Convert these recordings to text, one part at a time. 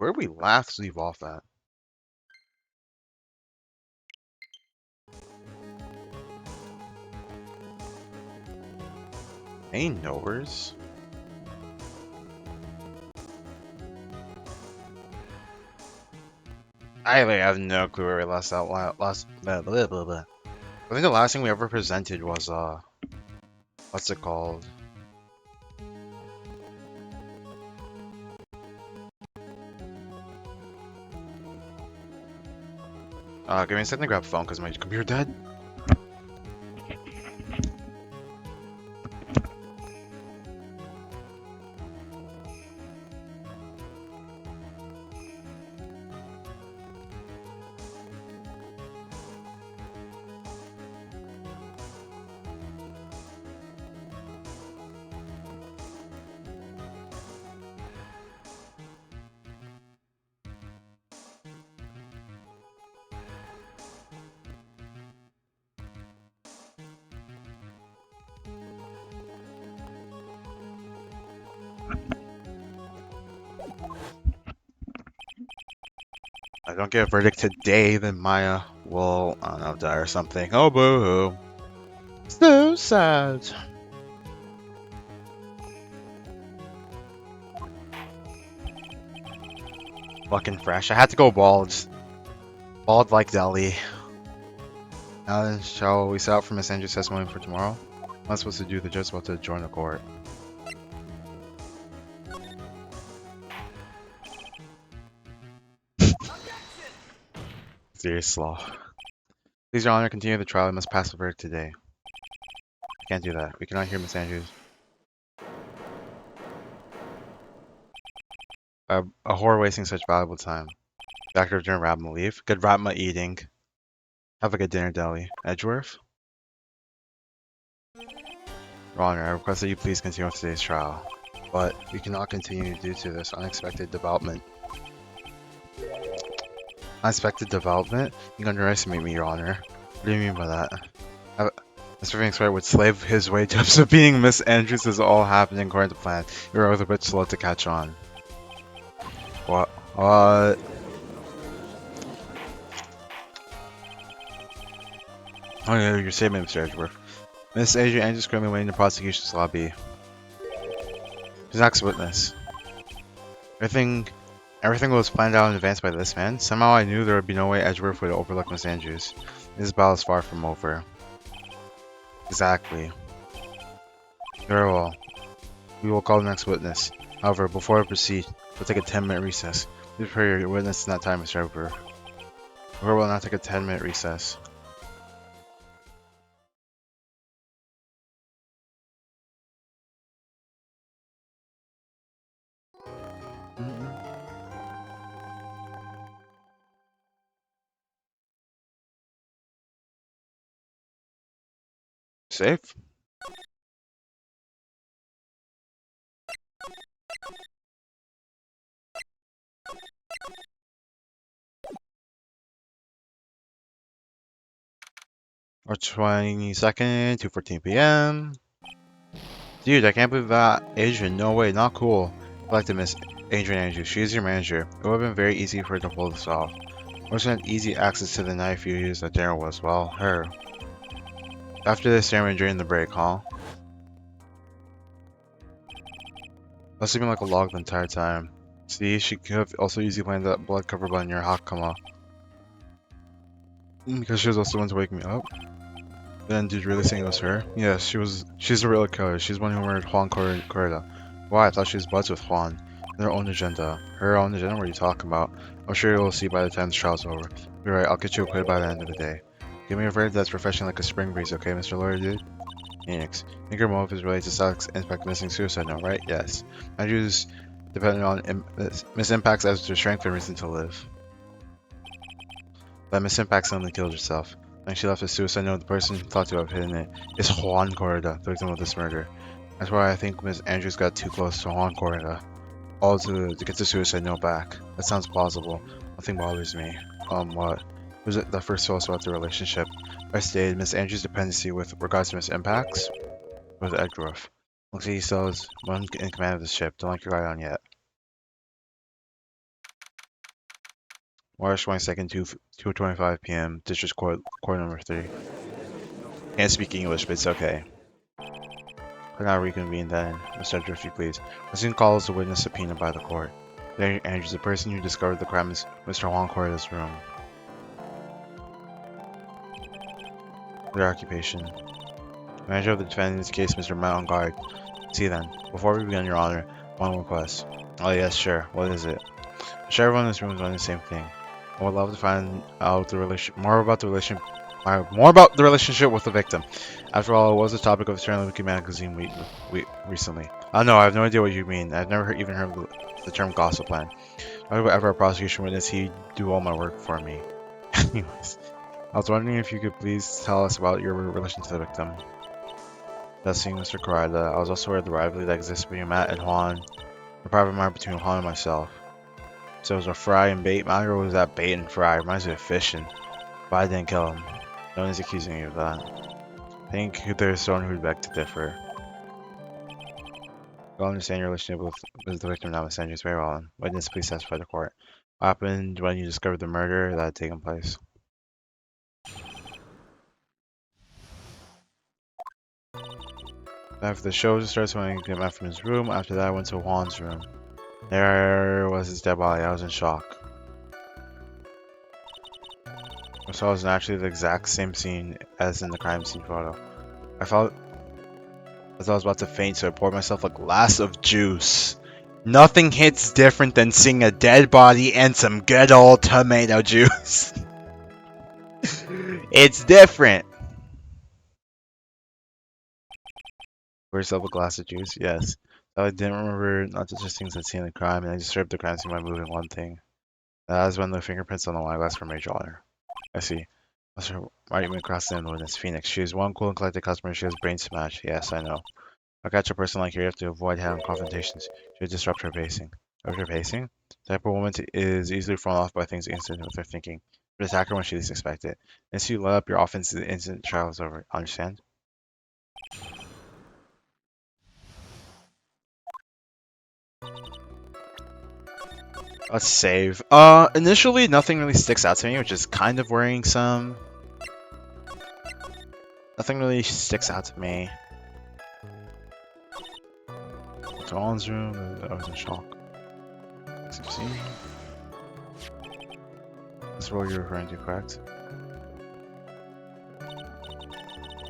Where did we last leave off at? Ain't nowheres. I like, have no clue where we last out last blah, blah, blah, blah. I think the last thing we ever presented was what's it called? Give me a second to grab a phone because my computer dead. I don't get a verdict today, then Maya will, I don't know, die or something. Oh, boo-hoo. So sad. Fucking fresh. I had to go bald. Bald like Delhi. Now then, shall we set out for Miss Andrews' testimony for tomorrow? I'm not supposed to do the judge about to join the court. Serious law. Please, Your Honor, continue the trial. I must pass the verdict today. I can't do that. We cannot hear Miss Andrews. A whore wasting such valuable time. Doctor of during Radma leave. Good Radma eating. Have a good dinner, Delhi. Edgeworth? Your Honor, I request that you please continue with today's trial. But we cannot continue due to this unexpected development. Unexpected development? You underestimate me, Your Honor. What do you mean by that? Mr. Finks would slave his way to subpoenaing Miss Andrews is all happening according to plan. You're both a bit slow to catch on. What? What? Oh yeah, your statement, Mr. Edgeworth. Miss Adrian Andrews currently waiting in the prosecution's lobby. Who's next witness? Everything was planned out in advance by this man. Somehow I knew there would be no way Edgeworth would overlook Miss Andrews. This battle is far from over. Exactly. Very well. We will call the next witness. However, before I proceed, we'll take a 10-minute recess. Please prepare your witness in that time, Mr. Edgeworth. The court will now take a 10-minute recess. Safe? Or 22nd, 2:14 p.m. Dude, I can't believe that. Adrian, no way, not cool. I'd like to miss Adrian Andrews. She is your manager. It would have been very easy for her to pull this off. Person had easy access to the knife you used at dinner was, well, her. After the ceremony during the break, huh? I was sleeping like a log the entire time. See, she could have also easily planned that blood covered by near Hakama. Because she was also the one to wake me up. Then, dude, really saying it was her? Yes, she's the real killer. She's the one who murdered Juan Corrida. Why? I thought she was buds with Juan. And her own agenda. Her own agenda? What are you talking about? I'm sure you'll see by the time the trial's over. You're right, I'll get you acquitted by the end of the day. Give me a verdict that's refreshing like a spring breeze, okay, Mr. Lawyer, dude? Phoenix. I think your motive is related to Alex Impact missing suicide note, right? Yes. Andrews depending on Miss Impact's extra strength and reason to live. But Miss Impact suddenly killed herself. When she left a suicide note, the person thought to have hidden it is Juan Corrida, the victim of this murder. That's why I think Miss Andrews got too close to Juan Corrida. All to get the suicide note back. That sounds plausible. Nothing bothers me. What? Was it the first source about the relationship? I stated Miss Andrews' dependency with regards to Miss Impact's? With Edgeworth. Looks like he still is one in command of the ship. Don't like your guy on yet. March 22nd, 2:25 p.m. District Court number 3. Can't speak English, but it's okay. Could not reconvene then. Mr. Edgar, if you please. Resume call as a witness subpoenaed by the court. Larry Andrews, the person who discovered the crime is Mr. Juan Correa's room. Their occupation. Manager of the defendant's case, Mr. Matt on guard. See then. Before we begin, Your Honor, one request. Oh yes, sure. What is it? Sure, everyone in this room is doing the same thing. I would love to find out more about the relationship with the victim. After all, it was the topic of Eternal Wiki magazine recently. Oh no, I have no idea what you mean. I've never even heard the term gossip plan. If I were ever a prosecution witness, he'd do all my work for me. Anyways, I was wondering if you could please tell us about your relation to the victim. That's seeing Mr. Corrida. I was also aware of the rivalry that exists between Matt and Juan, the private matter between Juan and myself. So it was a fry and bait matter, or was that bait and fry? Reminds me of fishing. But I didn't kill him. No one is accusing me of that. I think there's someone who'd beg to differ. I'll understand your relationship with the victim now, Miss Andrews. Very well. Witness, please testify to court. What happened when you discovered the murder that had taken place? After the show starts, when I came out from his room. After that, I went to Juan's room. There was his dead body. I was in shock. I saw it was actually the exact same scene as in the crime scene photo. I felt as I was about to faint, so I poured myself a glass of juice. Nothing hits different than seeing a dead body and some good old tomato juice. It's different. Pour yourself a glass of juice? Yes. I didn't remember not just things I'd seen in the crime, and I disturbed the crime scene by moving one thing. That was when the fingerprints on the wine glass were major honor. I see. Mr. Martin across the witness, Phoenix. She is one cool and collected customer. She has brain smash. Yes, I know. I'll catch a person like her. You have to avoid having confrontations. She would disrupt her pacing. Disrupt her pacing? The type of woman is easily thrown off by things instant with her thinking. But attack her when she least expects it. And so you let up your offense the instant trial is over. Understand? Let's save. Initially nothing really sticks out to me, which is kind of worrisome. Nothing really sticks out to me. To Alan's room, I was in shock. See? That's what you're referring to, correct?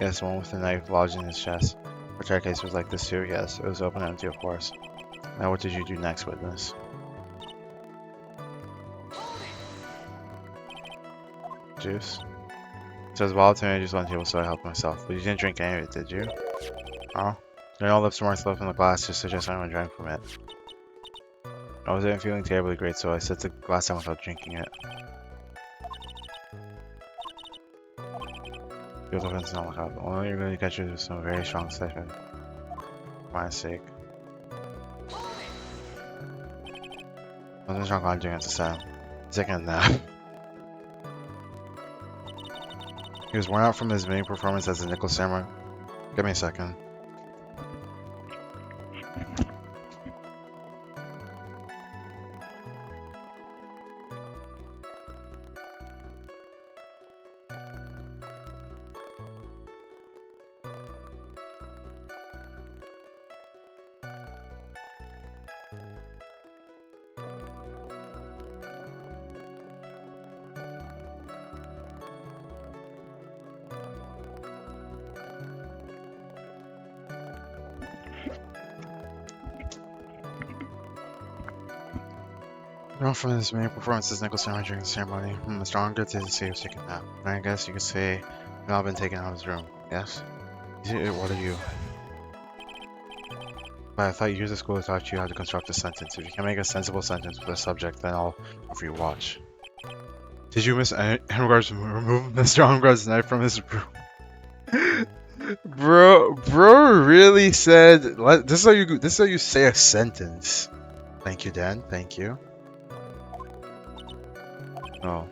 Yes, the one with the knife lodged in his chest. The track case was like this too, yes. It was open and empty, of course. Now what did you do next, witness? Juice? It says volatile juice on the table, so I helped myself. But you didn't drink any of it, did you? Oh? There are no lips marks left in the glass, just suggest anyone drank from it. I wasn't feeling terribly great, so I set the glass down without drinking it. Feels offensive, not look up. Only you're going to catch you with some very strong stipend. For my sake. Nothing's wrong on doing it to Sam. He's taking a nap. He was worn out from his mini performance as a nickel samurai. Give me a second. Well, from his main performance as Nickel Samurai during the ceremony, Mr. Ongood did say he was taking a nap. And I guess you could say he's not been taken out of his room, yes? What are you? But I thought you the school taught you how to construct a sentence. If you can make a sensible sentence with a subject, then I'll offer you watch. Did you miss Hengar's remove Mr. Ongood's knife from his room? bro really said, this is how you say a sentence. Thank you, Dan. Thank you. Oh.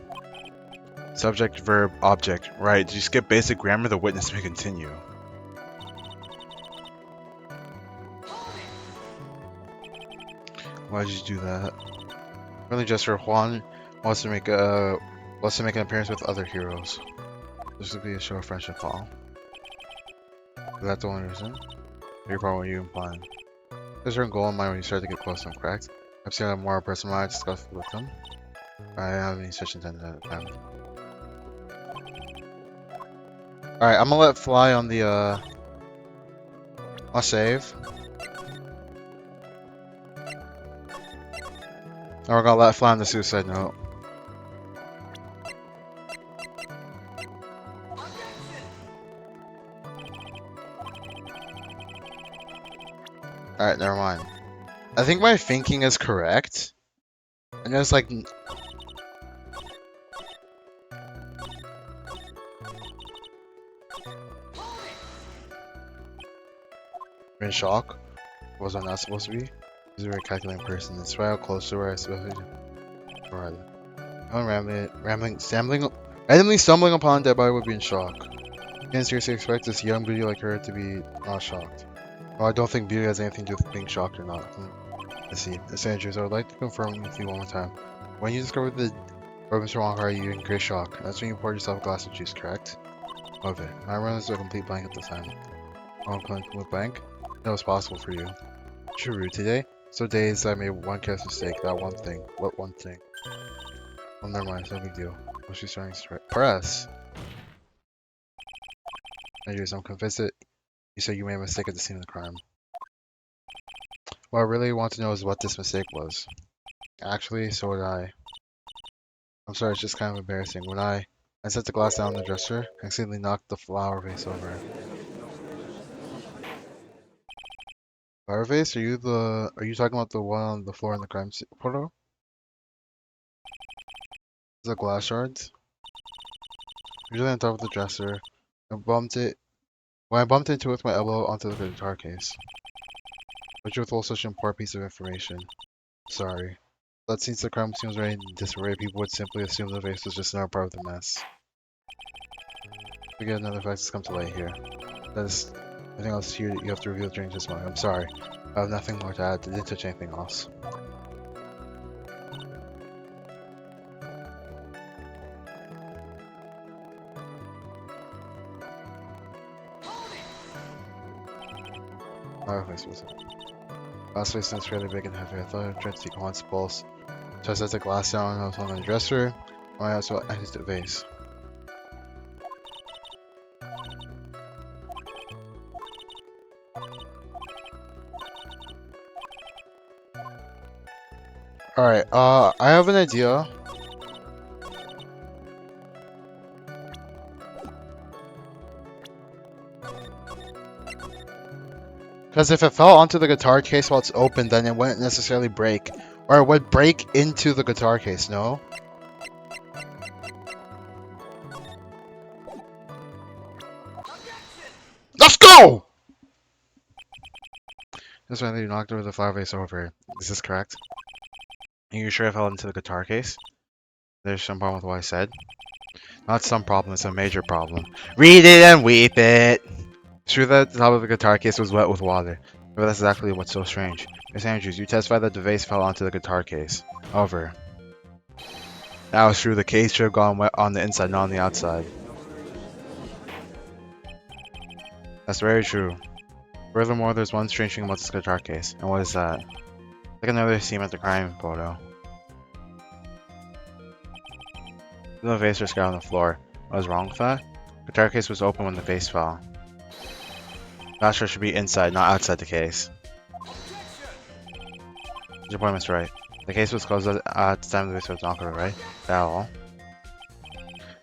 Subject, verb, object. Right, did you skip basic grammar? The witness may continue. Why did you do that? Really just for Juan Wants to make an appearance with other heroes. This would be a show of friendship fall. Is that the only reason? You're probably you implying. There's your goal in mind when you start to get close to them, correct? I've seen a more personalized discuss with them. I don't have any such intent at the time. Alright, I'm gonna let fly on the I'll save. And we're gonna let fly on the suicide note. Alright, never mind. I think my thinking is correct. And it's like I'm in shock. Was I not supposed to be? He's a very calculating person. It's right how close to where I supposed to be. Alright. I'm randomly stumbling upon a dead body would be in shock. Can't seriously expect this young beauty like her to be not shocked. Well, I don't think beauty has anything to do with being shocked or not. I see. Miss Andrews, I would like to confirm with you one more time. When you discovered the Mr. Wonka, you were in great shock. That's when you poured yourself a glass of juice, correct? Okay. My run is a complete blank at the time. Oh, complete blank? That was possible for you. True, today? So dazed I made one careless mistake. That one thing. What one thing? Oh, never mind. It's no big deal. Oh, she's starting to press. Andrews, I'm convinced that you said you made a mistake at the scene of the crime. What I really want to know is what this mistake was. Actually, so would I. I'm sorry, it's just kind of embarrassing. When I set the glass down on the dresser, I accidentally knocked the flower vase over. Flower vase? Are you talking about the one on the floor in the crime photo? The glass shards? Usually on top of the dresser. When I bumped into it with my elbow onto the guitar case. But you withhold such an important piece of information. Sorry. But since the crime scene was already in disarray, people would simply assume the vase was just another part of the mess. We get another fact that's come to light here. That is anything else here that you have to reveal during this moment. I'm sorry. I have nothing more to add. I didn't touch anything else. My face was it. Last face is fairly big and heavy. I thought I tried to take Juan's pulse. So I set the glass down and I was on the dresser. I also emptied the vase. Alright, I have an idea. Because if it fell onto the guitar case while it's open, then it wouldn't necessarily break. Or it would break into the guitar case, no? Let's go! That's why you knocked over the flower vase over. Is this correct? Are you sure it fell into the guitar case? There's some problem with what I said. Not some problem, it's a major problem. Read it and weep it! It's true that the top of the guitar case was wet with water, but that's exactly what's so strange. Miss Andrews, you testified that the vase fell onto the guitar case. However, that was true, the case should have gone wet on the inside, not on the outside. That's very true. Furthermore, there's one strange thing about this guitar case, and what is that? Like another scene at the crime photo. The vase was scattered on the floor. What was wrong with that? The guitar case was open when the vase fell. Master should be inside, not outside the case. Your point is right. The case was closed at the time the vase was knocked over, right? That all?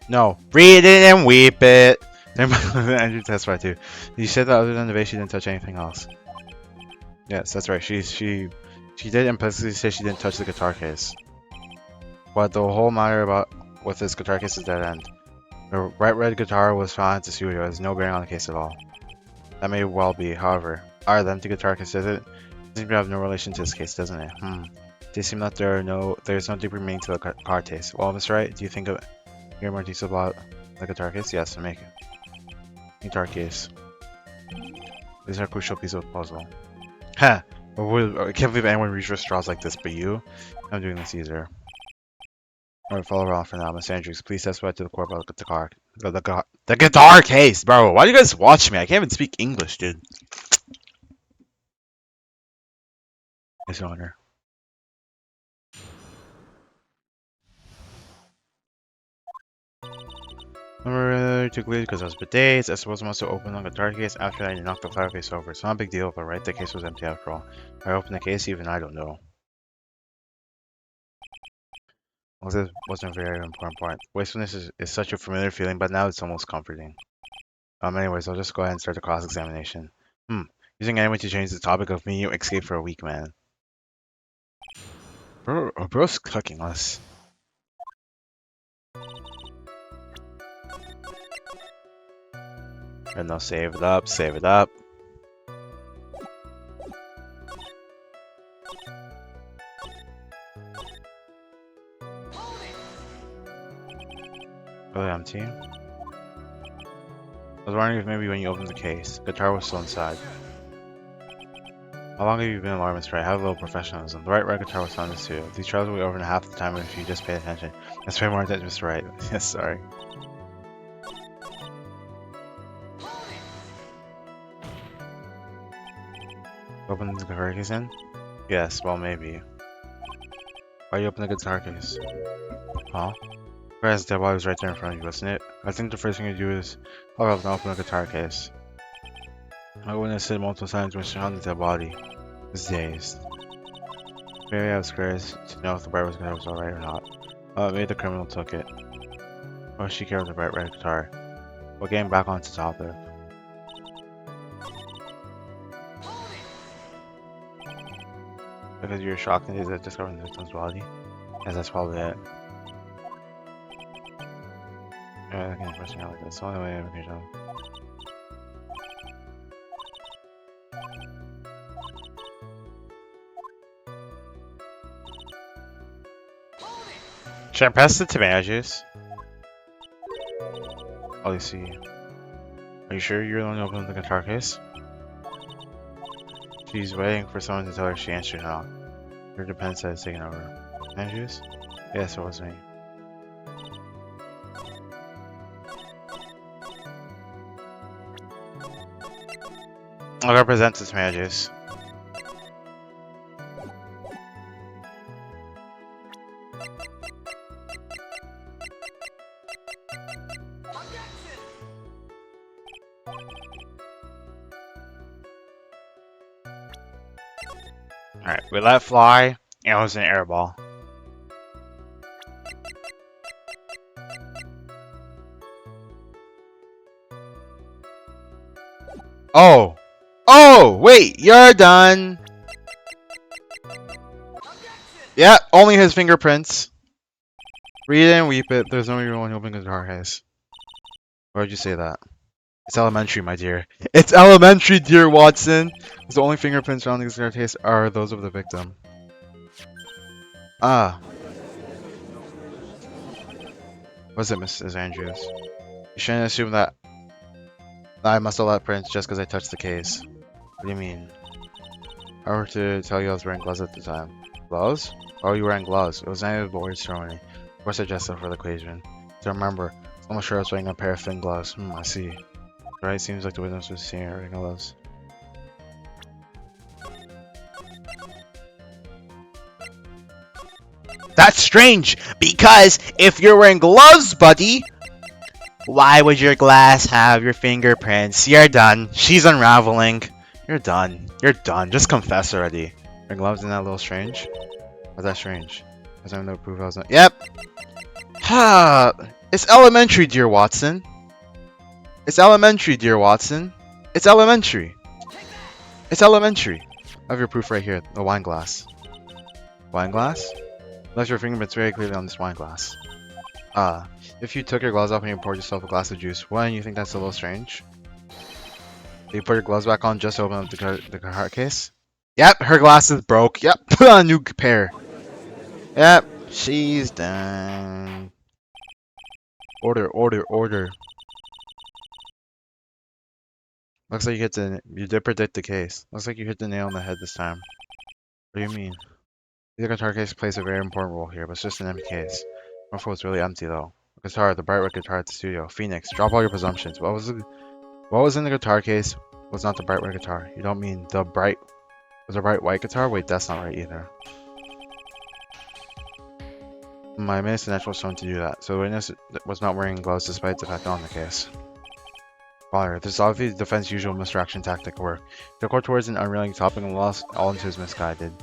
No. Read it and weep it! Andrew testified too. You said that other than the vase, she didn't touch anything else. Yes, that's right. She did implicitly say she didn't touch the guitar case. But the whole matter about with this guitar case is dead end. The bright red guitar was found at the studio. It has no bearing on the case at all. That may well be, however. The empty guitar case does it seems to have no relation to this case, doesn't it? They seem that there's no deeper meaning to the guitar case. Well, Miss Wright, do you think of hear more details about the guitar case? Yes, I make it. Guitar case. These are a crucial piece of the puzzle. Ha! I can't believe anyone reaches for straws like this, but you? I'm doing this easier. Alright, follow around for now, Miss Andrews. Please testify to the court about the guitar. The guitar case, bro. Why do you guys watch me? I can't even speak English, dude. Yes, Your Honor. Remember, took lead because I was days. I suppose I must have opened the guitar case after I knocked the fire case over. It's not a big deal, but right, the case was empty after all. I opened the case, even I don't know. Well, this wasn't a very important part. Wastefulness is such a familiar feeling, but now it's almost comforting. Anyways, I'll just go ahead and start the cross-examination. Using anyone to change the topic of me escape for a week, man. Bro's cooking us. And now save it up, save it up. Really empty. I was wondering if maybe when you opened the case, the guitar was still inside. How long have you been alarmist, right? Have a little professionalism. The right guitar was found this too. These trials will be over in half the time if you just pay attention. Let's pay more attention, Mr. Wright. Yes, sorry. Open the guitar case in? Yes, well maybe. Why you open the guitar case? Huh? Whereas the body was right there in front of you, wasn't it? I think the first thing you do is open the guitar case. I witnessed it multiple times when she found the dead body. I was dazed. Maybe I was curious to know if the bright guitar was alright or not. Maybe the criminal took it. Or she carried the bright red guitar. But getting back onto topic. Because you're shocked and that discovering the victim's body? Yes, that's probably it. Yeah, I can't question out like this. The only way I can tell. Should I pass the tomato juice? Oh, you see. Are you sure you're the one who opened the guitar case? She's waiting for someone to tell her if she answered or not. Her dependent said it's taking over. Tomato juice? Yes, it was me. I'll represent the tomato juice. Alright, we let fly, and it was an air ball. Oh! Oh! Wait, you're done! Yeah, only his fingerprints. Read it and weep it. There's no reason opening the guitar case. Why would you say that? It's elementary, my dear. It's elementary, dear Watson! The only fingerprints found in the guitar case are those of the victim. Ah. Was it Mrs. Andrews? You shouldn't assume that I must have left prints just because I touched the case. What do you mean? I were to tell you I was wearing gloves at the time. Gloves? Why were you wearing gloves? It was any of the board ceremony. Of course I dressed up for the occasion. To remember, I'm almost sure I was wearing a pair of thin gloves. I see. Right, seems like the witness was seeing her wearing gloves. That's strange, because if you're wearing gloves, buddy, why would your glass have your fingerprints? You're done. She's unraveling. You're done. You're done. Just confess already. Wearing gloves isn't that a little strange? Why's that strange? Because I have no proof I was not. Yep. Ha! It's elementary, dear Watson. It's elementary, dear Watson. It's elementary. It's elementary. I have your proof right here. The wine glass. Wine glass? Left your fingerprints very clearly on this wine glass. If you took your gloves off and you poured yourself a glass of juice, wouldn't you think that's a little strange? You put your gloves back on just to open up the cart case? Yep, her glasses broke. Yep, put on a new pair. Yep, she's done. Order, order, order. Looks like you did predict the case. Looks like you hit the nail on the head this time. What do you mean? The guitar case plays a very important role here, but it's just an empty case. My phone was really empty though. Guitar, the bright red guitar at the studio. Phoenix, drop all your presumptions. What was in the guitar case was not the bright red guitar. You don't mean was a bright white guitar? Wait, that's not right either. My minutes the natural stone to do that. So the witness was not wearing gloves despite the fact on the case. Fire. This is obviously the defense's usual misdirection tactic work. The court towards an unreeling topic and lost all into his misguided.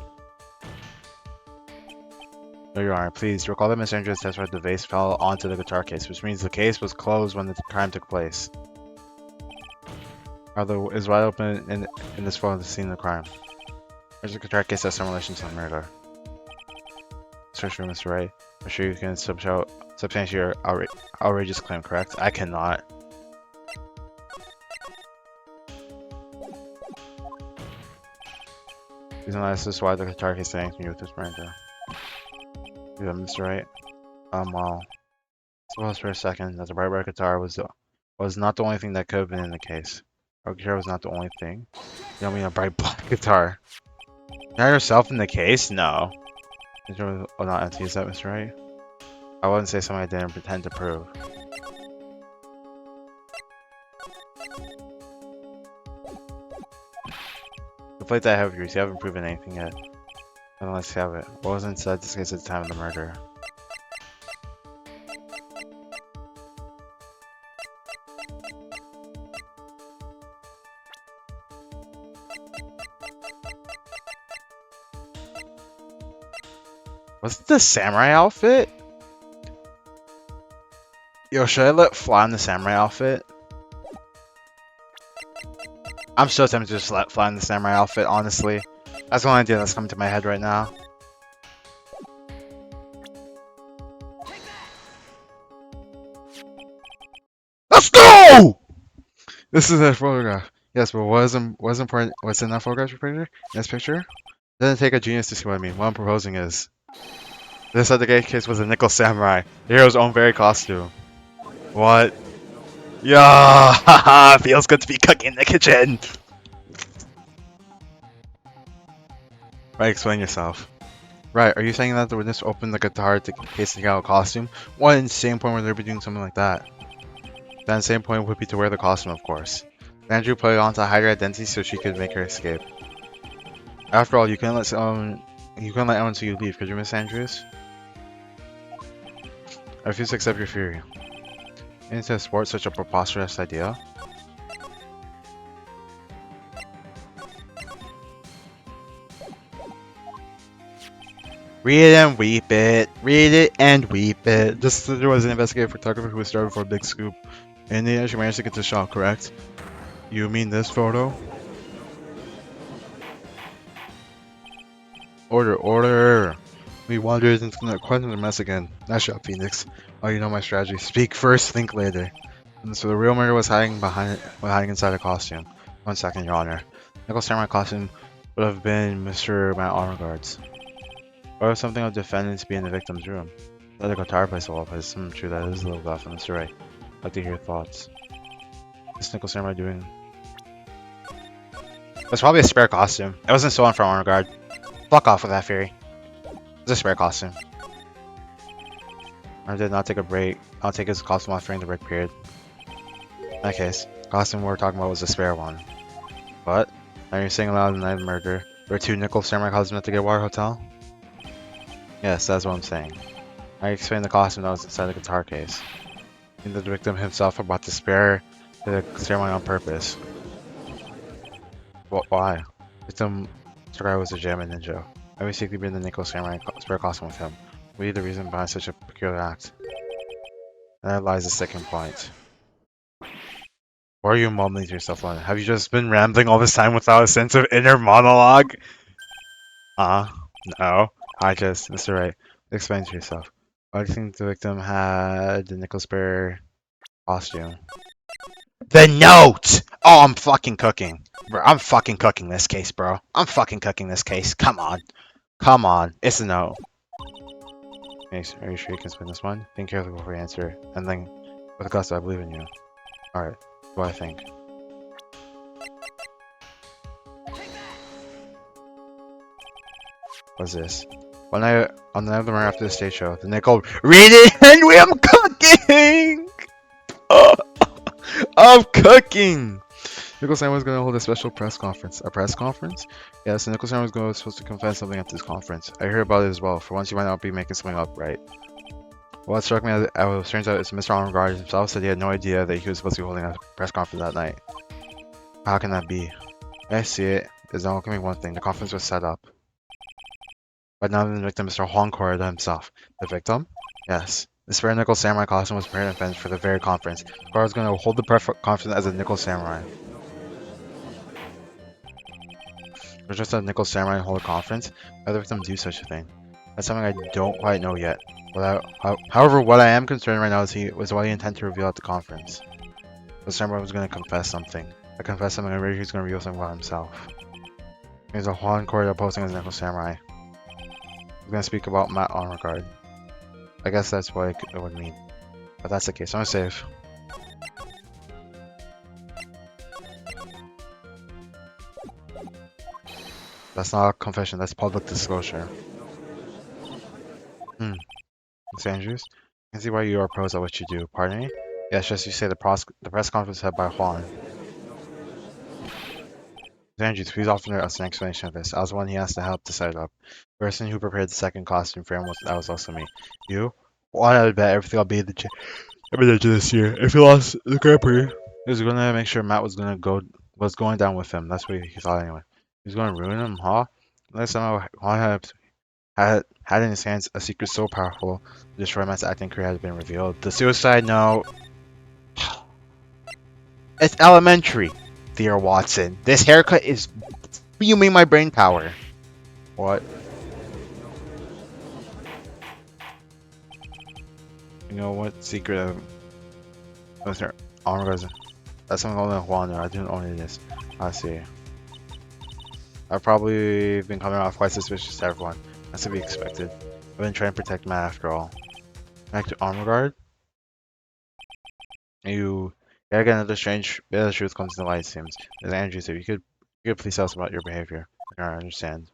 No, Your Honor, please recall that Miss Andrews testified the vase fell onto the guitar case, which means the case was closed when the crime took place. Although it is wide open in this photo of the scene of the crime. There's a guitar case has some relation to the murder. Search for Mr. Wright. I'm sure you can substantiate your outrageous claim, correct? I cannot. Please don't ask us why the guitar case had anything to do with this murder. Yeah, Mr. Wright. Well, suppose for a second that the bright red guitar was not the only thing that could have been in the case. Our guitar was not the only thing. You don't mean a bright black guitar. Not yourself in the case? No. Oh, not empty. Is that Mr. Wright? I wouldn't say something I didn't pretend to prove. The plate that I have yours, you haven't proven anything yet. Then let's have it. What was inside this case at the time of the murder? Was it the samurai outfit? Yo, should I let fly on the samurai outfit? I'm so tempted to just let fly on the samurai outfit, honestly. That's the only idea that's coming to my head right now. Let's go! This is a photograph. Yes, but what's important? What's in that photograph picture? In this picture? It doesn't take a genius to see what I mean. What I'm proposing is this other gay case was a nickel samurai, the hero's own very costume. What? Yeah, haha, feels good to be cooking in the kitchen. Right, explain yourself. Right, are you saying that the witness opened the guitar case to get out a costume? What insane point would there be doing something like that? That insane point would be to wear the costume, of course. Andrew put it on to hide her identity so she could make her escape. After all, you couldn't let anyone until you leave, could you, Miss Andrews? I refuse to accept your theory. Isn't a sport such a preposterous idea? Read it and weep it. Read it and weep it. This sister was an investigative photographer who was started for a big scoop. And then she managed to get the shot, correct? You mean this photo? Order, order! We wandered into quite a mess again. Nice shot, Phoenix. Oh, you know my strategy. Speak first, think later. And so the real murder was hiding inside a costume. 1 second, Your Honor. Nickel Samurai costume would have been Mr. Matt Armagard's. Or if something of defendants be in the victim's room. Let the guitar place a lot, it's true that is a little off, Mr. Ray. I'd like to hear your thoughts. This Nickel Samurai doing? It's probably a spare costume. It wasn't stolen from Armagard. Fuck off with that theory. It's a spare costume. I did not take a break. I'll take his costume off during the break period. In that case, the costume we were talking about was a spare one. What? Now you're saying aloud the night of the murder, there were 2 Nickel Samurai costumes at the Gateway Hotel? Yes, that's what I'm saying. I explained the costume that was inside the guitar case. I think the victim himself brought the spare to the ceremony on purpose. Why? Victim Sakurai was a German ninja. I was secretly bring the Nickel Samurai spare costume with him. What is the reason behind such a peculiar act? And that lies the second point. Why are you mumbling to yourself, Lana? Have you just been rambling all this time without a sense of inner monologue? No. Mr. Wright, explain to yourself. Why do you think the victim had the nickel spare costume? The note! Oh, I'm fucking cooking. Bro, I'm fucking cooking this case, bro. I'm fucking cooking this case. Come on. Come on. It's a no. Are you sure you can spin this one? Think carefully before you answer. And then, with gusto, I believe in you. Alright, what do I think? What's this? On the night of the murder after the stage show, the nickel read it and I'm cooking! I'm cooking! Nickel Sam was going to hold a special press conference. A press conference? Yes, Nickel Sam was supposed to confess something at this conference. I heard about it as well. For once, you might not be making something up, right? What struck me as turns out it's Mr. Armgard himself said he had no idea that he was supposed to be holding a press conference that night. How can that be? I see it. There's no coming one thing. The conference was set up. But none of the victim, Mr. Honkorida himself. The victim? Yes. The spare nickel samurai costume was prepared and finished for the very conference. Kara was going to hold the press conference as a nickel samurai. Or just a nickel samurai and hold a conference? How did the victim do such a thing? That's something I don't quite know yet. However, what I am concerned right now is what he intended to reveal at the conference. The samurai was going to confess something. I confess something, I'm ready he's going to reveal something about himself. There's a Honkorida posting as a nickel samurai. He's going to speak about Matt Armgard. I guess that's what it would mean. But that's the case. I'm gonna save. That's not a confession, that's public disclosure. Miss Andrews? I can see why you are pros at what you do. Pardon me? Yes, just you say the press conference held by Juan. Miss Andrews, please offer us an explanation of this. I was the one he asked to help to set it up. The person who prepared the second costume for him was also me. You? Well, I would bet everything I'll be the judge this year. If he lost the Grand Prix, he was gonna make sure Matt was going down with him. That's what he thought anyway. He was gonna ruin him, huh? Unless somehow Juan had in his hands a secret so powerful to destroy Matt's acting career had been revealed. The suicide note. It's elementary, dear Watson. This haircut is fuming my brain power. What? You know what secret of Mr. Armgard's? That's something only Juan knew. I didn't own it is. I see. I've probably been coming off quite suspicious to everyone. That's to be expected. I've been trying to protect Matt after all. Back to Armgard? You gotta get another strange bit of the truth comes to light, it seems. As Andrew said, you could please tell us about your behavior. I don't understand.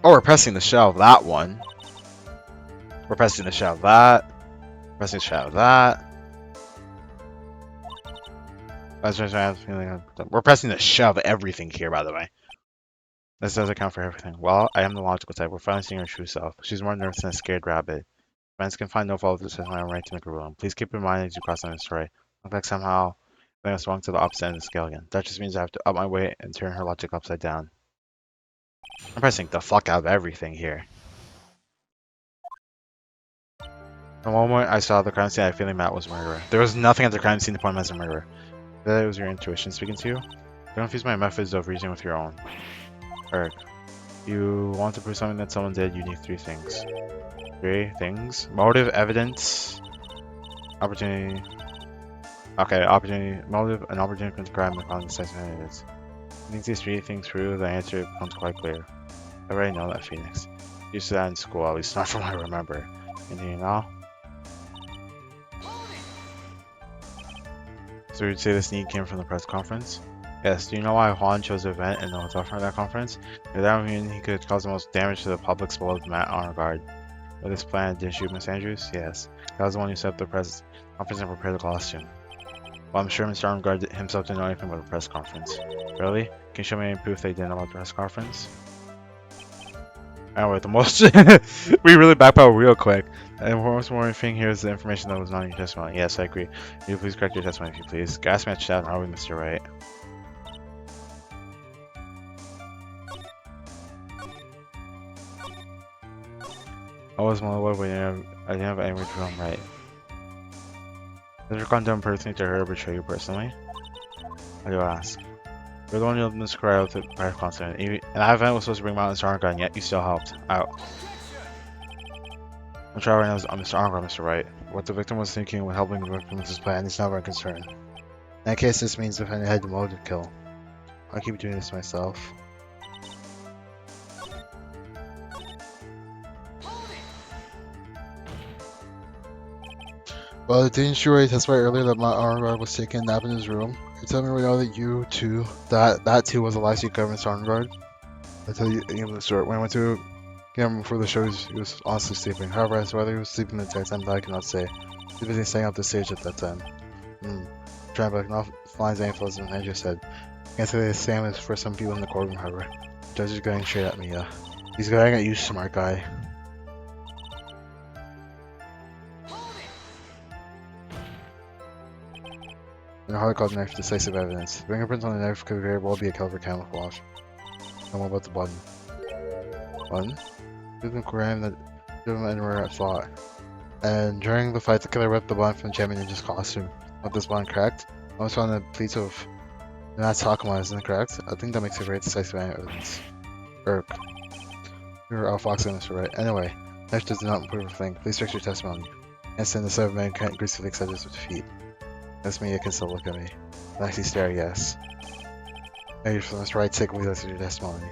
Oh, we're pressing the shell of that one. We're pressing the shell of that. Pressing the shell of that. We're pressing the shell of everything here, by the way. This does account for everything. Well, I am the logical type. We're finally seeing her true self. She's more nervous than a scared rabbit. Friends can find no fault with this when I'm right to make a ruling. Please keep in mind as you cross on this story. Look like somehow I swung to the opposite end of the scale again. That just means I have to up my weight and turn her logic upside down. I'm pressing the fuck out of everything here. The moment I saw the crime scene, I had a feeling Matt was a murderer. There was nothing at the crime scene to point him as a murderer. That it was your intuition speaking to you? Don't confuse my methods of reasoning with your own. Eric, you want to prove something that someone did, you need 3 things. 3 things? Motive, evidence, opportunity. Okay, opportunity, motive, and opportunity to crime and found decisive evidence. I think these 3 things through, the answer becomes quite clear. I already know that, Phoenix. Used to that in school, at least not from what I remember. Continue now. So you'd say this need came from the press conference? Yes, do you know why Juan chose the event and the hotel for that conference? If that would mean he could cause the most damage to the public's beloved Matt Armgard. With this plan, didn't you, Miss Andrews? Yes. That was the one who set up the press conference and prepared the costume. Well, I'm sure Mr. Armgard himself didn't know anything about the press conference. Really? Can you show me any proof they didn't know about the press conference? Anyway, the most we really backpedal real quick. And most more thing here is the information that was not in your testimony. Yes, I agree. Will you please correct your testimony if you please? Gas match chat, are we Mr. Right? I was Malloy, but I didn't have any wrong right. Has your conduct personally to her or betray you personally? I do ask. You're the one who miscribed with the prior constant. And that event was supposed to bring Mountain Star Armgard, and yet you still helped. Out. I'm trying right now is Mr. Armgard, Mr. Wright. What the victim was thinking when helping the victim with his plan is not my concern. In that case, this means the defendant had the motive to kill. I'll keep doing this myself. Well, didn't you already testify earlier that my arm guard was taking a nap in his room? You're telling me right now that you too, that too was a lie, so you covered his arm guard? I tell you, the story. When I went to get him before the show, he was honestly sleeping. However, as to whether he was sleeping the entire time, that I cannot say. He was busy staying up the stage at that time. Trying to back off lines and influence, and I just said, can't say the same as for some people in the courtroom, however. The judge is going straight at me, yeah. He's going at you, smart guy. And a hard-called knife, decisive evidence. The fingerprints on the knife could very well be a caliber camouflage. And what about the button? Button? Didn't crime that didn't anywhere I thought. And during the fight, the killer ripped the button from the champion ninja's costume. With this button cracked, I was found the pleats of not Takuma isn't correct. I think that makes a very decisive evidence. Irk. You're outfoxing us, right? Anyway, knife does not prove a thing. Please fix your testimony. And send the 7-man can't gracefully accept his defeat. That's me, you can still look at me. And actually stare, yes. Now you're from this right, take away listen to your testimony.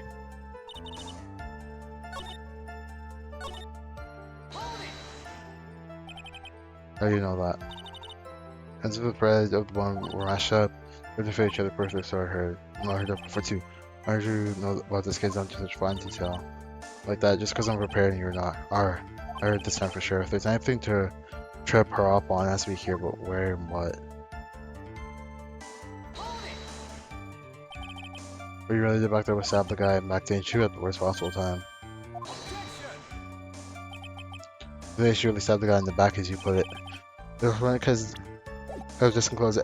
How do you know that? Ends of the bread of the one were mashed up. We're to each other perfectly, so I heard. I heard that before too. How did you know about this kid's down to such fine detail? Like that, just because I'm prepared and you're not. I heard this time for sure. If there's anything to trip her up on, it has to be here, but where and what? But you really did back there with stab the guy and back didn't you at the worst possible time. They surely stabbed the guy in the back as you put it. Because I was just enclosed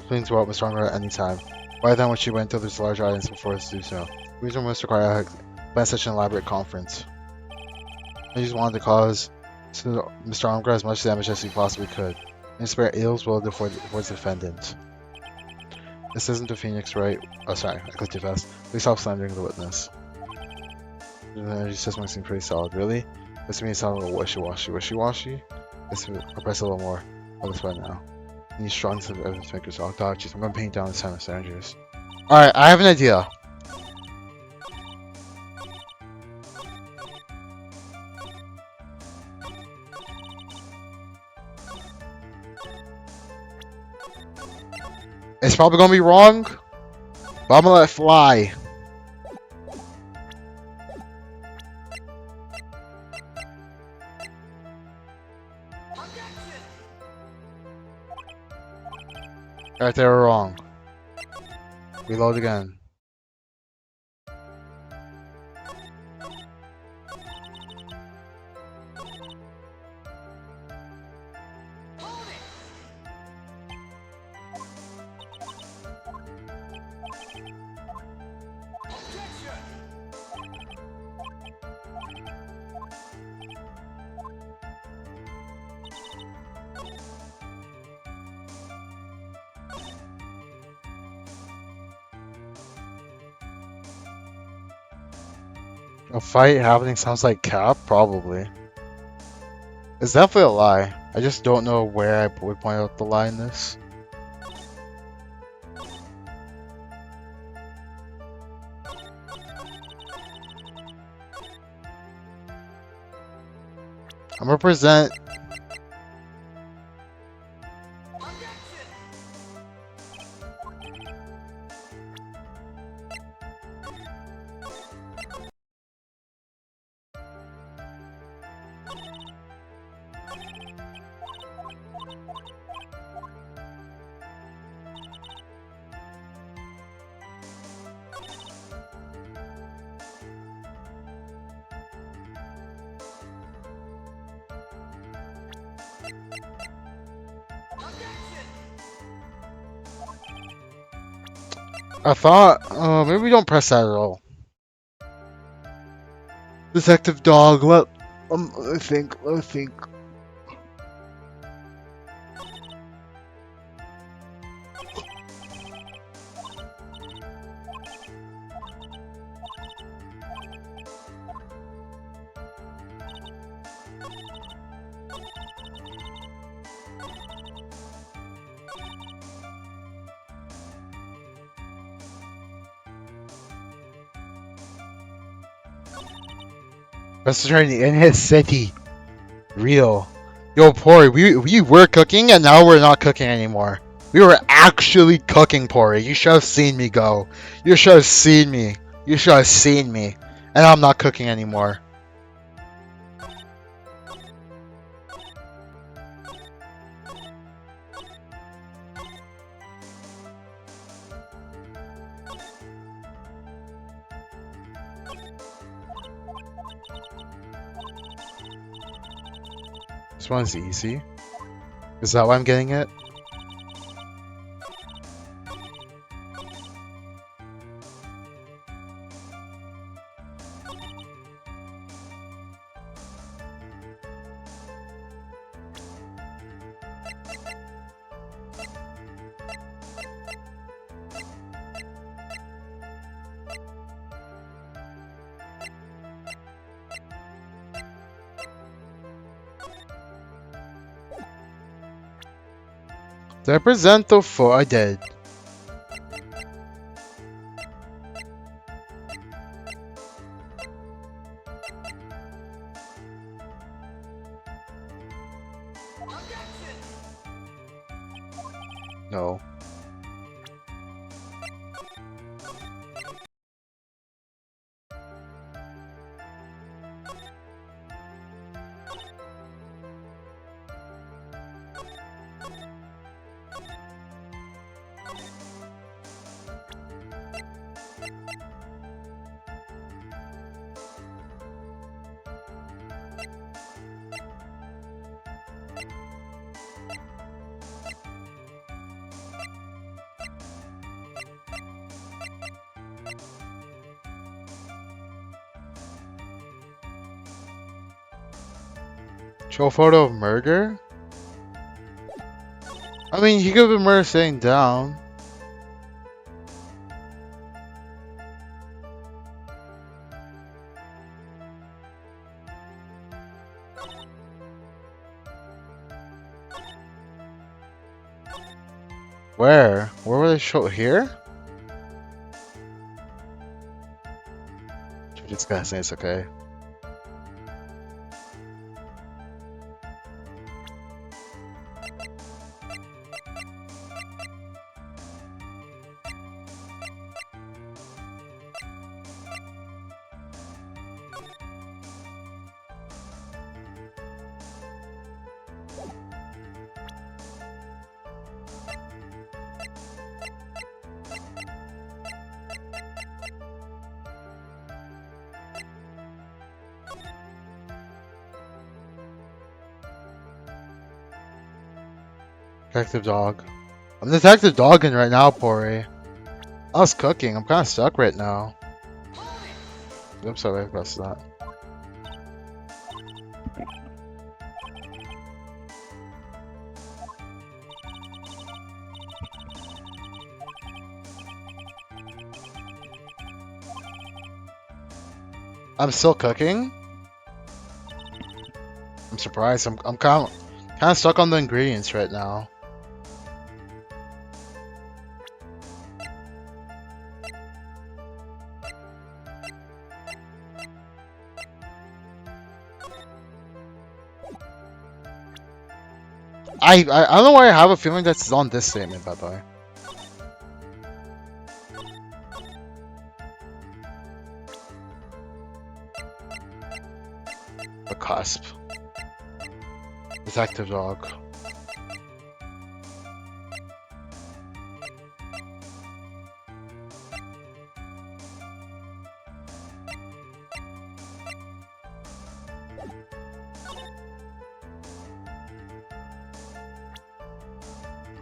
things were up stronger at any time. Why then would she wait until there's a large audience before us to do so? The reason must require a plan such an elaborate conference. I just wanted to cause Mr. Armgard as much damage as he possibly could, and spare Eil's will towards the defendant. This isn't the Phoenix, right? Oh, sorry, I clicked too fast. Please stop slandering the witness. The energy system seems pretty solid, really? This to me sounds a little wishy-washy. Wishy-washy? I'll press a little more. I'll this way now. You need strong sense of evidence to make yourself. God, jeez, I'm gonna paint down the time of Andrews. Alright, I have an idea. It's probably gonna be wrong, but I'm gonna let it fly. Alright, they were wrong. Reload again. A fight happening sounds like Cap, probably. It's definitely a lie. I just don't know where I would point out the lie in this. I'm gonna present. I thought, maybe we don't press that at all. Detective Dog, let me think, let me think. Press attorney in his city. Real. Yo, Pori, we were cooking and now we're not cooking anymore. We were actually cooking, Pori. You should have seen me go. You should have seen me. You should have seen me. And I'm not cooking anymore. This one's easy. Is that why I'm getting it? Did I present the four? I did. No. Show photo of murder? I mean, he could have been murder sitting down. Where? Where were they show here? Just gonna say it's okay. Detective dog. I'm detective dogging right now, Pori. I was cooking. I'm kind of stuck right now. I'm sorry about that. I'm still cooking. I'm surprised. I'm kind of stuck on the ingredients right now. I don't know why I have a feeling that's on this statement, by the way. The cusp. Detective dog.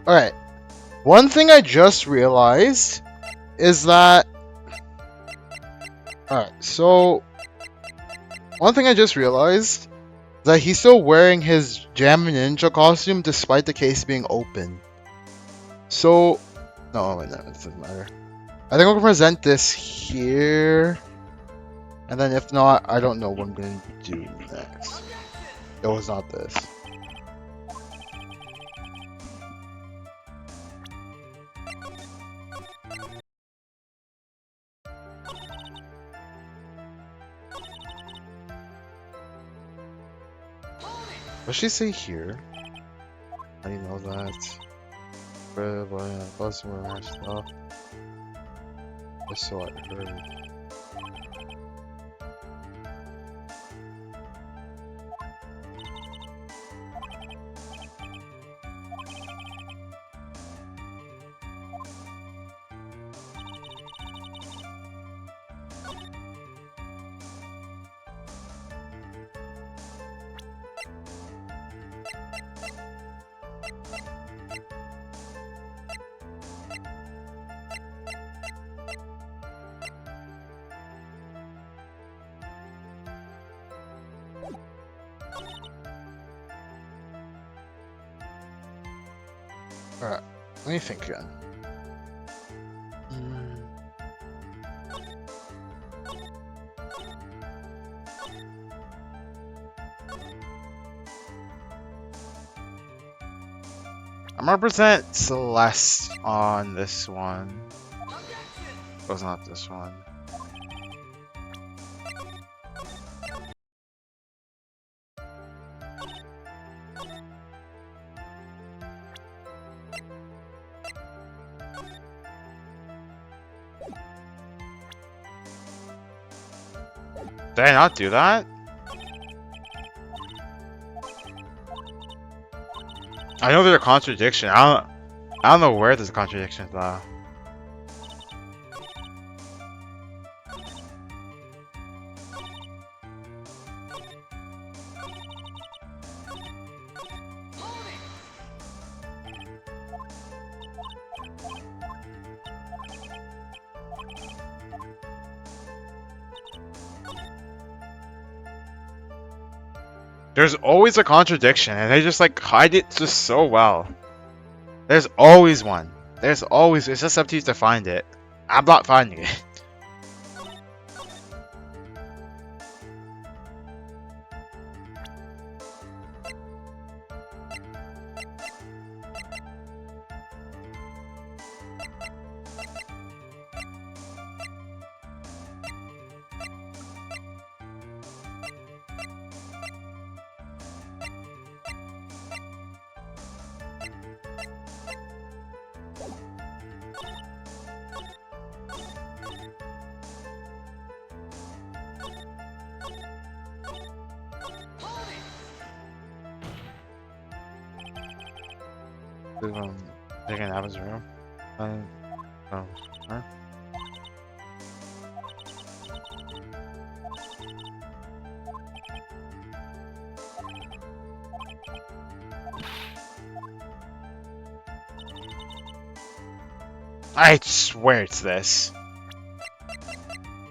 Alright. One thing I just realized is that... Alright, so... One thing I just realized is that he's still wearing his Jam Ninja costume despite the case being open. So... No, wait, no, it doesn't matter. I think I'm gonna present this here. And then if not, I don't know what I'm gonna do next. It was not this. Does she say here? How do you know that? Customer stuff. That's so I heard. Alright, let me think again. I'm gonna represent Celeste on this one. It was not this one. Did I not do that? I know there's a contradiction. I don't know where there's a contradiction though. There's always a contradiction, and they just like hide it just so well. There's always one. There's always. It's just up to you to find it. I'm not finding it. They can have his room. Oh, huh? I swear it's this.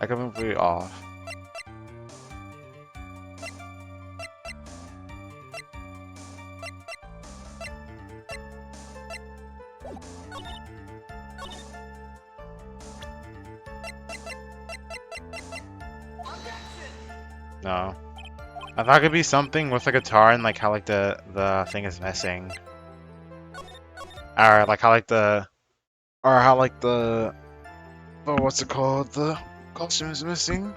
I could move it off. No. I thought it could be something with a guitar and like how like the thing is missing. Or like how like the oh, what's it called? The costume is missing.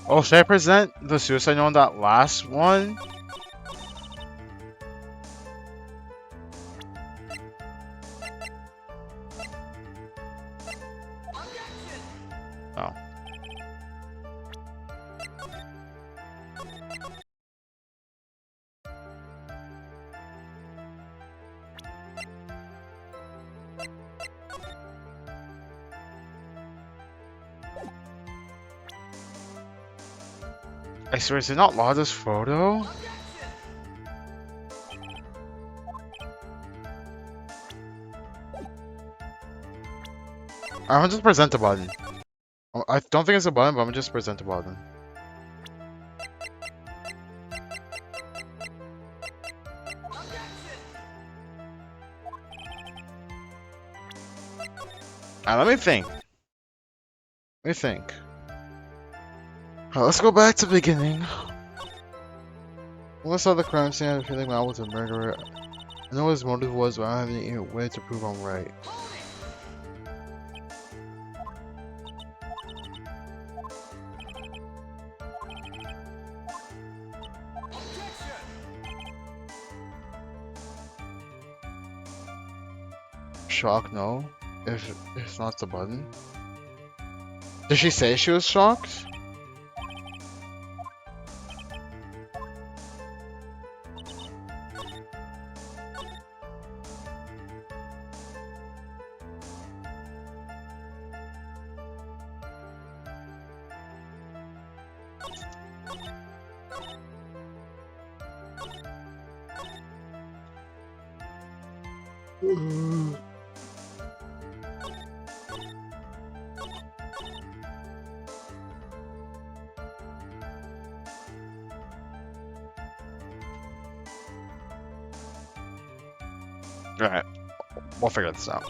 Oh, should I present the suicide note on that last one? Oh. I swear, is it not Lada's photo? I'm gonna just present the button. I don't think it's a button, but I'm gonna just present the button. Let me think. Let me think. Let's go back to the beginning. When I saw the crime scene, I had a feeling Mal was a murderer. I know what his motive was, but I don't have any way to prove I'm right. Shock, no. If it's not the button. Did she say she was shocked? Alright, we'll figure this out.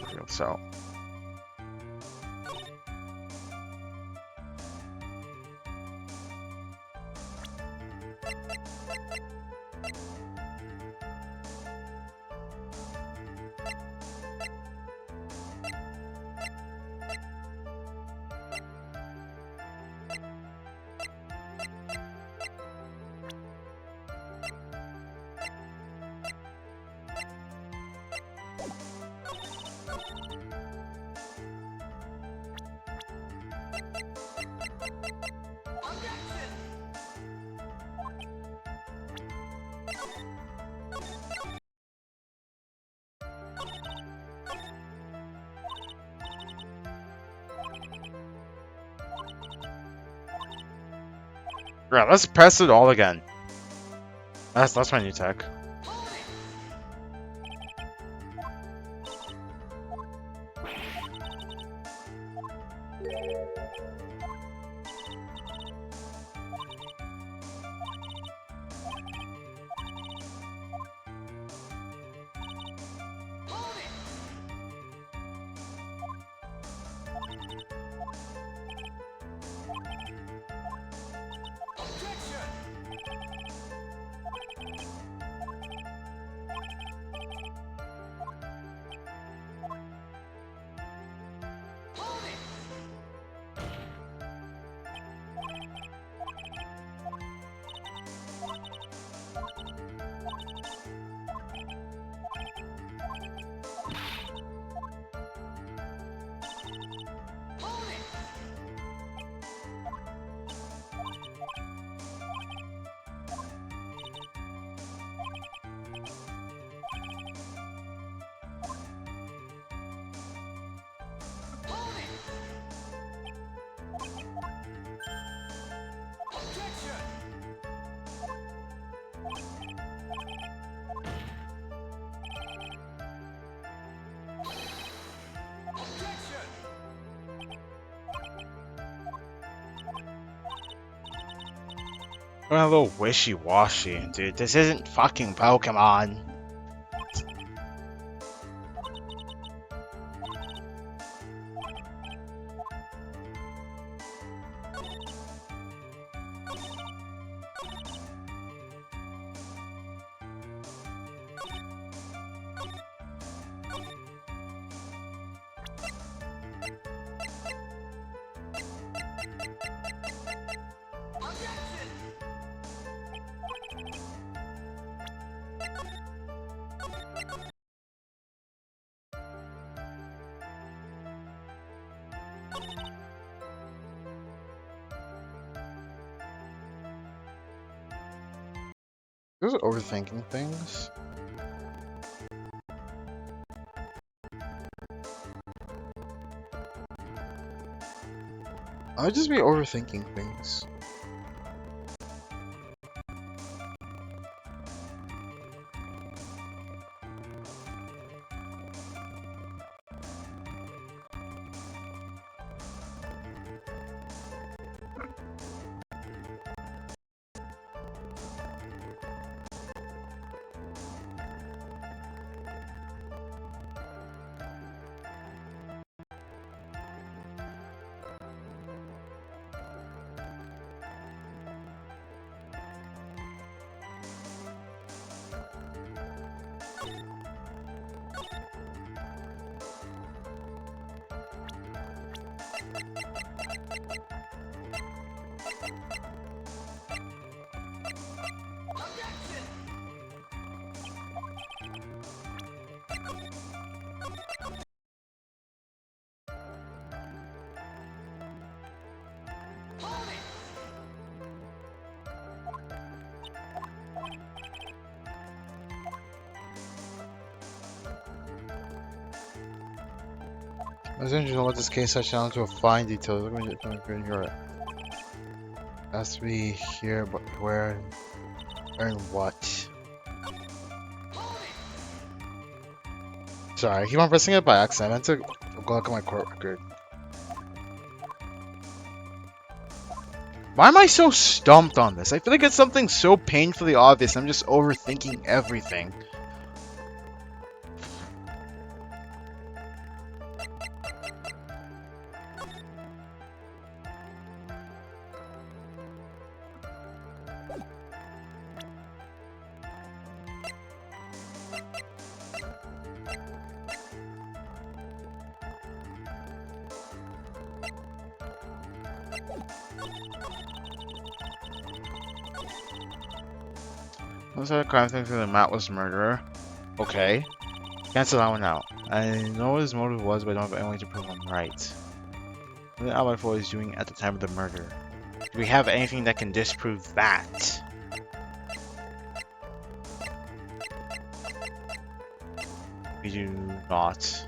Right, let's press it all again. That's my new tech. I'm a little wishy-washy, dude. This isn't fucking Pokemon. Those are overthinking things. I just be overthinking things. As soon as you know what this case touched down to a fine detail, look at your has to be here, but where and what? Sorry, I keep on pressing it by accident. I meant to go look at my court record. Why am I so stumped on this? I feel like it's something so painfully obvious. I'm just overthinking everything. Looks like a crime thinks that Matt was the murderer. Okay. Cancel that one out. I know what his motive was, but I don't have any way to prove I'm right. What did Albert Floyd was doing at the time of the murder? Do we have anything that can disprove that? We do not.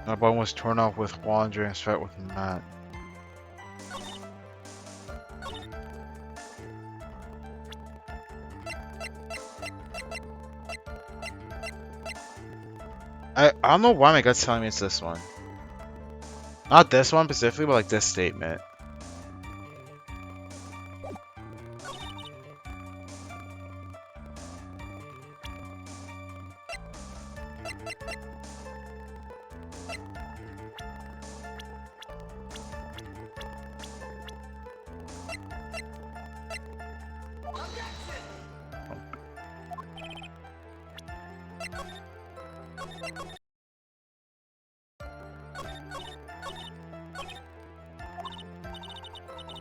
My bone was torn off with Juan during his fight with Matt. I don't know why my gut's telling me it's this one. Not this one specifically, but like this statement.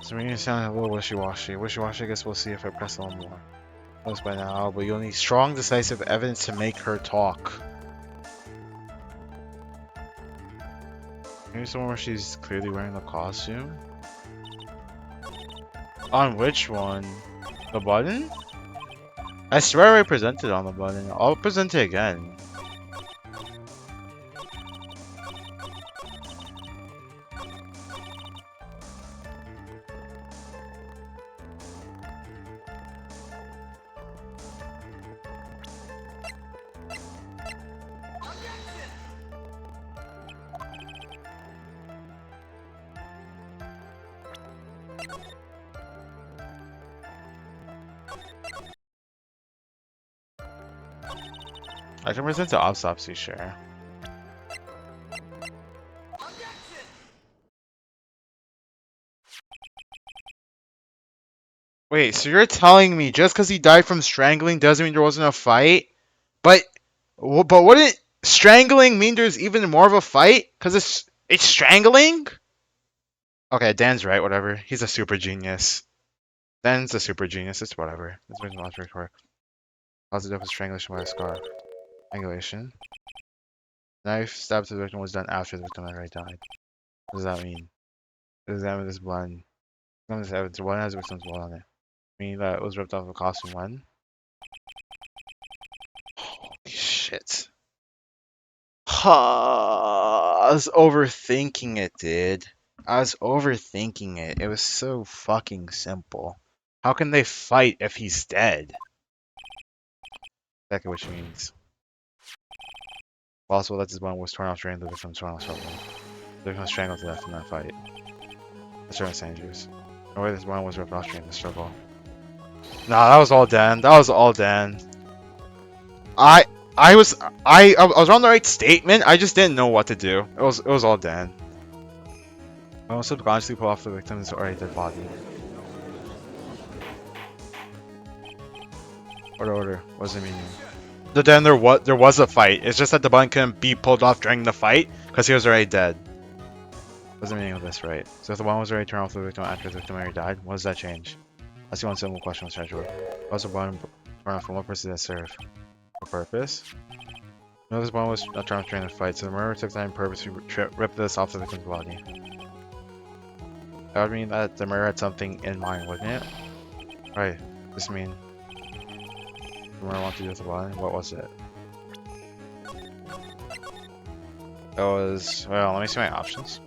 So we're gonna sound a little wishy-washy. Wishy-washy, I guess we'll see if I press a little more. Close by now, but you'll need strong, decisive evidence to make her talk. Maybe somewhere where she's clearly wearing the costume? On which one? The button? I swear I presented on the button. I'll present it again. I can present to autopsy, sure. Wait, so you're telling me just because he died from strangling doesn't mean there wasn't a fight? But wouldn't strangling mean there's even more of a fight? Because it's strangling? Okay, Dan's right, whatever. He's a super genius. Dan's a super genius, it's whatever. This brings me to for positive death with strangulation by a scarf. Strangulation. Knife stab to the victim was done after the victim had already died. What does that mean? Examine this blood. Examine this evidence. What has the victim's blood on it? Meaning that it was ripped off the costume when? Holy shit. I was overthinking it, dude. I was overthinking it. It was so fucking simple. How can they fight if he's dead? Exactly what she means. Possible that this bone was torn off during the victim's torn off struggle. The victim was strangled to death in that fight. That's German Sanders. No way this bone was ripped off during the struggle. Nah, that was all Dan. That was all Dan. I was on the right statement. I just didn't know what to do. It was all Dan. I will subconsciously pull off the victim's already dead body. Order. What does it mean? Then there was a fight. It's just that the button couldn't be pulled off during the fight because he was already dead. What's the meaning of this, right? So if the button was already turned off the victim after the victim already died, what does that change? That's the one simple question I was trying to answer. What's the button turned off from what purpose did it serve? For purpose? No, this button was not turned off during the fight, so the murderer took time purpose to rip this off the victim's body. That would mean that the murderer had something in mind, wouldn't it? Right. This mean What I want to do with the body? What was it? It was, well, let me see my options.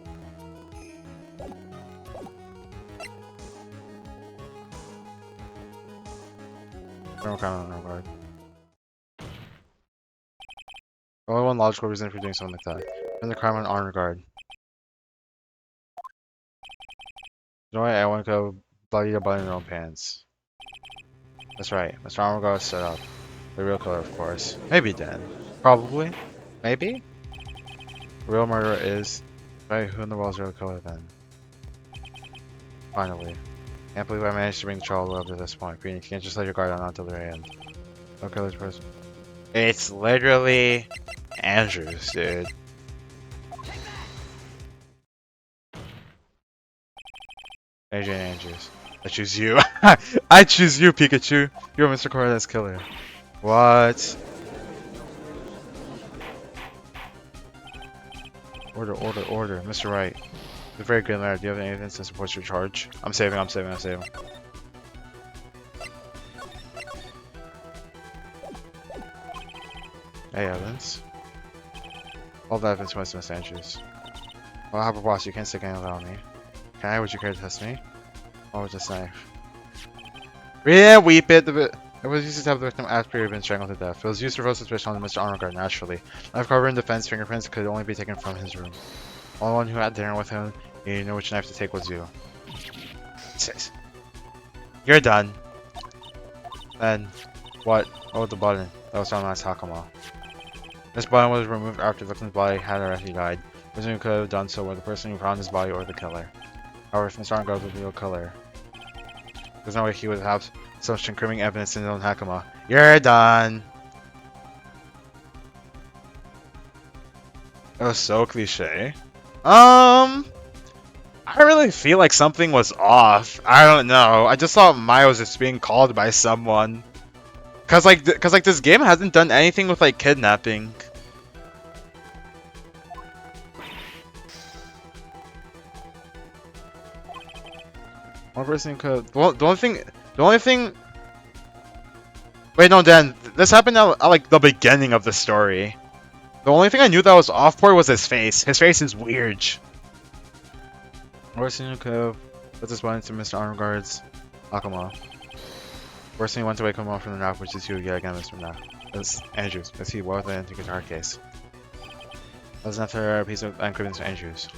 Criminal crime on guard. Only one logical reason for doing something like that. Turn the crime on honor guard. You know what? I want to go bloody your butt in your own pants. That's right. Mr. Armor Guard is set up. The real killer, of course. Maybe dead. Probably. Maybe? The real murderer is... Right, who in the world is the real killer then? Finally. Can't believe I managed to bring the trial up to this point. Green, you can't just let your guard down until the very end. No killer's person. It's literally... Andrews, dude. AJ Andrews. I choose you. I choose you, Pikachu. You're Mr. Cortez killer. What? Order, order, order. Mr. Wright. You're very good, lad. Do you have any evidence that supports your charge? I'm saving, I'm saving, I'm saving. Hey, evidence. All the evidence was Miss Andrews. Well, Harper Boss, you can't stick anything on me. Can I? Would you care to test me? Oh, with this knife. Yeah, weep it. It was used to have the victim after he had been strangled to death. It was used to reveal suspicion on Mr. Armor Guard naturally. Knife cover in defense, fingerprints could only be taken from his room. Only one who had dinner with him, you knew which knife to take was you. You're done. Then, what? Oh, the button. That was found on Hakama. This button was removed after the victim's body had already died. The person who could have done so were the person who found his body or the killer. However, if Mr. Armor Guard was the real killer, there's no way he would have such incriminating evidence in his own Hakama. You're done! That was so cliche. I really feel like something was off. I don't know. I just thought Maya was just being called by someone. Cause like this game hasn't done anything with like kidnapping. One person could. The only thing. Wait, no, Dan. This happened at like the beginning of the story. The only thing I knew that was off for was his face. His face is weird. Worst thing you could have put this button to Mr. Armor Guard's Akama. Worst thing you went away come off from the knock, which is you yet again, Mr. Knock. That's Andrews. Let's see what the guitar case. That was another piece of encryption to Andrews.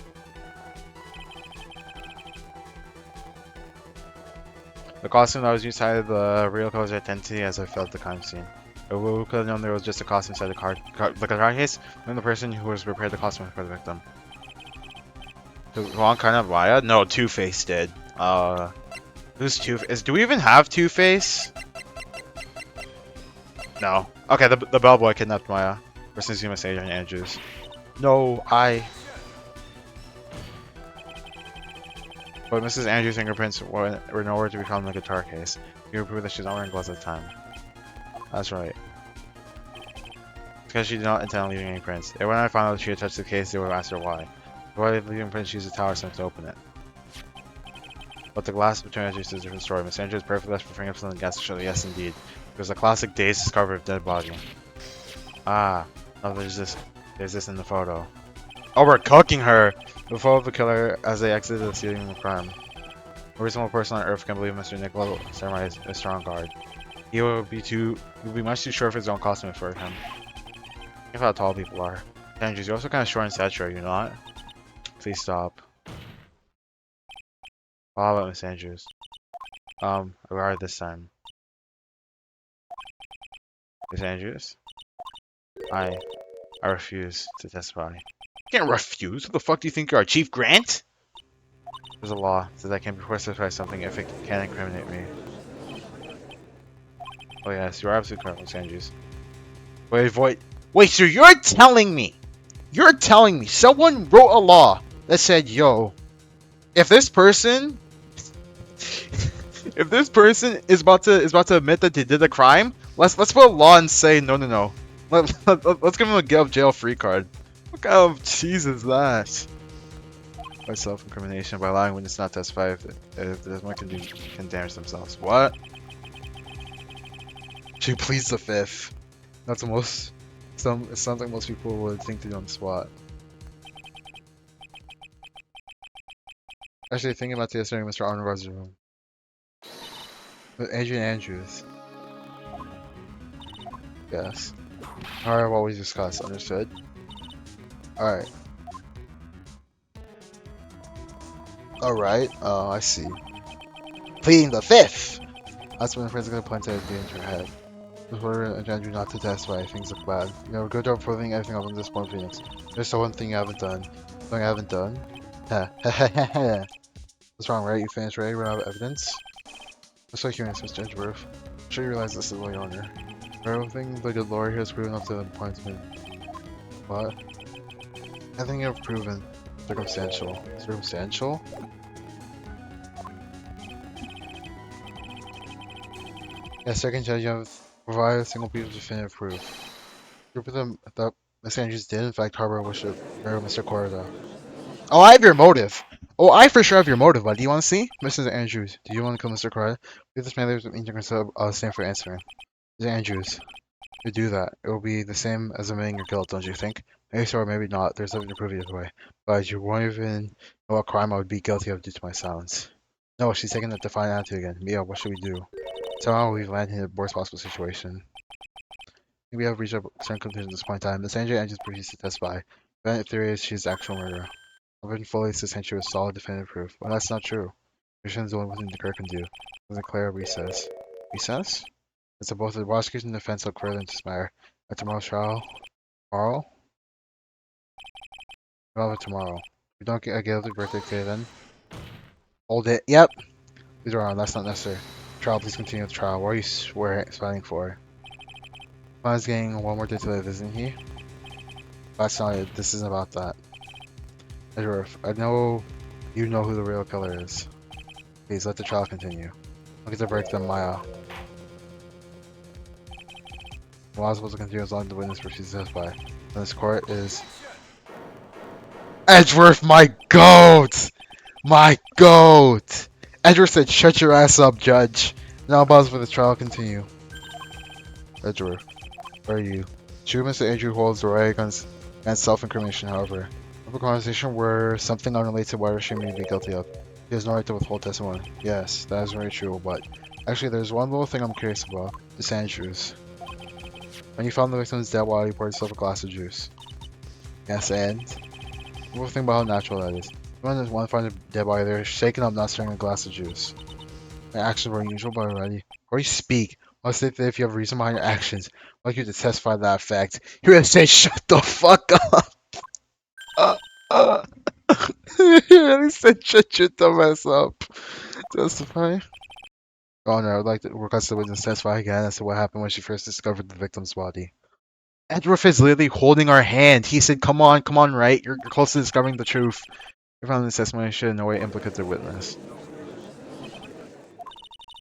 The costume that was used hid the real killer's identity as I felt the crime scene. Who could have known there was just a costume inside the guitar case? And the person who was prepared the costume for the victim. Wrong kind of Maya? No, Two-Face did. Who's Two-Face? Do we even have Two-Face? No. Okay, the bellboy kidnapped Maya. Person's human sage and Andrews. No, But Mrs. Andrews' fingerprints were nowhere to be found in the guitar case. You prove that she's not wearing gloves at the time. That's right. Because she did not intend on leaving any prints. And when I found out that she had touched the case, they would have asked her why. Why did leaving prints use a tower stamp to open it? But the glass between Andrews is a different story. Miss Andrews perfectly left her fingerprints on the gas to show that yes, indeed. It was a classic day's discovery of dead body. Ah, oh, there's this in the photo. Oh, we're cooking her! The photo of the killer as they exited the scene of the crime. A reasonable person on Earth can believe Mr. Nicola Samurai is a strong guard. He would be much too sure of his own costume for him. Think of how tall people are. Andrews, you're also kind of short in stature, are you not? Please stop. How about Miss Andrews? Where this time? Miss Andrews? I refuse to testify. You can't refuse? Who the fuck do you think you are, Chief Grant? There's a law that says I can't be forced to testify something if it can incriminate me. Oh yes, you are absolutely correct, Miss Andrews. Wait, so you're telling me someone wrote a law that said, yo, if this person is about to admit that they did a crime, let's put a law and say no. Let's give him a get out of jail free card. What kind of cheese is that? By self-incrimination, by allowing witnesses not to testify if someone can damage themselves. What? She pleads the fifth. That's the most. It sounds like most people would think to do on the spot. Actually, thinking about this during Mr. Arnold's room. With Adrian Andrews. Yes. Alright, what we discussed. Understood. Alright. Alright, I see. Pleading the fifth! That's when the friend's gonna point at the into her head. Just order Andrew not to testify, things look bad. You know, good job proving everything up on this point, Phoenix. There's the one thing you haven't done. Something I haven't done? Heh. What's wrong, right? You finished, right? Run out of evidence? I'm so curious, Mr. Edgeworth. I'm sure you realize this is what you're under. Everything the good Lord has proven up to the point of what? I think you've proven circumstantial. Circumstantial? Yes, second judge, you have provided a single piece of definitive proof. Proof that Miss Andrews did in fact harbor a wish to marry Mr. Corda. Oh, I have your motive! Oh, I for sure have your motive, but do you want to see? Mrs. Andrews, do you want to kill Mr. Corda? If this man leaves with interest, I'll stand for answering. Mrs. Andrews, to do that, it will be the same as admitting your guilt, don't you think? Maybe so, or maybe not. There's nothing to prove either way. But you won't even know what crime I would be guilty of due to my silence. No, she's taking that defiant attitude again. Mia, what should we do? Somehow we've landed in the worst possible situation. We have reached a certain conclusion at this point in time. Miss Andrews just proceeds to testify. Then if there is, she's the actual murderer. I've been fully substantiated with solid definitive proof. Well, that's not true. Mission is the only thing the court can do. Declare a recess. Recess? It's both the prosecution and defense look further into this matter. At tomorrow's trial. Tomorrow? We'll have it tomorrow. We don't get a guilty verdict today then. Hold it. Yep. Please are on. That's not necessary. Trial, please continue with the trial. What are you swearing for? Mine's getting one more day to live, isn't he? That's not it. This isn't about that. Edgeworth, I know you know who the real killer is. Please let the trial continue. Look at the verdict on Maya. The law is supposed to continue as long as the witness proceeds to testify. And this court is Edgeworth, my goat! My goat! Edgeworth said, shut your ass up, judge. Now pause for the trial continue. Edgeworth, where are you? True, Mr. Andrew holds the right against self-incrimination, however. A conversation where something unrelated to whatever she may be guilty of. He has no right to withhold testimony. Yes, that is very true, but actually there's one little thing I'm curious about. Miss Andrews. When you found the victim's dead body, you poured yourself a glass of juice. Yes, and? We'll think about how natural that is. When one finds a dead body, they're shaken up, not stirring a glass of juice. My actions were unusual, but already. Or you speak. I'll say that if you have reason behind your actions, I'd like you to testify to that fact. You would say, shut the fuck up! You really said, shut your dumb ass up. Testify? Oh no, I'd like to request the witness testify again as to what happened when she first discovered the victim's body. Edgeworth is literally holding our hand. He said, come on, right? You're close to discovering the truth. If found this testimony should in no way implicate the witness.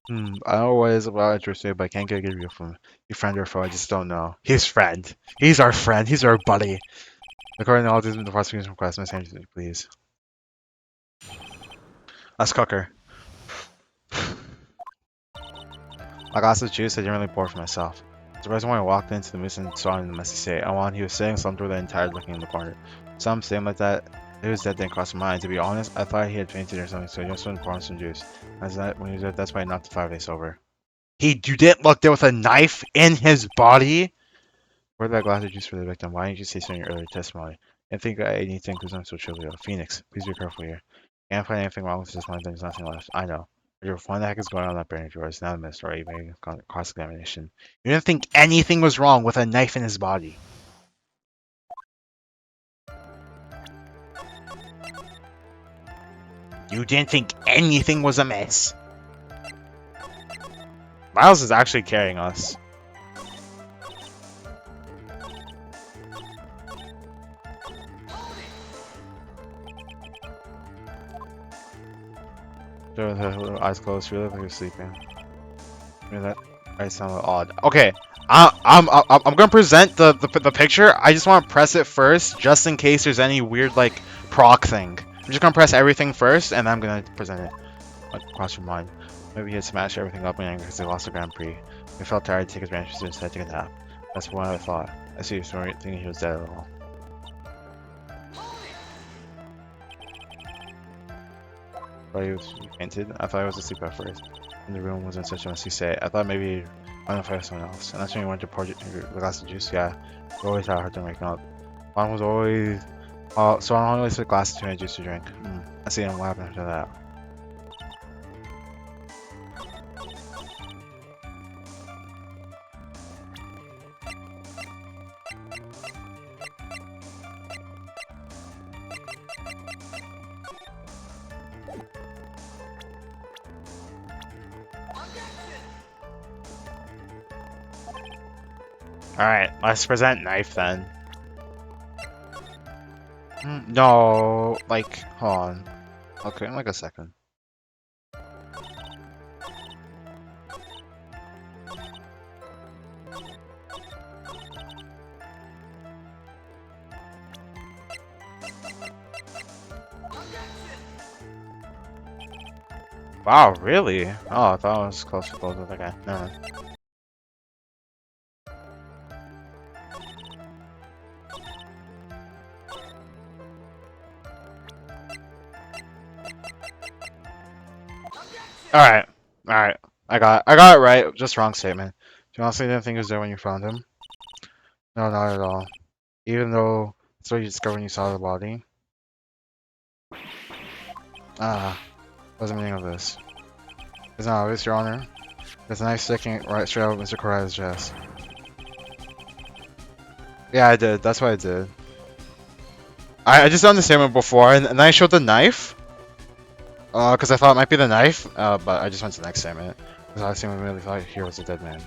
I don't know what it is about Edgeworth, but I can't get a good view from your friend or foe. I just don't know. He's friend. He's our friend. He's our buddy. According to all this, the prosecution request, Miss Andrews, please. Let's cook her. My glass of juice I didn't really pour for myself. Surprised when I walked into the moose and saw him in the messy state. He was sitting slumped over there and tired looking in the corner. Some saying like that, it was that didn't cross my mind. To be honest, I thought he had fainted or something, so I just went and poured him some juice. When he was there, that's why I knocked the 5 days over. You didn't look there with a knife in his body? Where'd that glass of juice for the victim? Why didn't you say so in your earlier testimony? I think I need to include something so trivial. Phoenix, please be careful here. Can't find anything wrong with this mind, there's nothing left. I know. What the heck is going on in that brain of yours? Now the story, maybe cross-examination. You didn't think anything was wrong with a knife in his body. You didn't think anything was amiss. Miles is actually carrying us. Eyes closed, really like you're sleeping. That might sound odd. Okay, I'm gonna present the picture. I just want to press it first, just in case there's any weird like proc thing. I'm just gonna press everything first, and I'm gonna present it. What cross your mind? Maybe he had smashed everything up in anger because they lost the Grand Prix. He felt tired to take his branches to his head to take a nap. That's what I thought. I see he was thinking he was dead at all. But he was fainted. I thought he was asleep at first. And the room was in such a messy state. I thought maybe I don't know if I was someone else. And that's when he went to pour the glass of juice. Yeah, we always had a hard time waking up. Juan was always. So I always took a glass of tuna juice to drink. I see him. What happened after that? Alright, let's present knife then. No, like, hold on. Okay, in like a second. Wow, really? Oh, I thought I was close to both of the guy. Never mind. Alright, alright. I got it right. Just wrong statement. Do you honestly didn't think he was there when you found him? No, not at all. Even though that's what you discovered when you saw the body. What's the meaning of this? It's not obvious, Your Honor. There's a knife sticking right straight out of Mr. Corrales' chest. Yeah, I did. That's what I did. I just done the statement before, and then I showed the knife. Because I thought it might be the knife, but I just went to the next statement. Because I assumed really thought here was a dead man.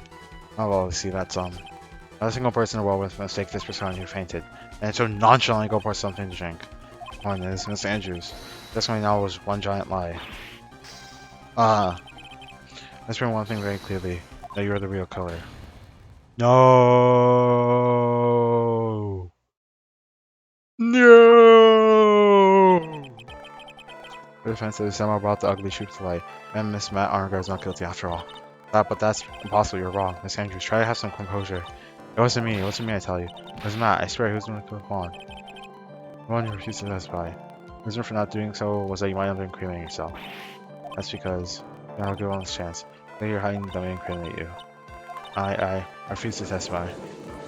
Oh well, see, that's not a single person in the world would mistake this for someone who fainted, and so nonchalantly go pour something to drink. One is Miss Andrews. This one now was one giant lie. Let's bring one thing very clearly, that you're the real killer. No! No! The defense is somehow brought the ugly truth to light, and Miss Matt Arngard is not guilty after all. But that's impossible, you're wrong. Miss Andrews, try to have some composure. It wasn't me, I tell you. It was Matt, I swear, he was the one who killed Juan. The one who refused to testify. The reason for not doing so was that you might have been incriminating yourself. That's because you're not give one this chance. That you're hiding that may incriminate you. I refuse to testify.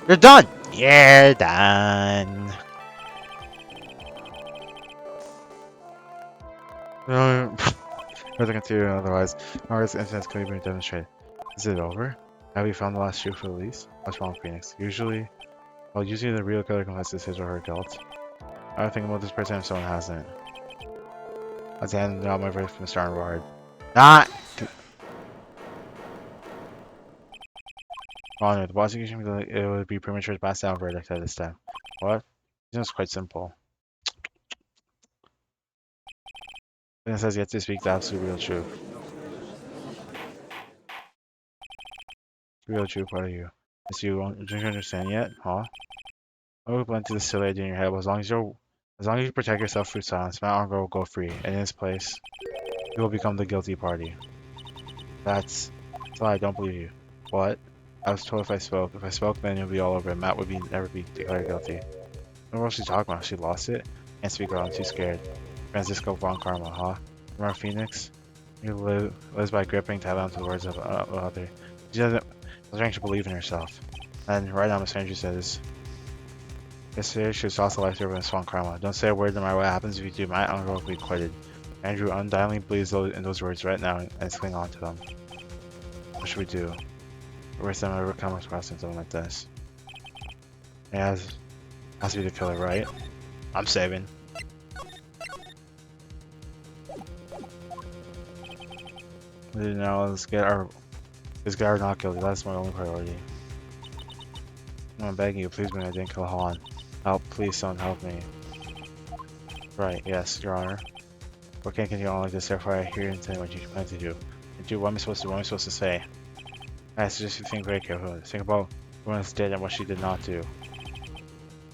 You're done! You're done! We're looking to otherwise. Our incidents could be demonstrated. Is it over? Have you found the last shoe for the lease? What's wrong with Phoenix? Usually the real killer confesses his or her guilt. I don't think about this person if someone hasn't. Let's hand out my verdict from the start and roared. Not! Honor, the prosecution it would be premature to pass down a verdict at this time. What? It's quite simple. Witness has yet to speak the absolute real truth. Real truth, what are you? Is you don't you understand yet? Huh? I would blend to the silly idea in your head, but as long as you protect yourself through silence, Matt Arngard will go free, and in his place, you will become the guilty party. That's why I don't believe you. What? I was told if I spoke, then it would be all over, and Matt would never be declared guilty. What was she talking about? She lost it? Can't speak out, I'm too scared. Francisco Von Karma, huh? Remember Phoenix? He lives by gripping to have onto the words of other. She was trying to believe in herself. And right now, Miss Andrews says, yesterday she was also life serving Swan Karma. Don't say a word no matter what happens. If you do, Matt Arngard will be acquitted. Andrew undoubtedly believes in those words right now and is clinging on to them. What should we do? The worst time I've ever come across something like this. It has to be the killer, right? I'm saving. Now let's get our not guilty. That's my only priority. I'm begging you, please, man. I didn't kill Han. Help, please, someone help me. Right, yes, Your Honor. We can't continue on like this, therefore I hear and tell you what you plan to do. And do what am I supposed to do? What am I supposed to say? I suggest you think very carefully. Think about who was dead and what she did not do.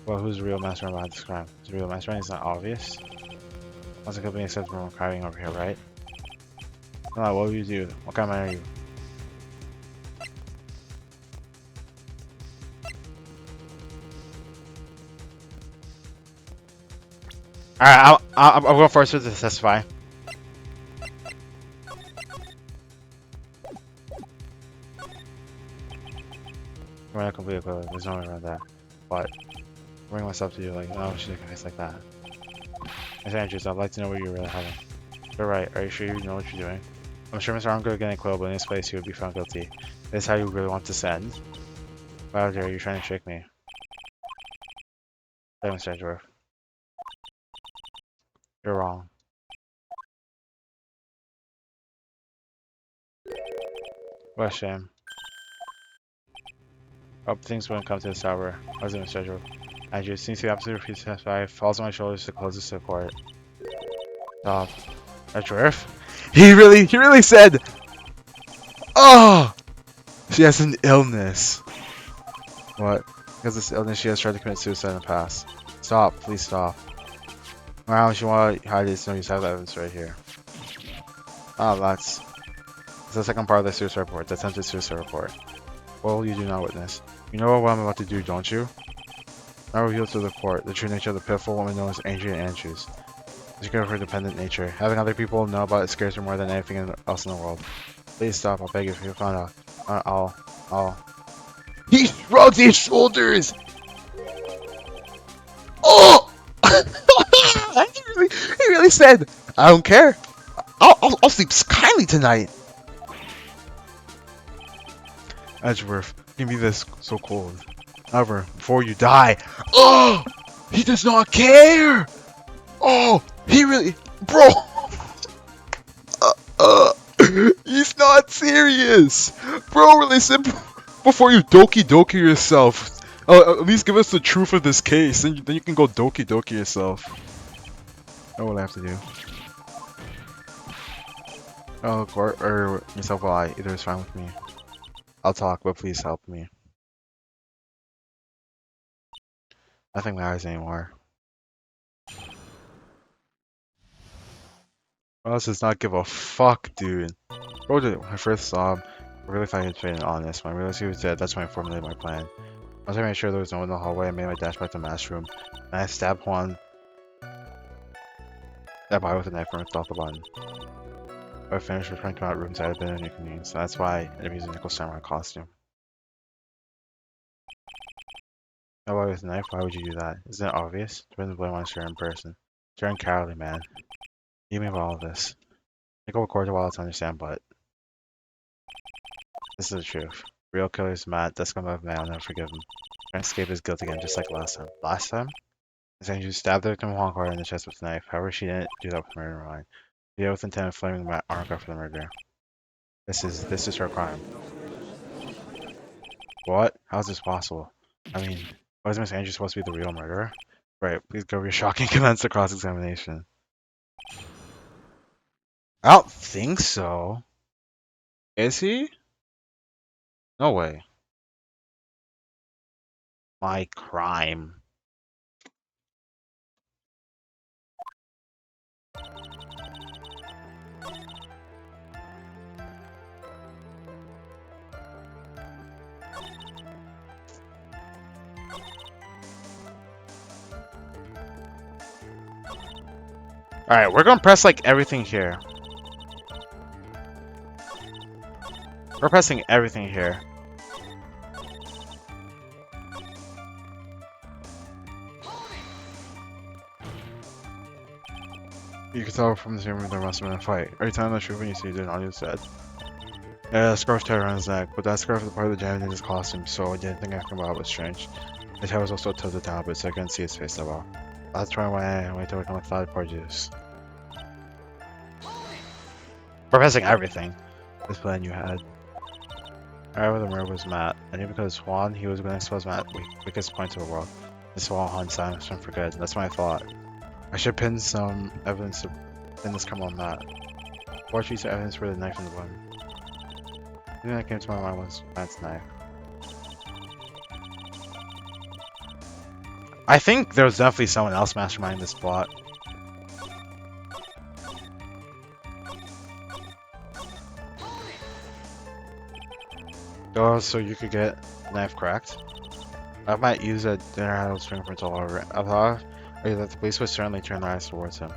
Well, who's the real mastermind behind this crime? The real mastermind is not obvious. Once a company accepts from crying over here, right? No, what will you do? What kind of man are you? Alright, I'll go first with the testify. We're not completely clear. There's no way around that. But bring myself to you like, oh, she's a face like that. Miss Andrews, I'd like to know what you're really having. You're right. Are you sure you know what you're doing? I'm sure Mr. Armgood getting quilled, but in this place he would be found guilty. This is how you really want to send? Wow, dear, you're trying to trick me. Hey, Mr. Edgeworth. You're wrong. What a shame. Hope things wouldn't come to this hour. Was it, Mr. Edgeworth? Andrew, seems to be absolutely refused to testify. Falls on my shoulders to close this to the court. Stop. Edgeworth? He really said, oh! She has an illness. What? Because of this illness, she has tried to commit suicide in the past. Stop. Please stop. Wow, she want to hide this. No, you have evidence right here. Oh, that's the second part of the suicide report. The attempted suicide report. Well, you do not witness. You know what I'm about to do, don't you? I reveal to the court the true nature of the pitiful woman known as Adrian Andrews. The secret of her dependent nature. Having other people know about it scares her more than anything else in the world. Please stop. I'll beg you if you found out. I'll. He shrugs his shoulders. Oh! he really said, I don't care. I'll sleep kindly tonight. Edgeworth, you can be this so cold. However, before you die, oh, he does not care. Oh, he really, bro. He's not serious, bro. Really said before you doki doki yourself. At least give us the truth of this case, then you can go doki doki yourself. That's what I have to do. Oh, court or yourself will I. Either is fine with me. I'll talk, but please help me. Nothing matters anymore. Else does not give a fuck, dude. Bro, when I first saw him, I really thought he was being honest. When I realized he was dead, that's when I formulated my plan. Once I made sure there was no one in the hallway, I made my dash back to the master room, and I stabbed Juan that boy with a knife and ripped off the button. When I finished returning to my rooms, I had been an inconvenience, so that's why I ended up using Nickel Samurai costume. That boy with a knife? Why would you do that? Isn't it obvious? To the blame on her in person. You're uncowardly, man. You mean about all of this? Take over court a while to understand, but this is the truth. Real killer's mad. That's gonna man. I'll never forgive him. Trying to escape his guilt again, just like last time. Last time? Miss Andrews stabbed the victim Hongkar in the chest with a knife. However, she didn't do that with murder in mind. She did it with intent of flaming Armgar for the murder. This is her crime. What? How is this possible? I mean, was Miss Andrews supposed to be the real murderer? Right, please go over your shocking commence the cross-examination. I don't think so. Is he? No way. My crime. Alright, we're gonna press like everything here. We're pressing everything here. You can tell from the room there must have been a fight. Are you telling the truth when you see it on your said? Yeah, a scarf tied around his neck, but that scarf is part of the janitor in his costume, so I didn't think anything about it was strange. His hair was also tilted down a bit, so I couldn't see his face that well. That's why I went to work on my thought produce. Professing everything. This plan you had. However, the murder was Matt. I knew because Juan, he was going to expose Matt's weakest point to the world. This will haunt silence him for good. That's my thought. I should pin some evidence to pin this come on Matt. What piece of evidence for the knife in the button? The thing that came to my mind was Matt's knife. I think there was definitely someone else masterminding this plot. Oh, so you could get the knife cracked? I might use a dinner handle's fingerprints all over it. I Or that the police would certainly turn their eyes towards him.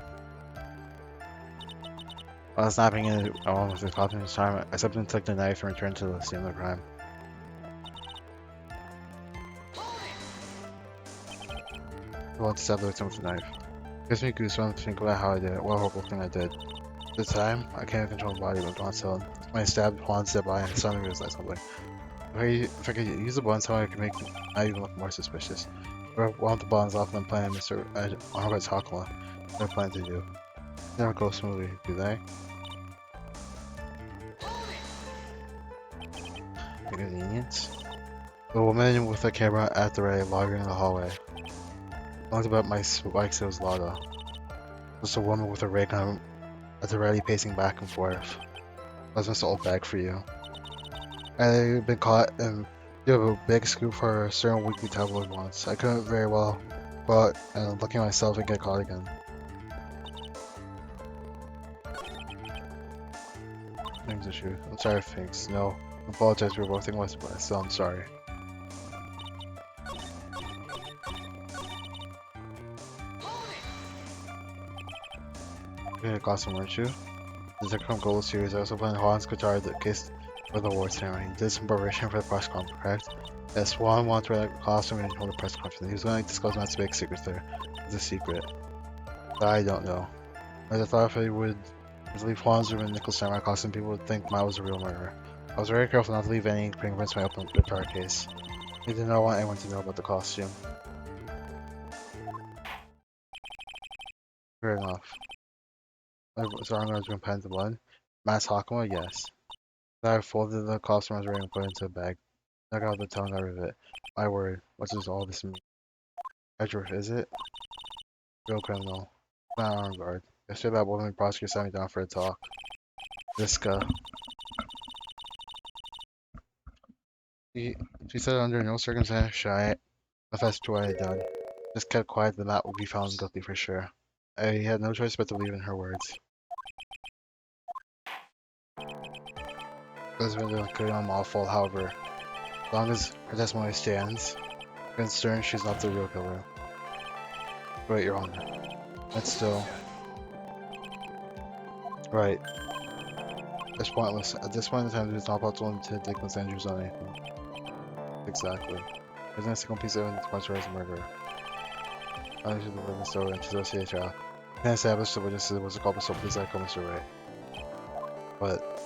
While snapping in along with the cop in his time, I stepped in, took the knife, and returned to the scene of the crime. I wanted to stab the victim with the knife. It gives me goosebumps to think about how I did it. What a horrible thing I did. At the time, I can't control my body, but gone so. When I stabbed Juan's dead body, I suddenly realized something. If I could use the buns, how I could make I even look more suspicious. I want the buns off and plan Mr. Albert Takala. What I plan to do. They never go smoothly, do they? Inconvenience. The woman with the camera at the ready, logging in the hallway. I looked about my bike, it was Lada. Just a woman with a ray gun at the ready, pacing back and forth. That's just an old bag for you. I've been caught and do a big scoop for a certain weekly tabloid once. I couldn't very well go out and looking at myself and get caught again. Things the truth. I'm sorry for things. No. I apologize for both things, but still I'm sorry. You're in a costume, weren't you? The Detective from Gold series, I also played Juan's guitar the case for the award ceremony. He did some preparation for the press conference, correct? Yes, Juan wanted to wear that costume and hold a press conference. He was going to disclose Matt's big secrets there. It's a secret. That I don't know. I thought if I would leave Juan's room in Nickel's Samurai costume, people would think Matt was a real murderer. I was very careful not to leave any fingerprints in my open guitar case. I did not want anyone to know about the costume. Fair enough. So I'm going to pen the blood. Matt's Hakama, yes. Then I folded the costume I was wearing and put it into a bag. I got the tongue out of it. My word, what does all this mean? Edgeworth, is it? Real criminal. Not on guard. Yesterday that woman prosecutor sat me down for a talk. Visca. She, she said under no circumstances should I confess to what I had done. Just kept quiet that Matt would be found guilty for sure. I had no choice but to believe in her words. This video could be my fault, however. As long as her testimony stands, I'm concerned she's not the real killer. Right, Your Honor. That's still... Right. It's pointless. At this point in time, there's not possible to take Miss Andrews on anything. Exactly. There's a single piece of evidence points her as a murderer. I should have witness over and she's OCHL. Can't establish the witnesses was a culprit, so please echo Mr. Wright. But...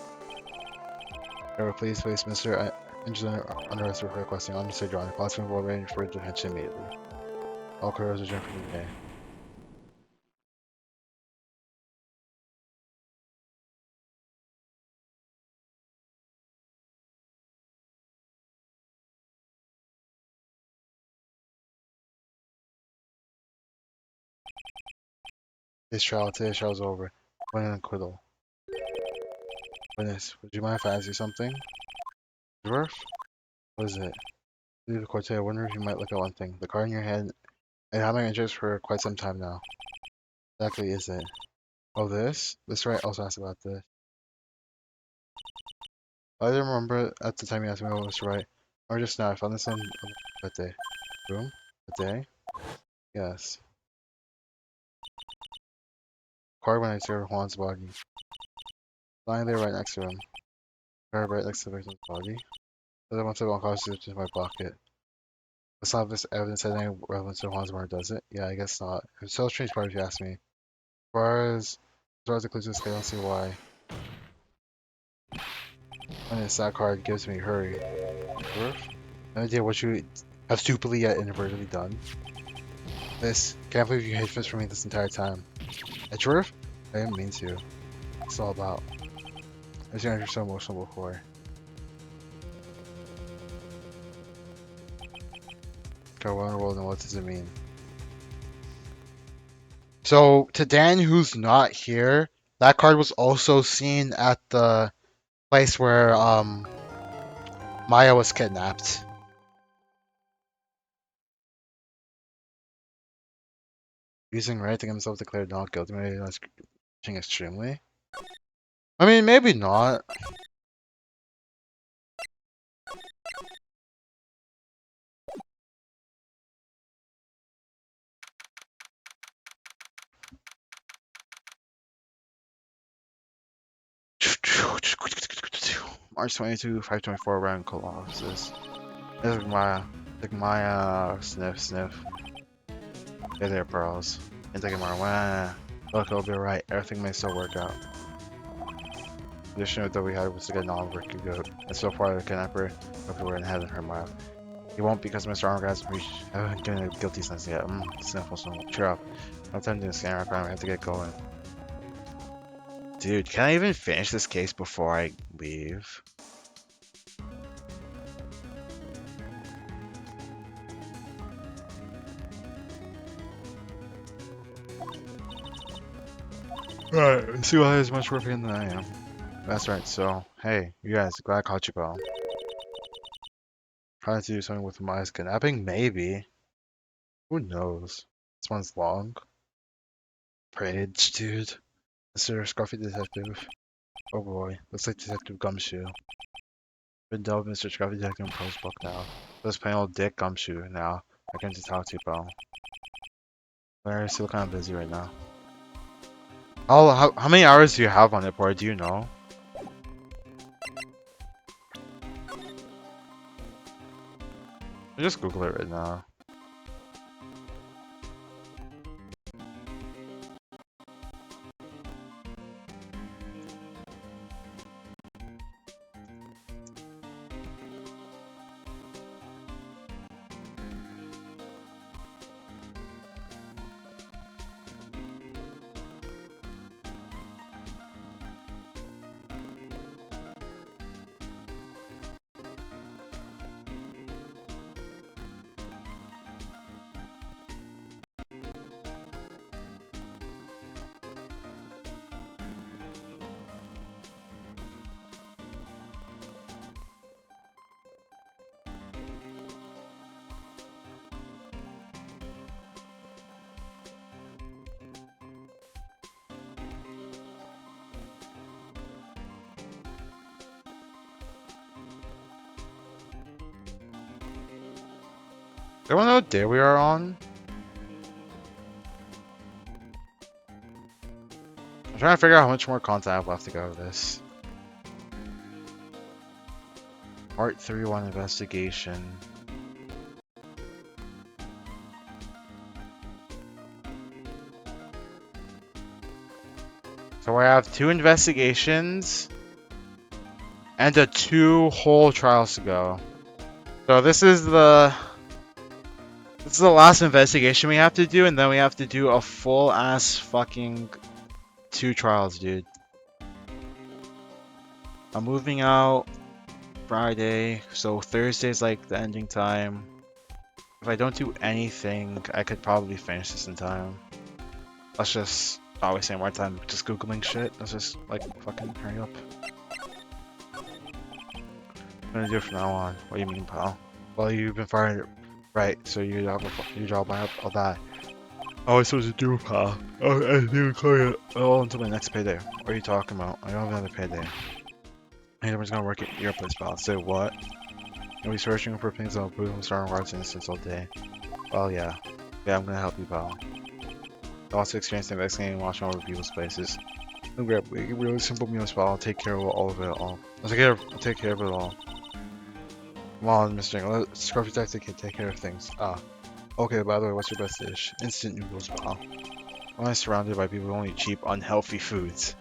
please place Mr. Andrews under arrest for requesting unnecessary drawing. Possibly will arrange for detention immediately. All careers adjourned for the day. Today's trial's over. When an acquittal. Witness, would you mind if I ask you something? Dwarf? What is it? Leave the court today. I wonder if you might look at one thing. The card in your hand. I have my interest for quite some time now. Exactly is it? Oh, this? This right also asked about this. I didn't remember at the time you asked me what was right. Or just now, I found this on that day. Room? A day? Yes. Card when I discovered Juan's body. Lying there right next to him. Card right next to the victim's body. The other one took one card to my pocket. Let's not have this evidence has any relevance to Juan's murder, does it? Yeah, I guess not. It's so strange part if you ask me. As far as the clues I don't see why. And it's that card gives me hurry. Dwarf? No idea what you have stupidly yet inadvertently done. This. Can't believe you hid this from me this entire time. Edgeworth? I didn't mean to. It's all about. I was you're so emotional before. God, what in the world and what does it mean? So, to Dan who's not here, that card was also seen at the place where Maya was kidnapped. Using right to get himself declared not guilty, maybe that's extremely. I mean, maybe not. March 22, 524 round Colossus. This is my sniff. Hey there, pearls. And take it more. Wah. Look, it'll be alright. Everything may still work out. The issue that we had was to get non-working goat. And so far, the kidnapper everywhere in heaven her mile. He won't because Mr. Arnold hasn't reached. I haven't given a guilty sentence yet. Sniffle. Cheer up. No time to scan our crime. I have to get going. Dude, can I even finish this case before I leave? Alright, let's see why he's much worse than I am. That's right, so, hey, you guys, glad I caught you, pal. Trying to do something with my kidnapping? Maybe. Who knows? This one's long. Page, dude. Mr. Scruffy Detective. Oh boy, looks like Detective Gumshoe. Been done with Mr. Scruffy Detective in Pro's book now. This plain old Dick Gumshoe now. I can just talk to you, pal. Larry's still kind of busy right now. How many hours do you have on it, boy? Do you know? I'll just Google it right now. Do you want to know what day we are on? I'm trying to figure out how much more content I have left to go with this. Part 3-1 investigation. So I have 2 investigations and 2 whole trials to go. So this is the last investigation we have to do, and then we have to do a full ass fucking 2 trials, dude. I'm moving out Friday, so Thursday's like the ending time. If I don't do anything, I could probably finish this in time. Let's just not waste any more time just googling shit. Let's just like fucking hurry up. I'm gonna do it from now on. What do you mean, pal? Well, you've been fired. Right, so your job I'll die. Oh, I supposed to do, pal. Oh, I didn't clear it. Oh, until my next payday. What are you talking about? I don't have another payday. Hey, nobody's gonna work at your place, pal. Say what? You'll be searching for things that'll prove and start Rock's innocence all day. Well, yeah. Yeah, I'm gonna help you, pal. I also experienced investigating and watching over people's places. I'll grab a really simple meals, pal. I'll take care of all of it all. I'll take care of it all. Come on, Mr. Let Scruffy Detective can take care of things. Ah. Okay, by the way, what's your best dish? Instant noodles, pal. I'm only surrounded by people who only eat cheap, unhealthy foods.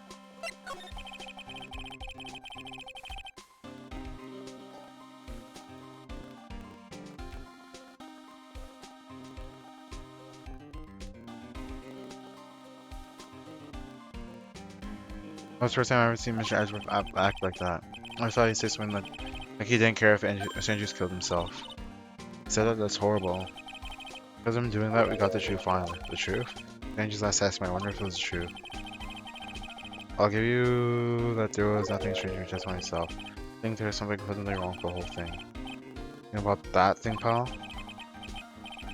That's the first time I've ever seen Mr. Edgeworth act like that. I thought he'd say something like he didn't care if Andrews killed himself. He said that that's horrible. Because I'm doing that, we got the truth finally. The truth? Andrew's last estimate, I wonder if it was the truth. I'll give you that there was nothing strange, just myself. I think there's something fundamentally wrong with the whole thing. You know about that thing, pal?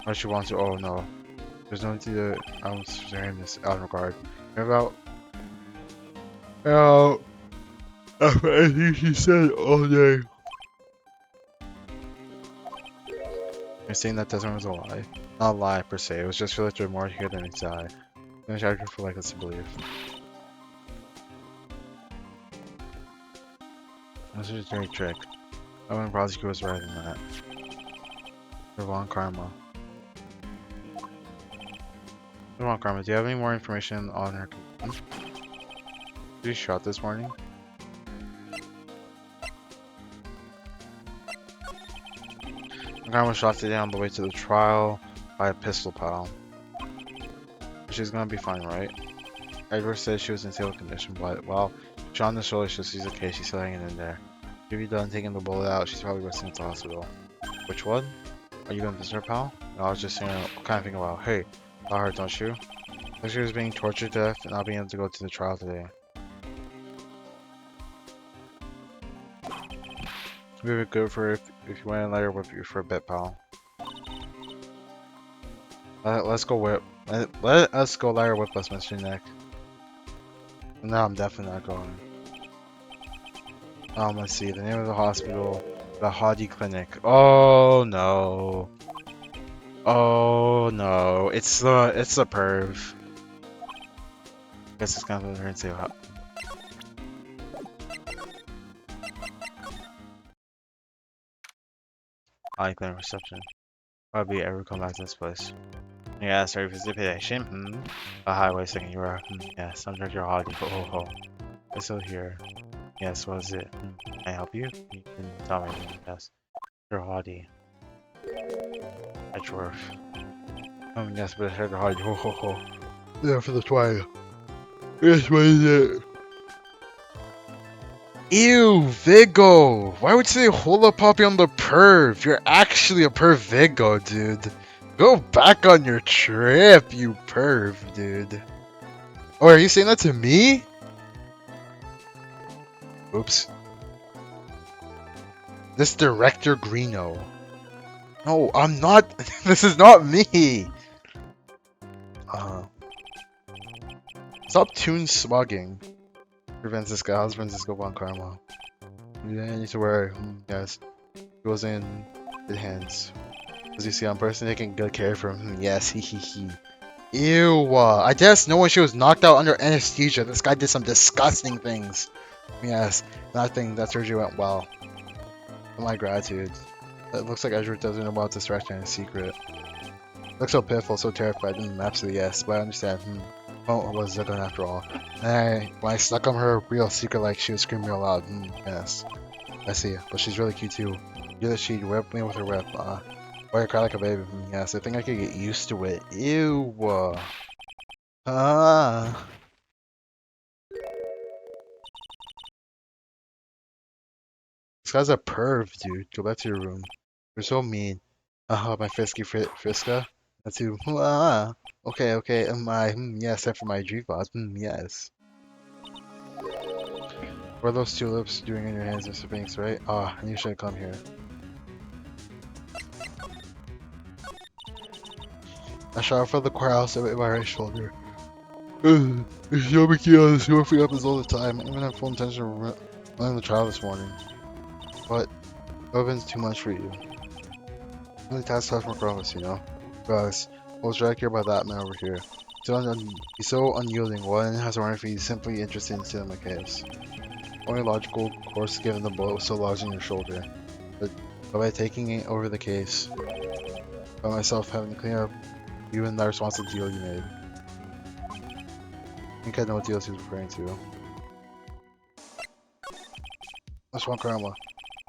What you want to? Oh no. There's no need to sharing this out of regard. You know about oh, I think she said all day. You're saying that Desmond was a lie? Not a lie per se, it was just for little more here than its eye. I'm sure for like us to believe. This is a great trick. I wouldn't prosecute was right than that. Devon Karma. Devon Karma, do you have any more information on her? She shot this morning? Karma was shot today on the way to the trial by a pistol pal. She's gonna be fine, right? Edward said she was in stable condition, but well, shot in the shoulder, she's okay, she's still hanging in there. If you're done taking the bullet out, she's probably resting at the hospital. Which one? Are you gonna visit her, pal? No, I was just saying, kind of thinking about, hey, about her, don't you? Like she was being tortured to death and not being able to go to the trial today. It would be good for her if you went and let her whip you for a bit, pal. Let's go whip. Let us go let her whip us, Mr. Nick. No, I'm definitely not going. Let's see. The name of the hospital, the Hadi Clinic. Oh no. Oh no. It's the perv. Guess it's gonna her and say what. Hadi Clinic reception. Probably ever come back to this place. Yeah, sorry for the patient. Hi, wait a second. You are. Yes, I'm Dr. Hadi. Oh. I'm still here. Yes, what is it? Can I help you? You can tell me. Yes. Dr. Hadi. Edgeworth. Yes, but Dr. Hadi. Ho. Yeah, for the trial. Yes, what is it? Ew, Vigo! Why would you say hold up poppy on the perv? You're actually a perv Vigo, dude. Go back on your trip, you perv, dude. Oh, are you saying that to me? Oops. This director Greeno. No, I'm not. This is not me. Stop tune smugging. Francisco, how's Francisco Von Karma? You didn't need to worry. Yes. He was in good hands. As you see, I'm personally taking good care of him. Yes, he. Ew. I just know when she was knocked out under anesthesia, this guy did some disgusting things. Yes, that surgery went well. My gratitude. It looks like Edward doesn't know about distraction in secret. Looks so pitiful, so terrified. Absolutely yes, but I understand. Oh, it was a gun after all. And when I stuck on her real secret, like she was screaming real loud. Yes, I see. But she's really cute too. You that she'd whip me with her whip. Or I cry like a baby. Yes, I think I could get used to it. Ew. This guy's a perv, dude. Go back to your room. You're so mean. My frisky Friska. That's you. Okay. Yes, except for my G-Boss. Yes. What are those tulips doing in your hands, Mr. Binks, right? And you should come here. I shot for the courthouse and hit my right shoulder. It's no big deal. This goofy up is all the time. I even had full intention of running the trial this morning. But Oven's too much for you. Really task customer promise, you know? Guys, I was right here by that man over here. He's so unyielding. One has a warrant for you simply interested in settling my case. Only logical course given the bullet was so large in your shoulder. But by taking it over the case, by myself having to clean up you and that responsible deal you made. I think I know what deals he was referring to. That's one karma.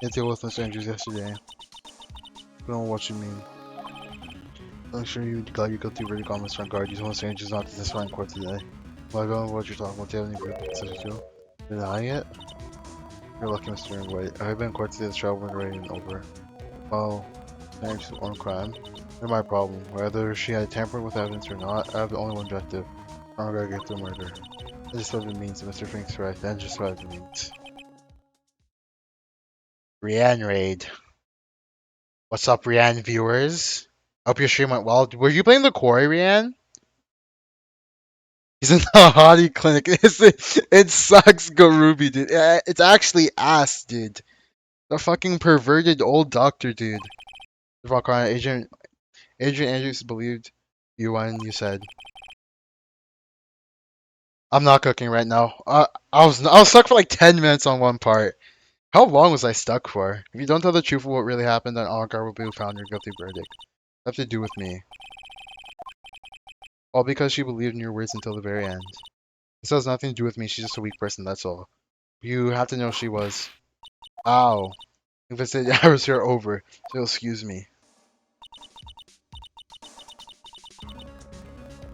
You deal with Mr. Andrews yesterday. I don't know what you mean. I'm sure you're glad you got through really calm Mr. Guard. You told Mr. Andrews not to testify in court today. Well, I don't know what you're talking about. Do you have any proof such as you? Denying it? You're lucky, Mr. White. I've been in court today. This trial went right and over. Well, Andrews' own crime. They're my problem. Whether she had tampered with evidence or not, I have the only one objective. I'm gonna get through murder. That's just what it means. Mr. Fink's right. That's just what it means. Rianne Raid. What's up, Rianne viewers? Hope your stream went well. Were you playing the quarry, Rianne? He's in the Hottie clinic. It sucks, go Ruby, dude. It's actually ass, dude. The fucking perverted old doctor, dude. Adrian Andrews believed you when you said, "I'm not cooking right now." I was stuck for like 10 minutes on one part. How long was I stuck for? If you don't tell the truth of what really happened, then Algar will be found your guilty verdict. What have to do with me? All because she believed in your words until the very end. This has nothing to do with me, she's just a weak person, that's all. You have to know she was. Ow. If I said hours are over, so excuse me.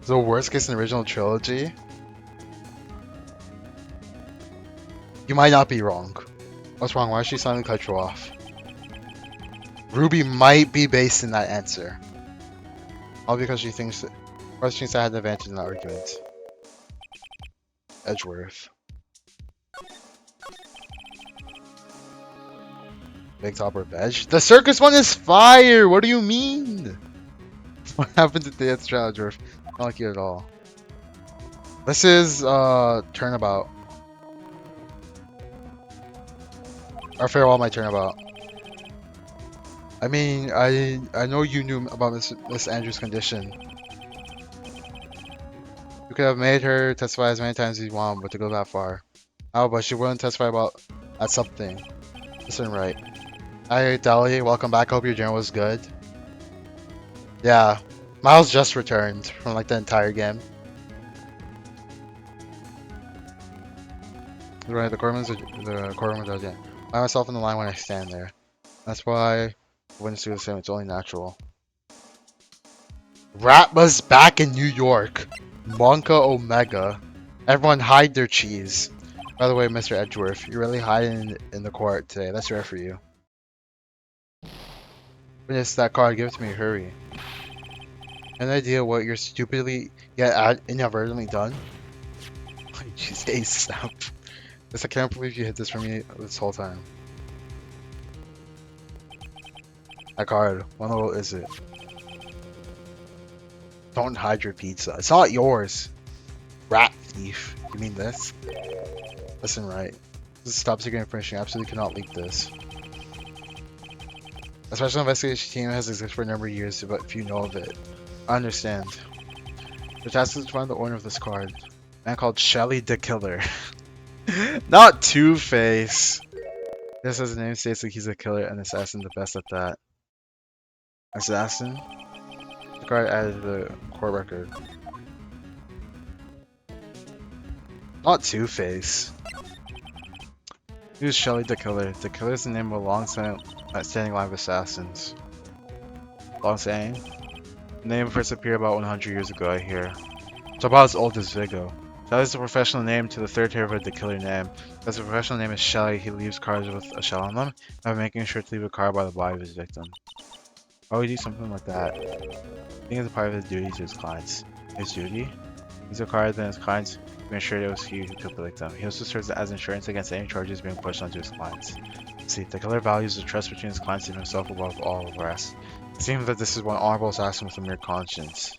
The worst case in the original trilogy? You might not be wrong. What's wrong? Why is she suddenly cut you off? Ruby might be based in that answer. All because she thinks I had an advantage in that argument. Edgeworth. Big top or veg? The circus one is fire! What do you mean? What happened to the dance challenge? I don't like it at all. This is turnabout. Or farewell my turnabout. I mean, I know you knew about Miss Andrews' condition. You could have made her testify as many times as you want, but to go that far. Oh, but she wouldn't testify about something. Listen right. Hi, Deli. Welcome back. Hope your dinner was good. Yeah. Miles just returned from like the entire game. Right, the courtroom judge. Yeah. I myself in the line when I stand there. That's why I wouldn't do the same. It's only natural. Ratma's back in New York. Monka Omega. Everyone hide their cheese. By the way, Mr. Edgeworth, you're really hiding in the court today. That's rare for you. Finish that card. Give it to me. Hurry. An idea what you're stupidly yet inadvertently done? Jeez, ASAP. I can't believe you hid this from me this whole time. That card. What level is it? Don't hide your pizza. It's not yours. Rat thief. You mean this? Listen right. This is top secret information. You absolutely cannot leak this. A special investigation team has existed for a number of years, but few know of it. I understand. The task is to find the owner of this card. A man called Shelly the Killer. Not Two-Face. Just as the name states, like he's a killer and assassin, the best at that. Assassin? The card added to the court record. Not Two-Face. Who's Shelly the Killer? The Killer is the name of a long-standing line of assassins. Long-standing? The name first appeared about 100 years ago, I hear. It's about as old as Vigo. That is the professional name to the third tier of the killer name. Because the professional name is Shelly, he leaves cards with a shell on them, by making sure to leave a card by the body of his victim. Why would he do something like that? I think it's a part of his duty to his clients. His duty? He's a card than his clients to make sure it was he who killed the victim. He also serves as insurance against any charges being pushed onto his clients. See, the killer values the trust between his clients and himself above all the rest. It seems that this is one honorable assassin with a mere conscience.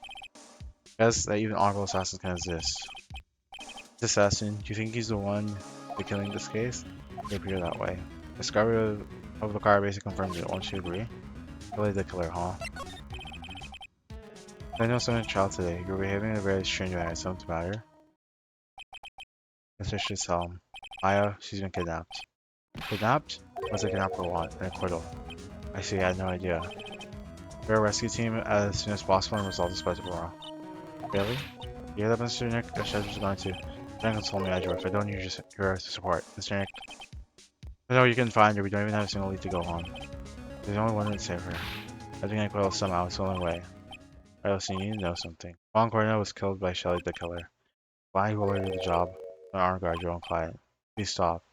Guess that even honorable assassins can exist. This assassin, do you think he's the one killing this case? It appear that way. The discovery of the car basically confirms it, won't you agree? Really the killer, huh? I know someone's child today. You're behaving in a very strange way. Something the matter? Guess I should tell him. Maya, she's been kidnapped. Kidnapped? What's a kidnapper want? An acquittal. I see, I had no idea. We're a rescue team as soon as possible and resolve this by tomorrow. Really? Yeah, that Mr. Nick, the Shedder's going to. Don't console me, Edgeworth. I don't need your support. Mr. Nick. I know you can find her. We don't even have a single lead to go on. There's only one way to save her. I think I could help somehow. It's the only way. Alright, listen, you need to know something. Juan Cornell was killed by Shelly the Killer. Why you will do the job? Don't arm guard your own client. Please stop.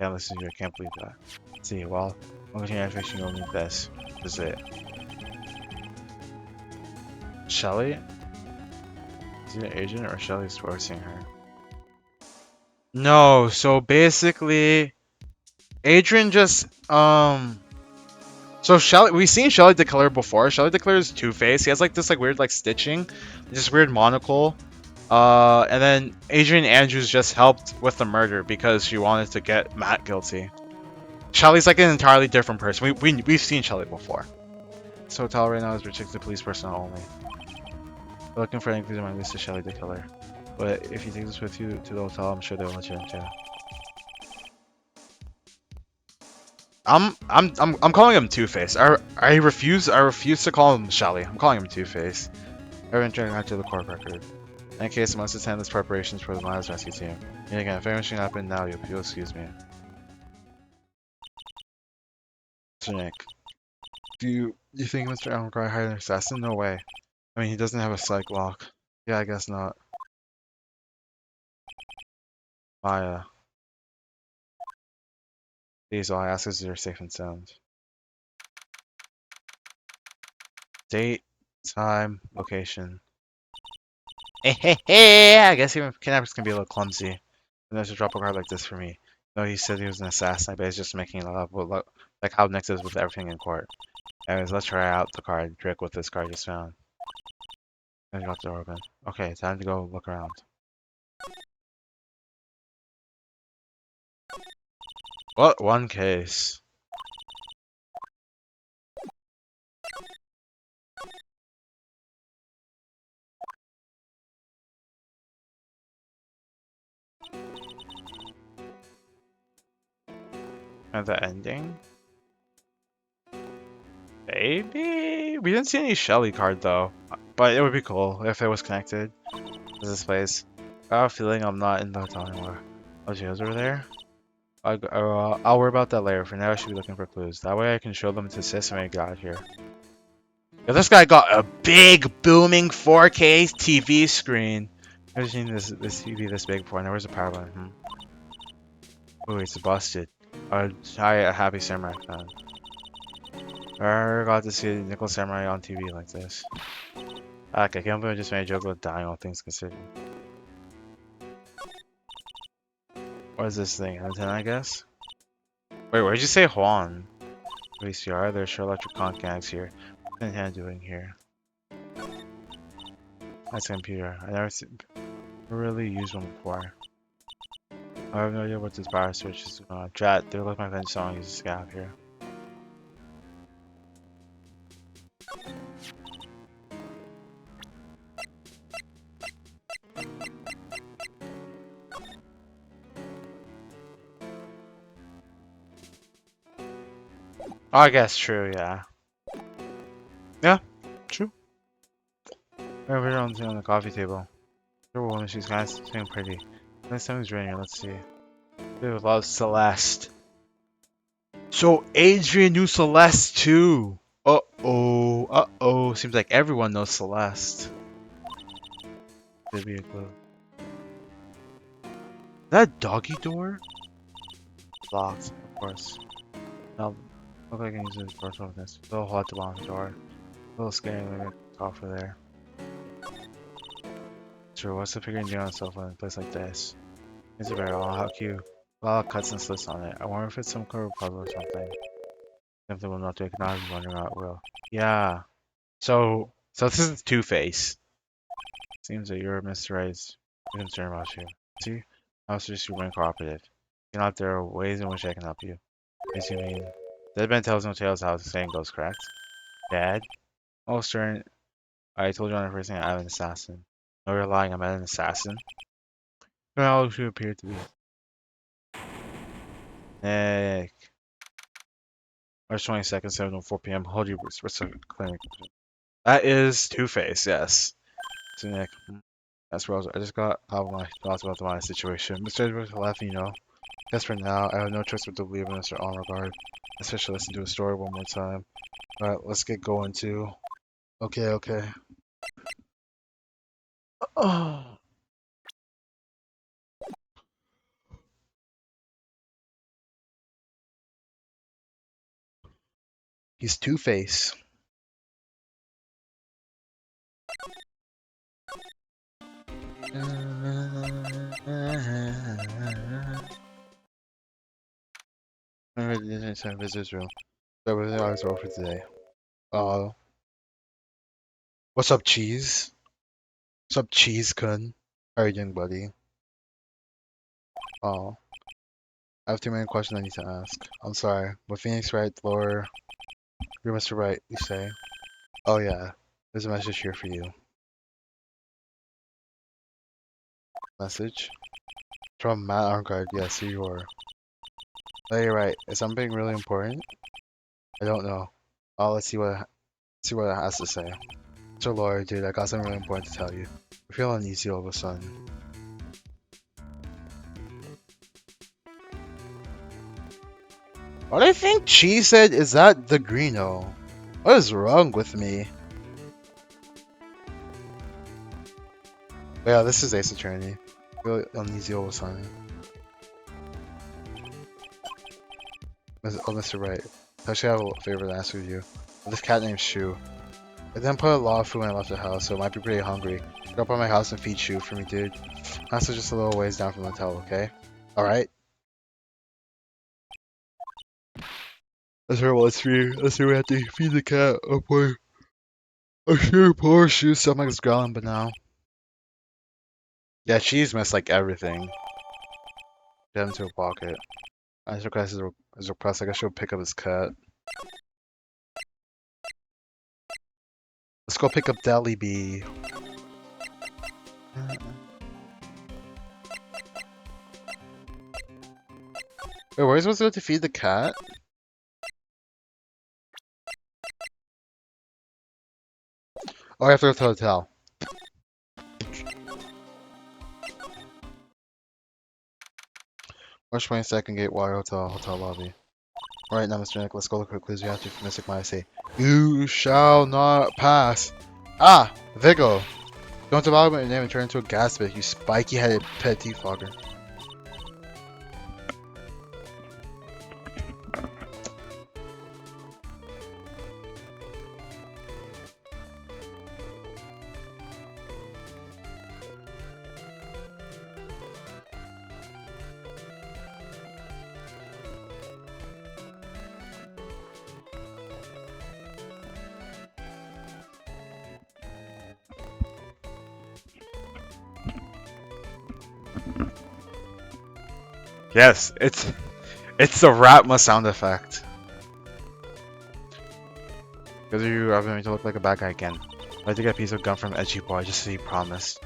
Can't listen to you. I can't believe that. See, well, I'll continue information. You'll need this. This is it. Shelly? Is he an agent or Shelly's forcing her? No, so basically, Adrian just, so Shelly, we've seen Shelly the Killer before. Shelly the Killer is Two-Face. He has like this like weird like stitching, this weird monocle. And then Adrian Andrews just helped with the murder because she wanted to get Matt guilty. Shelly's like an entirely different person. We've seen Shelly before. This hotel right now is restricted to police personnel only. We're looking for any clues in my list of Shelly the Killer. But if you take this with you to the hotel, I'm sure they'll let you in too. I'm calling him Two-Face. I refuse to call him Shelly. I'm calling him Two-Face. Everyone trying to the court record. In case I must attend this preparations for the Miles rescue team. And again, if anything happened now, you'll excuse me. Mr. Nick, do you think Mr. Almgar hired an assassin? No way. I mean, he doesn't have a psych lock. Yeah, I guess not. Maya, please, all I ask is you're safe and sound. Date, time, location. Hey, I guess even kidnappers can be a little clumsy. And there's a drop a card like this for me. No, he said he was an assassin. I bet he's just making it up. But look, like how Nick is with everything in court. Anyways, let's try out the card trick with this card just found. I got the door open. Okay, time to go look around. What? One case. And the ending? Maybe? We didn't see any Shelly card though. But it would be cool if it was connected to this place. I have a feeling I'm not in the hotel anymore. Oh, she was over there? I'll worry about that later. For now, I should be looking for clues. That way I can show them to Sis when I get out here. Yo, this guy got a big, booming 4K TV screen. I've never seen this TV this big before. Now where's the power button? Oh, it's busted. Hi, a happy samurai fan. I got to see Nickel Samurai on TV like this. Okay, I can't believe I just made a joke about dying, all things considered. What is this thing? Antenna, I guess? Wait, where'd you say Juan? VCR, there's sure electric conch gangs here. What's Antenna doing here? That's a computer. I never really used one before. I have no idea what this power switch is. Chat, they look my bench song uses scav here. Oh, I guess true, yeah. Yeah, true. Over here on the coffee table. There woman, she's kind of looking pretty. Next time it's raining, let's see. They love Celeste. So Adrian knew Celeste too. Uh-oh, uh-oh. Seems like everyone knows Celeste. Could be a clue. That doggy door? Locked, of course. Now, look like I can use this door to open this. Little hole at the bottom of the door. A little scary, maybe off for there. Sure, what's the figuring doing on a cell phone in a place like this? It's a barrel, how cute. A lot of cuts and slits on it. I wonder if it's some kind of puzzle or something. Something will not take not wondering how it will. Yeah. So this is Two-Face. Seems that you're Mr. Right's concerned about you. See? I was just your cooperative. You know, there are ways in which I can help you. As you mean, dead man tells no tales how the saying goes, correct? Dad? Oh, Stern, I told you on the first thing I'm an assassin. No, you're lying, I'm not an assassin. How you appear to be. Nick. March 22nd, 7:04 p.m. Hold you, clinic. That is Two-Face, yes. So Nick, that's Rose. I just got out of my thoughts about the Maya situation. Mr. Edwards laughing, you know. Guess for now, I have no choice but to believe in Mr. Onregard. Especially listen to his story one more time. Alright, let's get going too. Okay, okay. Oh, he's Two-Face. Remember the internet center visitors room. So everything I was over for today. What's up, Cheese? What's up, Cheese Kun? How are you doing, buddy? Oh, I have too many questions I need to ask. I'm sorry, but Phoenix Wright, Lower, you're Mr. Wright, you say? Oh yeah, there's a message here for you. Message? From Matt Arngard, yes, here you are. Oh, you're right. Is something really important? I don't know. Let's see what it has to say. Mr. Lawyer, dude, I got something really important to tell you. I feel uneasy all of a sudden. What I think she said is that the Greeno. What is wrong with me? Yeah, this is Ace Attorney. I feel uneasy all of a sudden. Oh, Mr. Wright. I actually have a favor to ask of you. This cat named Shu. I didn't put a lot of food when I left the house, so it might be pretty hungry. Get up on my house and feed Shu for me, dude. House is just a little ways down from the hotel, okay? Alright? That's her, well, it's free. That's her, we have to feed the cat. Oh boy. Oh, sure, poor Shu's stomach's growling, but now. Yeah, she's missed like everything. Get into her pocket. I just request his request. I guess she'll pick up his cat. Let's go pick up Deli B. Wait, where are you supposed to go to feed the cat? Oh, I have to go to the hotel. March 22nd, Gate Water Hotel lobby. Alright, now, Mr. Nick, let's go look quickly as we have to for Mystic Myosy. You shall not pass. Ah! Vigo! Don't develop your name and turn into a gas bit, you spiky-headed petty fogger. Yes, it's the Ratma sound effect. Because you are going to look like a bad guy again. I had to get a piece of gum from Edgy Boy just so he promised.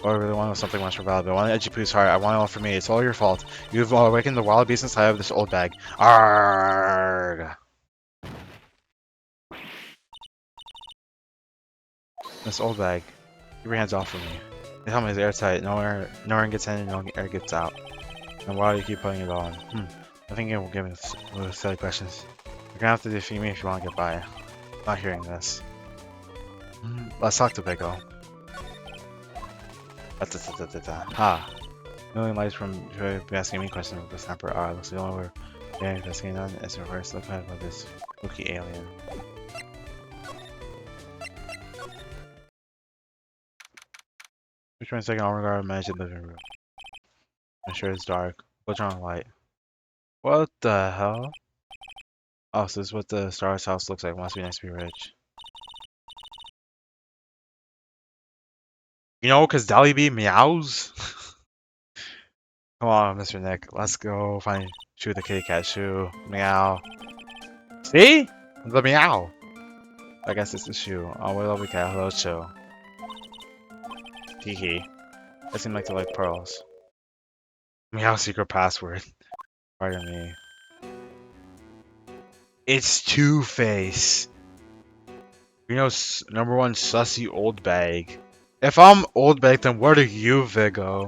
All I really want was something much more valuable. I want Edgy Poo's heart. I want it all for me. It's all your fault. You've awakened the wild beast inside of this old bag. Arrgh! This old bag. Keep your hands off of me. The helmet is airtight. No air gets in and no air gets out. And why do you keep putting it on? I think it will give me silly questions. You're gonna have to defeat me if you want to get by. I'm not hearing this. Let's talk to Pickle. Ha! Million lights from asking me questions with the sniper. Looks like the only way we're investigating on is reverse look at this spooky alien. Which one second I'll regard manage the living room. I'm sure it's dark. Put on a light. What the hell? Oh, so this is what the Star's house looks like. Must be nice to be rich. You know, cause Dalibi meows. Come on, Mr. Nick. Let's go find Shu the kitty cat. Shu. Meow. See? The meow. I guess this is Shu. Oh, what a lovely cat. Hello, Shu. Teehee. I seem like to like pearls. Meow secret password. Pardon me. It's Two-Face. You know, #1 sussy old bag. If I'm old bag, then what are you, Vigo?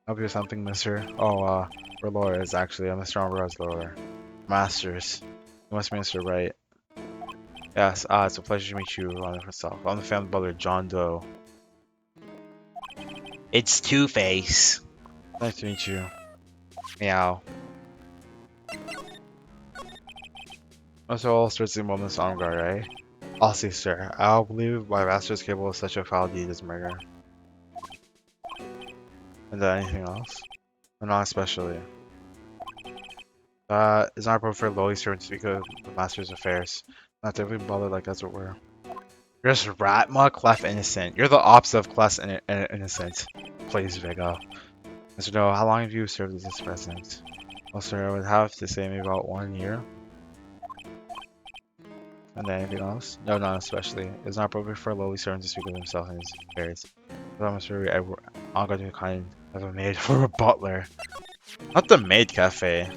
Help you with something, mister? Oh, we're lawyers, actually. I'm a strong Rose lawyer. Masters. You must be Mr. Wright. Yes, it's a pleasure to meet you, Ron herself. I'm the family brother, John Doe. It's Two-Face. Nice to meet you. Meow. So all starts in moments on guard, right? I'll see, sir. I'll believe my master is capable of such a foul deed as murder. And then anything else? Or not especially. It's not appropriate for lowly servants to speak of the master's affairs. Not to every bother like that's what we're. You're just Ratma, Clef, Innocent. You're the opposite of Clef and Innocent. Please, Vigo. Mr. Doe, how long have you served as this president? Well, sir, I would have to say maybe about 1 year. And then anything else? No, not especially. It's not appropriate for a lowly servant to speak of himself and his affairs. But I'm sure I'm going to be kind of a maid for a butler. Not the maid cafe.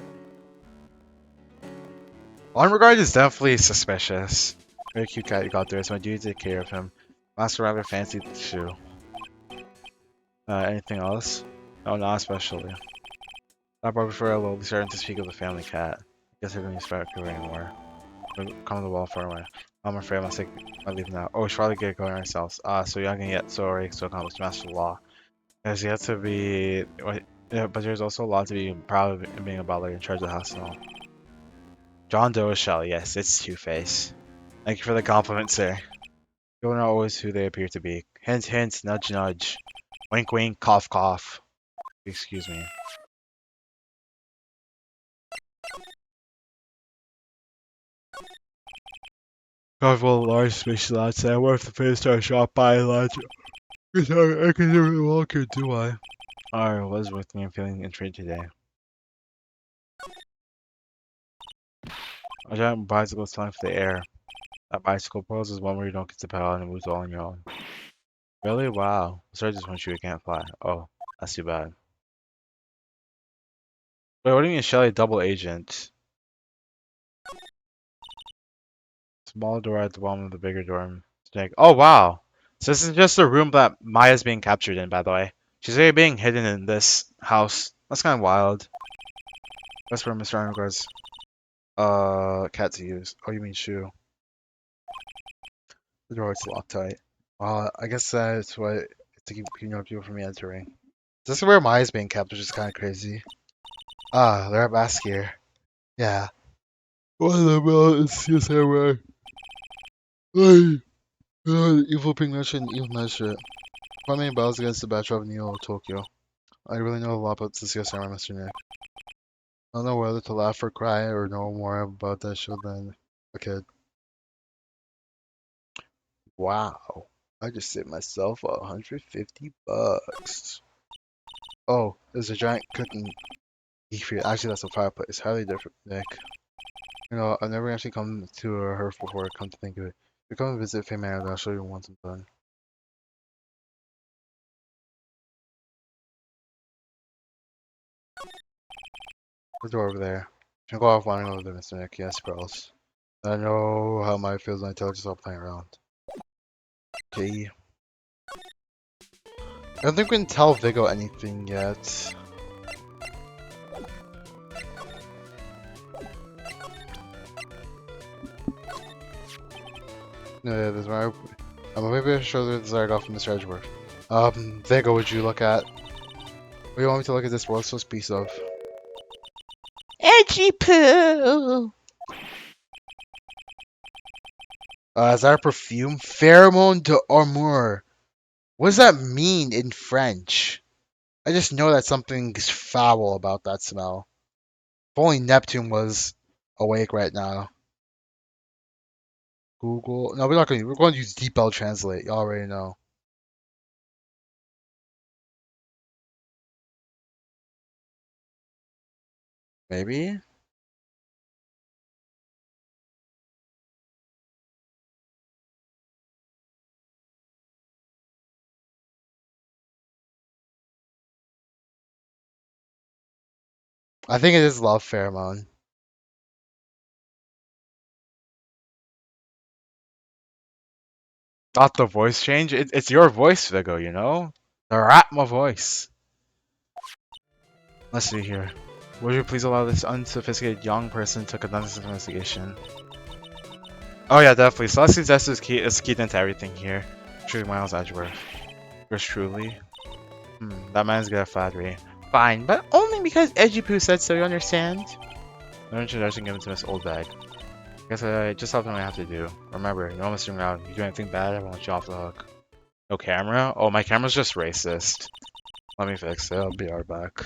Onregard is definitely suspicious. Very cute cat you got there, so I do take care of him. Master rather fancy too. Anything else? No, not especially. I probably prefer a little starting to speak of the family cat. Guess I don't need to start covering anymore. Come to the wall far away. I'm afraid I must take my leave now. Oh, we should probably get going ourselves. So young and yet so already so accomplished master of law. There's yet to be yeah, but there's also a lot to be proud of in being a butler in charge of the house and all. John Doe is Shelley, yes, it's Two-Face. Thank you for the compliment, sir. People are not always who they appear to be. Hint, hint, nudge, nudge. Wink, wink, cough, cough. Excuse me. Carnival large space outside. I wonder if the face star shot by large. I can never walk here, do I? Alright, what is with me? I'm feeling intrigued today. A giant bicycle is flying for the air. That bicycle pose is one where you don't get to pedal and it moves all on your own. Really? Wow. Sorry, just want you can't fly. Oh, that's too bad. Wait, what do you mean Shelly double agent? Small door at the bottom of the bigger dorm. Snake. Oh, wow. So this is just the room that Maya's being captured in, by the way. She's already being hidden in this house. That's kind of wild. That's where Mr. Undergard's cat to use. Oh, you mean shoe. The door is locked tight. I guess that's why to keep people from entering. This is where Maya's being kept, which is kind of crazy. They're at Mask here. Yeah. What the hell is this everywhere? Hey, evil pink merchant, evil merchant. Fighting battles against the Batch of Neo Tokyo. I really know a lot about the CSR, Mr. Nick. I don't know whether to laugh or cry or know more about that show than a kid. Wow. I just saved myself $150. Oh, there's a giant cooking geek for you. Actually, that's a fireplace. Highly different, Nick. You know, I've never actually come to her before, come to think of it. If you come and visit Fame Island, I'll show you once I'm done. The door over there. You can go off wandering over there, Mr. Nick. Yes, girls. I know how my feels when I tell you to stop playing around. Okay. I don't think we can tell Vigo anything yet. No, yeah, there's my. Maybe I should show the desired off from Mr. Edgeworth. Vigo, would you look at? What do you want me to look at this worthless piece of? Edgy poo! Is that a perfume? Pheromone d'Amour. What does that mean in French? I just know that something's foul about that smell. If only Neptune was awake right now. Google. No, we're not going. We're going to use DeepL Translate. You already know. Maybe. I think it is love pheromone. Not the voice change. It's your voice, Vigo. You know. The rap my voice. Let's see here. Would you please allow this unsophisticated young person to conduct this investigation? Oh yeah, definitely. Celestine's S is keyed into everything here. Truly Miles Edgeworth. Yours truly. That man's got a flattery. Fine, but only because Edgy Poo said so, you understand? No introduction given to Miss Old Bag. Guess I just something I have to do. Remember, no messing around. You do anything bad, I won't let you off the hook. No camera? Oh, my camera's just racist. Let me fix it. I'll be right back.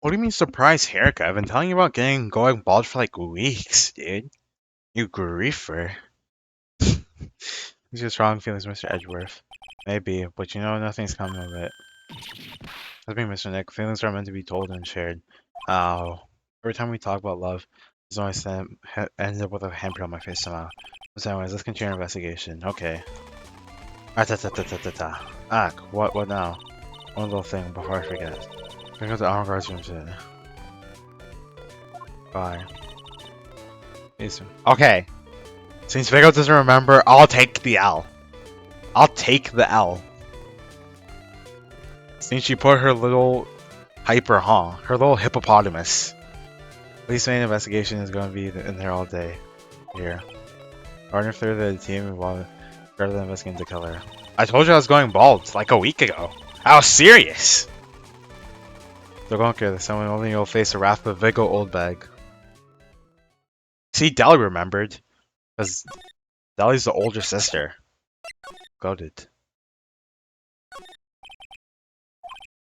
What do you mean surprise haircut? I've been telling you about going bald for like weeks, dude. You griefer. These are strong feelings, Mr. Edgeworth. Maybe, but you know nothing's coming of it. That's me, Mr. Nick. Feelings are meant to be told and shared. Oh. Every time we talk about love, there's always ends up with a handprint on my face somehow. So anyways, let's continue our investigation. Okay. Ah, ta ta ta ta ta ta. Ah, what now? One little thing before I forget. Pick up the armor guard's room today. Bye. Okay. Since Vigo doesn't remember, I'll take the L. I'll take the L. Since she put her little hyper, huh? Her little hippopotamus. Police main investigation is going to be in there all day. Here. Partner third of the team while rather than investigating the killer. I told you I was going bald like a week ago. I was serious. So don't care that someone only will face the wrath of Vigo Oldbag. See, Deli remembered. Because Deli's the older sister. Got it.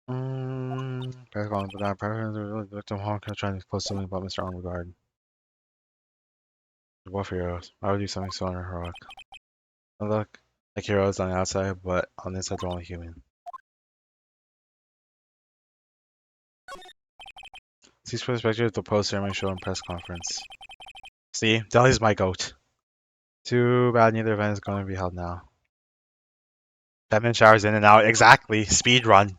Press on the private victim Hong Kong trying to post something about Mr. Armagard. What for heroes? I would do something so unheroic. I look like heroes on the outside, but on the inside they're only human. See perspective of the post ceremony show and press conference. See, Deli's my goat. Too bad neither event is going to be held now. 10-minute showers in and out. Exactly. Speed run.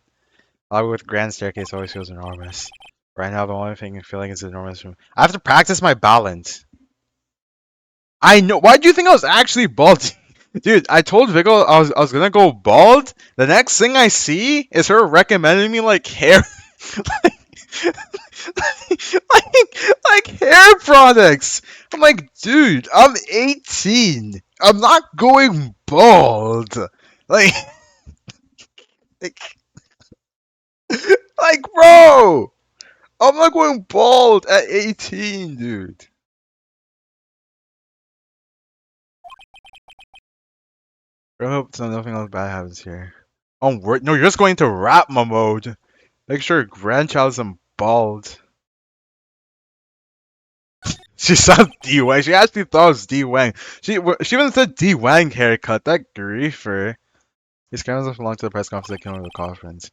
Lobby with grand staircase always feels enormous. Right now, the only thing I feel like is enormous room. I have to practice my balance. I know. Why do you think I was actually bald? Dude, I told Vigo I was gonna go bald. The next thing I see is her recommending me like hair, like hair products. I'm like, dude, I'm 18. I'm not going bald. Like, like, like, bro, I'm not going bald at 18, dude. I hope so nothing else bad happens here. Oh, no, you're just going to Rapma mode. Make sure grandchild isn't bald. She said D Wang. She actually thought it was D Wang. She even said D Wang haircut. That griefer. These cameras belong to the press conference that came over the conference.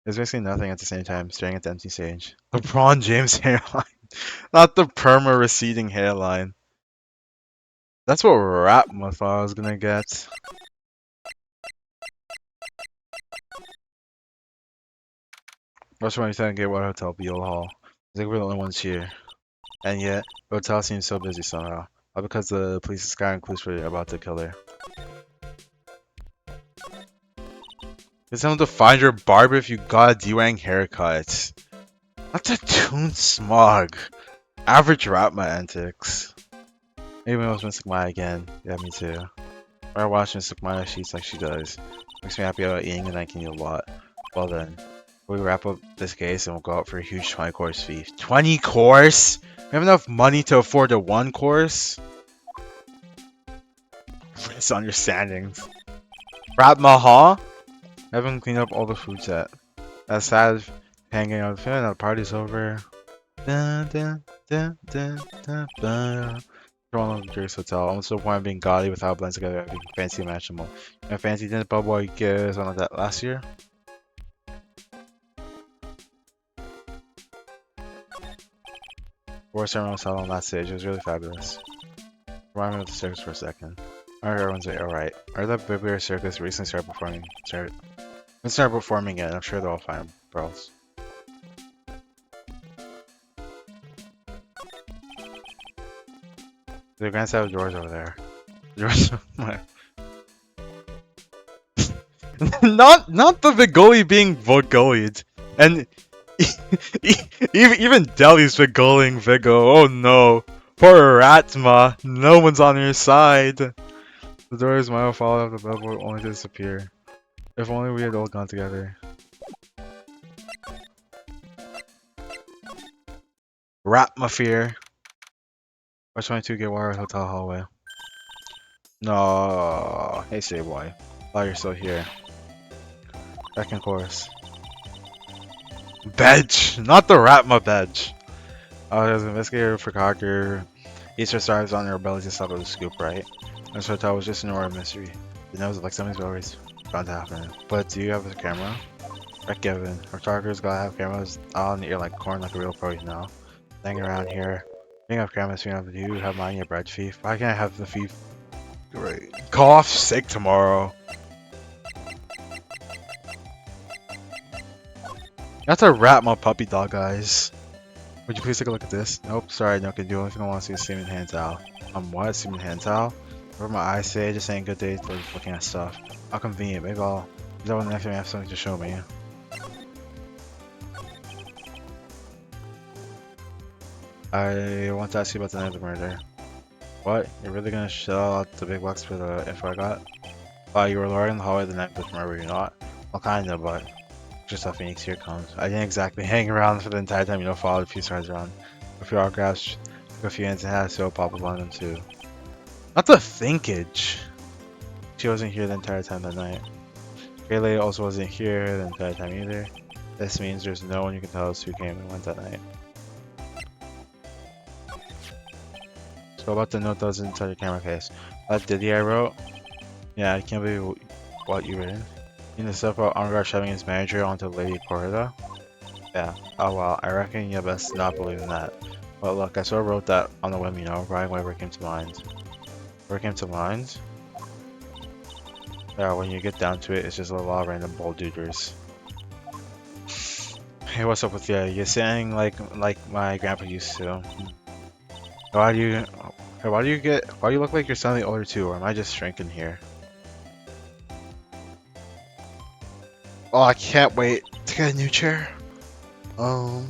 There's basically nothing at the same time, staring at the empty stage. LeBron James hairline. Not the perma receding hairline. That's what Rapma thought I was gonna get. Rush 27 Gateway Hotel, Beale Hall. I think we're the only ones here. And yet, the hotel seems so busy somehow. All because the police is scouting clues for about the killer. It's time to find your barber if you got a D-Wang haircut. That's a Toon Smog. Average Rapma antics. Maybe I was missing Maya again. Yeah, me too. I watch Miss Maya sheets like she does. Makes me happy about eating and I can eat a lot. Well then, we wrap up this case and we'll go out for a huge 20-course feast. 20 course? We have enough money to afford a 1 course? Misunderstandings. Rapma, huh? I haven't cleaned up all the food yet. That's sad. Hanging out, feeling that party's over. Dun, dun, dun, dun, dun, dun. Toronto Luxurious Hotel. Almost to the point of being gaudy without blends together. I think fancy imaginable. And fancy didn't Bubble get something like that last year? Worst ceremony was held on that stage. It was really fabulous. Remind me of the circus for a second. Alright, everyone's like, alright. Our that Biblia Circus recently started performing. Start performing it. I'm sure they're all fine, bros. The grand set of doors over there. Doors. not the Vigoli being Vigolied. And even Deli's Vigoling Vigo. Oh no. Poor Ratma. No one's on your side. The doors might have fallen off the billboard only to disappear. If only we had all gone together. Ratma fear. Watch 22 get wire hotel hallway. No. Hey, say boy. Thought you're still here. Second course. Bench, not the Ratma bench. As an investigator for Cocker, Easter stars on their ability to stop with a scoop, right? This hotel was just an aura mystery. It knows like something's always bound to happen. But do you have a camera? Right, given. Our talkers gotta have cameras out in the ear like corn like a real pro, you know? Hanging around here. Being have cameras, do you have mine your bread thief? Why can't I have the thief? Right. Call off sick tomorrow. That's a Ratma puppy dog, guys. Would you please take a look at this? Nope, sorry, no can do. Only thing I want to see is semen hand towel. What? Semen hand towel? Whatever my eyes say, just ain't good days for looking at stuff. How convenient. Maybe I'll. Is that when the next time you have something to show me? I want to ask you about the night of the murder. What? You're really gonna shell out the big bucks for the info I got? You were luring in the hallway the night of the murder, you're not? Well, kinda, but just how Phoenix here comes. I didn't exactly hang around for the entire time, you know, followed a few stars around. A few autographs, took a few hands and had a so pop up on them too. Not the thinkage! She wasn't here the entire time that night. Kaylee also wasn't here the entire time either. This means there's no one who can tell us who came and went that night. So about the note that was inside your camera case. That Diddy I wrote? Yeah, I can't believe what you written. You know the stuff about Ongar shoving his manager onto Lady Corrida? Yeah. Oh well, I reckon you best not believe in that. But look, I sort of wrote that on the whim, you know, right whenever it came to mind. Where it came to mind? Yeah, when you get down to it, it's just a lot of random bold duders. Hey, what's up with you? You're saying like my grandpa used to. Why do you why do you look like you're suddenly older too, or am I just shrinking here? Oh, I can't wait to get a new chair. Oh,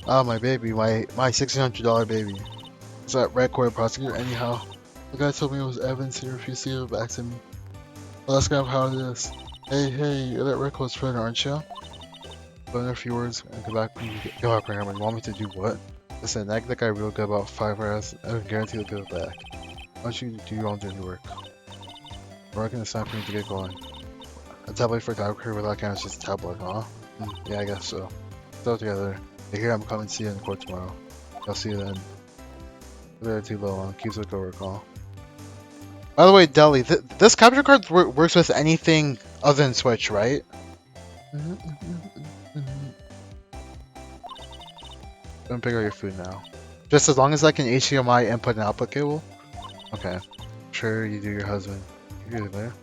my baby, my $1,600 baby. It's that red cord prosecutor anyhow. The guy told me it was Evans. He refused to give it back to me. Well, that's kind of how it is. Hey, you're that red cord's friend, aren't you? But in a few words, and go back, Grandma. You want me to do what? Listen, nag the guy real good about 5 hours, and I guarantee he'll give it back. Why don't you do your own dirty work? We're gonna sign for me to get going. A tablet for photography without cameras, just a tablet, huh? Yeah, I guess so. Still together. I hear I'm coming to see you in court tomorrow. I'll see you then. They're too low on. Keeps with go recall. By the way, Deli, this capture card works with anything other than Switch, right? Don't pick out your food now. Just as long as I can HDMI input and output cable? Okay. Sure, you do your husband. You're really there.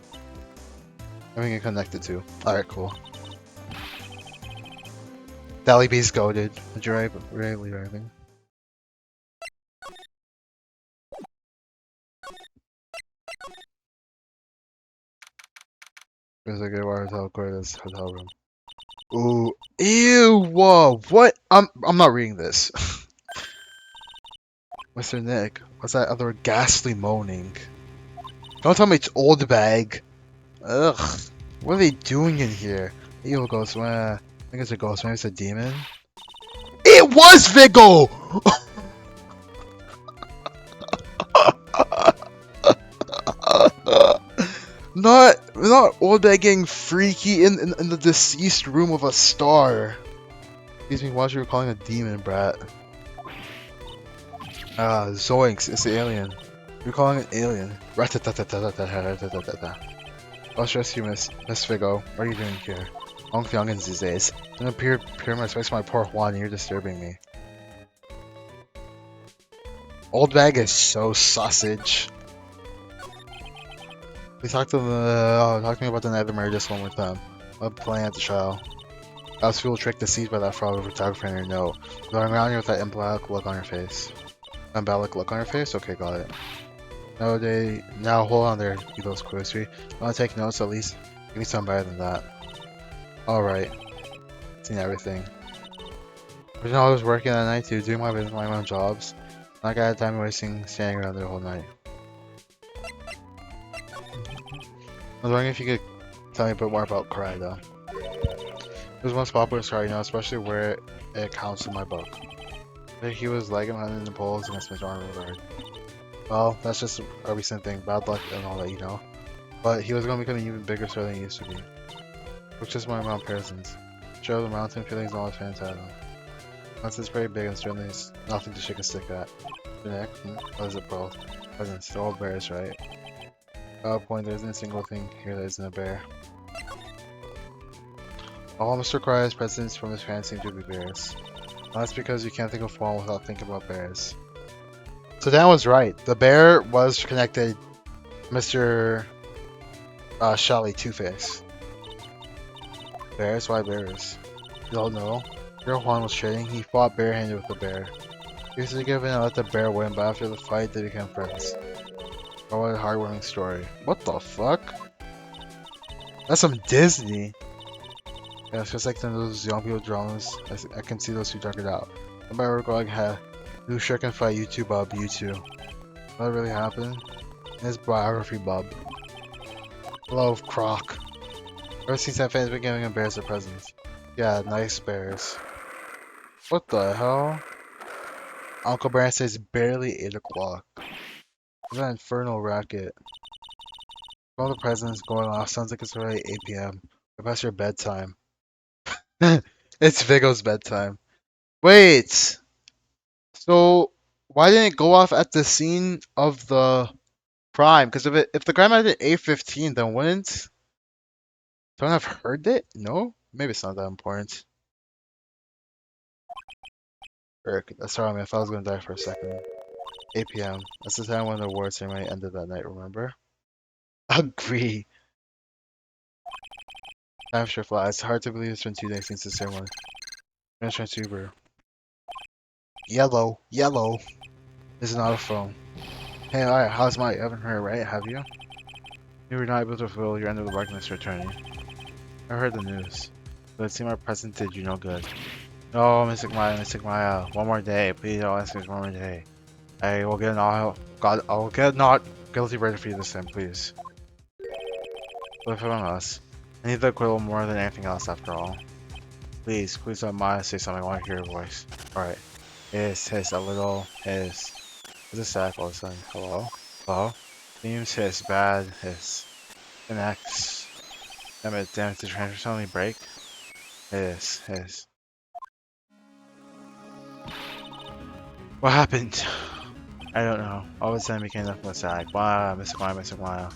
Having it connected to. Alright, cool. Deli B's goaded. Would you really driving? There's a good hotel this hotel room. Ooh, ew, whoa, what? I'm not reading this. Mr. Nick, what's that other ghastly moaning? Don't tell me it's old bag. Ugh, what are they doing in here? Evil ghost, I think it's a ghost, maybe it's a demon. It was Vigo! Not old bag getting freaky in the deceased room of a star. Excuse me, why you were calling a demon, brat? Zoinks, it's the alien. You're calling it alien. I'll stress you, Miss Vigo. What are you doing here? Long youngins these days. Don't appear my space my poor Juan, you're disturbing me. Old bag is so sausage. We talked to talk to me about the night of the murder just one more time. I'm playing at the trial. I was fuel tricked deceived by that fraud of photographer in your note. Going around here with that implied look on your face. Embellic look on your face? Okay, got it. Now hold on there, you little squishy. Want to take notes at least? Give me something better than that. Alright. Seen everything. But you know, I was working that night too, doing my business, my own jobs. Not got time wasting standing around there the whole night. I was wondering if you could tell me a bit more about Cry though. It was the most popular star, you know, especially where it counts in my book. He was legging behind the polls against Mr. Arnold. Well, that's just a recent thing, bad luck and all that, you know. But he was going to become an even bigger star than he used to be. Which is my mom Pearson's. Show the mountain feelings all phantasm. Once it's very big and certainly it's nothing to shake a stick at. The neck, what is it both? Presents, they're all bears, right? At a point, there isn't a single thing here that isn't a bear. All Mr. Cry's presents from his parents seem to be bears. That's because you can't think of one without thinking about bears. So Dan was right. The bear was connected Mr. Shelly Two-Face. Bears? Why bears? You don't know? Girl Juan was trading. He fought barehanded with the bear. He used to give in and let the bear win, but after the fight, they became friends. Oh, what a heartwarming story. What the fuck? That's some Disney. Yeah, it's just like those young people dramas. I can see those two talking it out. Somebody were going, hey, Blue Shark can fight YouTube Bub, YouTube. What really happened? His biography Bub. Love Croc. Ever since that fan's been giving him bears a presents. Yeah, nice bears. What the hell? Uncle Brand says barely 8 o'clock. What's that infernal racket? All the presents going off sounds like it's already 8 p.m. Past your bedtime. It's Vigo's bedtime. Wait! So, why didn't it go off at the scene of the crime? Because if the crime happened at 8:15, then wouldn't someone have heard it? No? Maybe it's not that important. Eric, that's sorry, man. I thought I was gonna die for a second. 8 p.m. That's the time when the award ceremony ended that night, remember? Agree. Time sure flies. It's hard to believe it's been 2 days since the ceremony. Transfer. Yellow. Yellow. This is not a phone. Hey, alright, how's Mike? You haven't heard, right? Have you? You were not able to fulfill your end of the bargain for returning. I heard the news. But it seemed our present did you no good. No, Mystic Maya. One more day. Please don't ask me one more day. I will get an all God I will get not guilty verdict for you this time, please. Live among us. I need the acquittal more than anything else after all. Please let Maya say something. I want to hear your voice. Alright. Hiss, a little hiss. Is this sad all of a sudden? Hello? Hello? Themes hiss, bad hiss. Connects. Damn it, did the transfer suddenly break? Hiss. What happened? I don't know. All of a sudden became nothing but sad. Wow, Mystic Maya.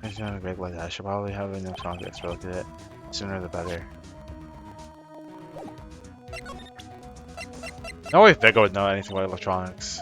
It's not a break like that. I should probably have a new song to expose it. Sooner the better. No way Vigo would know anything about electronics.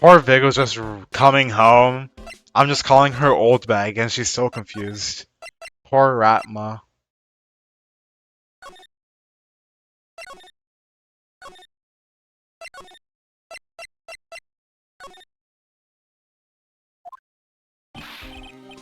Poor Vigo's just coming home. I'm just calling her old bag and she's so confused. Poor Ratma.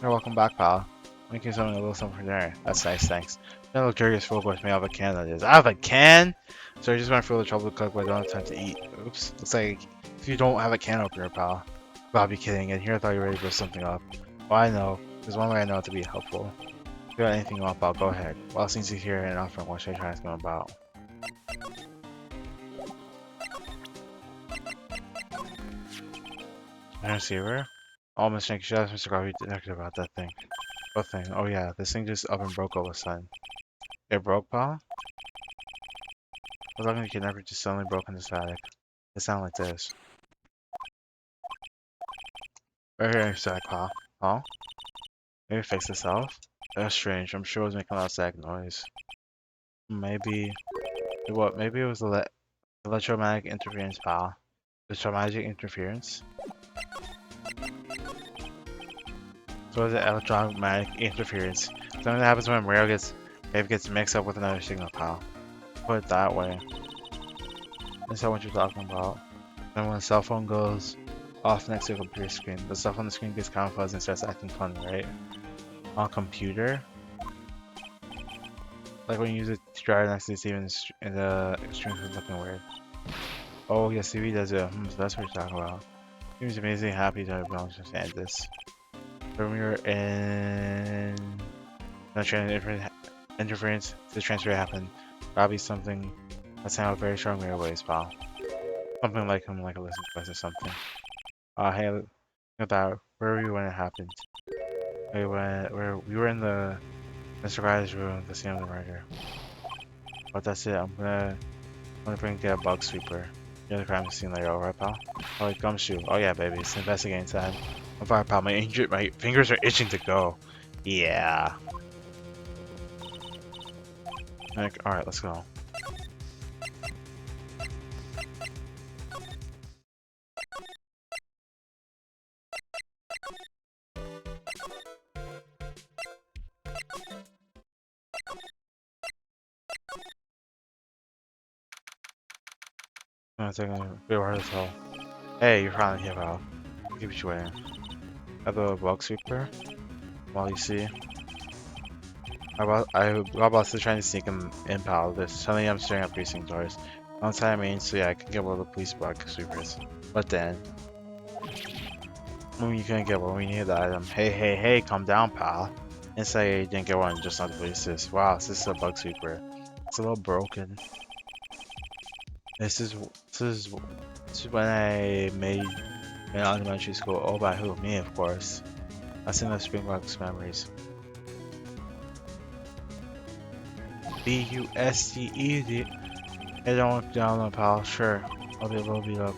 You're welcome back, pal. Making something a little something for dinner. That's nice, thanks. That little curious food was made out of a can, that is. I have a can? So I just went through the trouble to cook, but I don't have time to eat. Oops. Looks like if you don't have a can opener, pal. Gotta be kidding. And here I thought you were ready to blow something up. Well, I know. There's one way I know it to be helpful. If you got anything up, I'll go ahead. Well, since you're here and offering, what should I try to ask him about? My receiver? Oh, Miss Shank, you should ask Mr. Garvey detective about that thing. What thing? Oh yeah, this thing just up and broke all of a sudden. It broke, pal? I was talking to the kidnapper just suddenly broke into static. It sounded like this. Right here, static, pal. Huh? Maybe it fixed itself? That's strange. I'm sure it was making a lot of static noise. Maybe... What? Maybe it was electromagnetic interference, pal. Electromagnetic interference? So is it electromagnetic interference? Something that happens when wave gets mixed up with another signal, pal. Put it that way. That's not what you're talking about. Then when a cell phone goes off next to a computer screen, the stuff on the screen gets kind of fuzzy and starts acting funny, right? On a computer? Like when you use a dryer next to the TV and the screen is looking weird. Oh yes, TV does it. So that's what you're talking about. Seems amazingly happy to have been able to understand this. When we were in No interference to the transfer happened. Probably something that sounded very strong ways, pal. Something like him, like a listen device or something. Hey, look at that. Where were you when it happened? We were in the Mr. Guy's room, the scene of the murder. But that's it. I'm gonna get a bug sweeper. You're the crime scene later, alright, pal? Alright, gumshoe. Oh yeah, baby. It's investigating time. I'm fine, pal. My fingers are itching to go. Yeah. Like, alright, let's go. I'm taking a bit hard to tell. Hey, you're finally here, pal. Keep you waiting. Have the bug sweeper? While you see. Robots are trying to sneak him in, pal. There's suddenly I'm staring at precinct doors. Outside, I mean, so yeah, I can get one of the police bug sweepers. But then, when you couldn't get one, we needed the item. Hey, calm down, pal. Inside, you didn't get one, just not the police. Wow, this is a bug sweeper. It's a little broken. This is when I made in elementary school. Oh, by who? Me, of course. That's in the Springboks memories. B-U-S-T-E-D. Hey, don't look down on pal. Sure, I'll be a little beat up.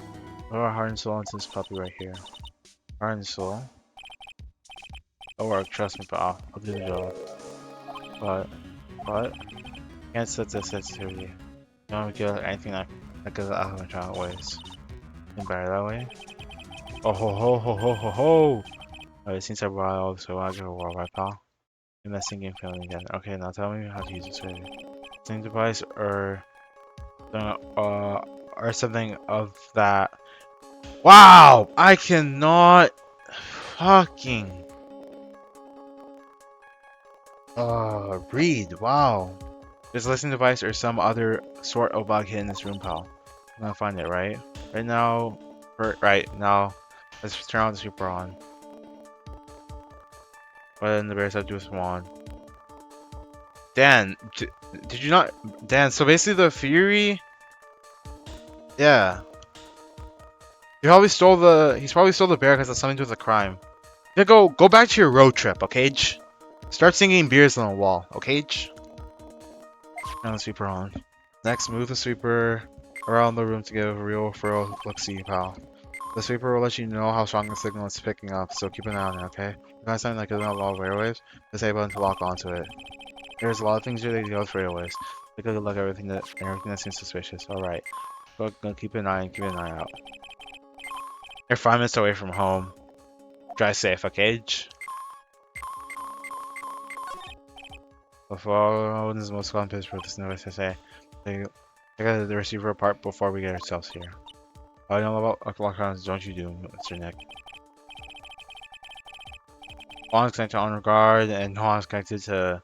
What about heart and soul into this puppy right here? Heart and soul? It'll work, trust me, pal. I'll do the job. But, can't set this sensitivity. You don't get anything that goes out of my child ways. Think better that way? Oh ho. Alright, it seems I brought all so I go war, right, pal? In that singing feeling again. Okay, now tell me how to use this really. Sing device or something of that. Wow! I cannot fucking read. Wow. There's a listening device or some other sort of bug hidden in this room, pal. I'm gonna find it, right? Right now, let's turn on the super on. What then the bears have to do with Swan? Dan, did you not? Dan, so basically the Fury. Yeah. He's probably stole the bear because it's something to do with a crime. Yeah, go back to your road trip, okay? Start singing beers on the wall, okay? Turn the sweeper on. Next, move the sweeper around the room to get a real look-see, pal. The sweeper will let you know how strong the signal is picking up, so keep an eye on it, okay? If I sound like it's not a lot of airwaves, just A button to lock onto it. There's a lot of things here that deal with airwaves. Take a look at everything that seems suspicious. Alright. Go keep an eye out. You're 5 minutes away from home. Drive safe, okay? Before this is the most common place for this notice I say. Take the receiver apart before we get ourselves here. All I know about lockdowns, don't you do, Mr. Nick. Juan is connected to honor guard, and Juan is connected to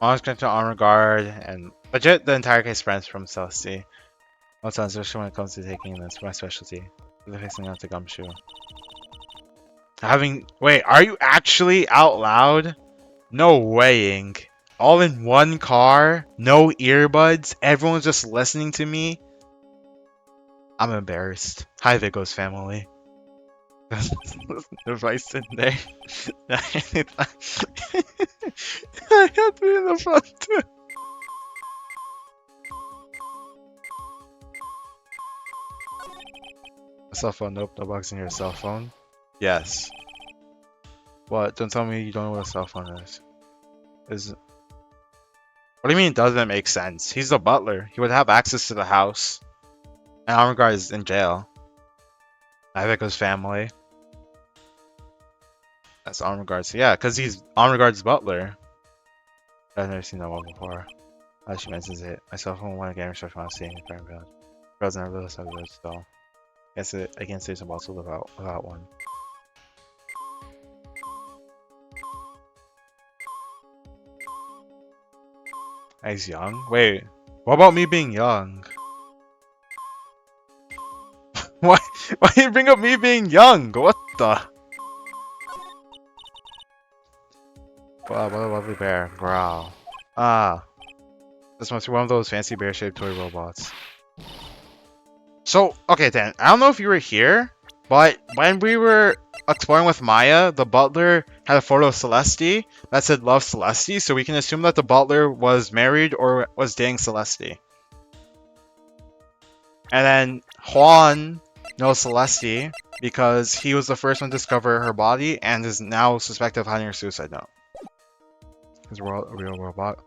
honor guard, and legit the entire case spans from Celestia. No sounds, especially when it comes to taking this, my specialty. You're fixing out the gumshoe. Wait, are you actually out loud? No weighing. All in one car, no earbuds, everyone's just listening to me. I'm embarrassed. Hi, Vigo's family. Device in there. I have to be in the front too. A cell phone? Nope, no box in here. Cell phone? Yes. What? Don't tell me you don't know what a cell phone is. What do you mean it doesn't make sense? He's the butler. He would have access to the house. And Armor Guard is in jail. I think his family. That's Armor Guard. So yeah, because he's Armor Guard's butler. I've never seen that one before. As she mentions it. My cell phone went again, so I found seeing it around. Girls never really said it, so I can't say something else without one. He's young? Wait, what about me being young? Why you bring up me being young? What the? Wow, what a lovely bear. Growl. Ah, this must be one of those fancy bear-shaped toy robots. So, okay then, I don't know if you were here, but when we were exploring with Maya, the butler had a photo of Celeste that said Love Celeste, so we can assume that the butler was married or was dating Celeste. And then Juan knows Celeste because he was the first one to discover her body and is now suspected of hiding her suicide note. Is a real robot?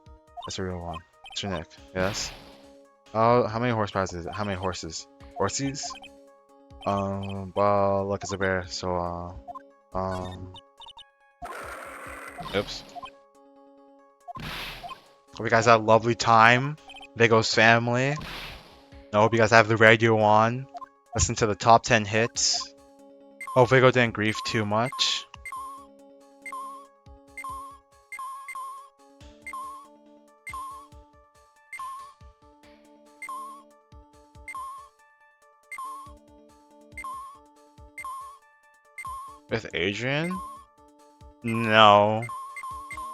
That's a real one. Mr. Nick, yes? Oh, how many horsepower is it? How many horses? Horses? Well, look, it's a bear, so, oops. Hope you guys had a lovely time. Vigo's family. I hope you guys have the radio on. Listen to the top 10 hits. Hope Vigo didn't grieve too much. With Adrian? No.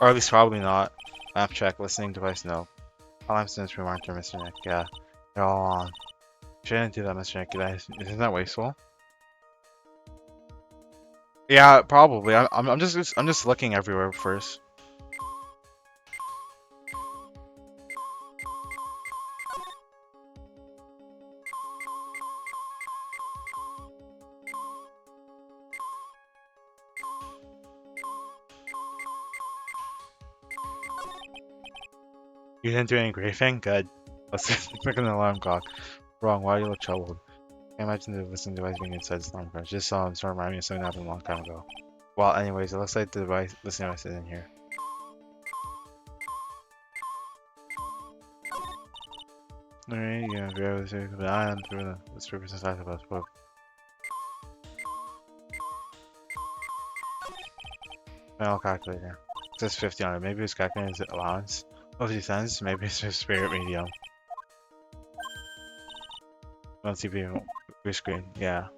Or at least probably not. App check, listening device, no. Alarm since reminder, Mr. Nick, yeah. They're all on. Shouldn't do that, Mr. Nick, guys. Isn't that wasteful? Yeah, probably. I'm just looking everywhere first. You didn't do any griefing? Good. Let's pick an alarm clock. Wrong, why do you look troubled? Can't imagine the listening device being inside this alarm clock. Just saw him start reminding me of something that happened a long time ago. Well, anyways, it looks like the listening device is in here. Alright, yeah, grab this area, but I am through the strippers inside of us, but final calculator. It says 50 on it. Maybe it's calculating his allowance. 50 cents, maybe it's just spirit medium. LTV screen, yeah.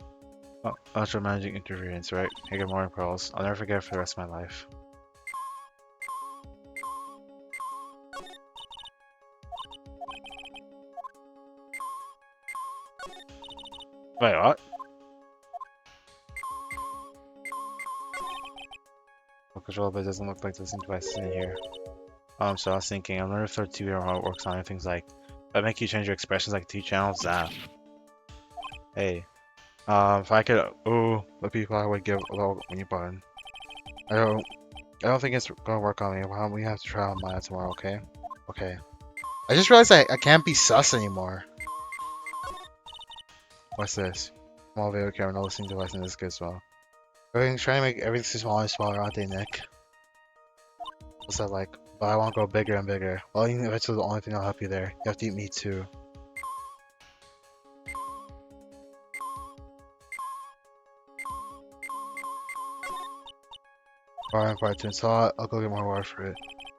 Oh, ultra managing interference, right? Hey, good morning, pearls. I'll never forget it for the rest of my life. Wait, what? Control, but it doesn't look like the same device is in here. So I was thinking, I wonder if their TV remote works on things like that make you change your expressions like T channels. Zap. Hey, if I could, ooh, the people I would give a little mini button. I don't think it's gonna work on me. We have to try on Maya tomorrow, okay? Okay. I just realized I can't be sus anymore. What's this? Small video camera, no listening device in this good as well. Everything's trying to make everything smaller and smaller, aren't they, Nick? What's that like? But I want to go bigger and bigger. Well, eating vegetables is the only thing that'll help you there. You have to eat meat too. Alright, part 2. So I'll go get more water for it.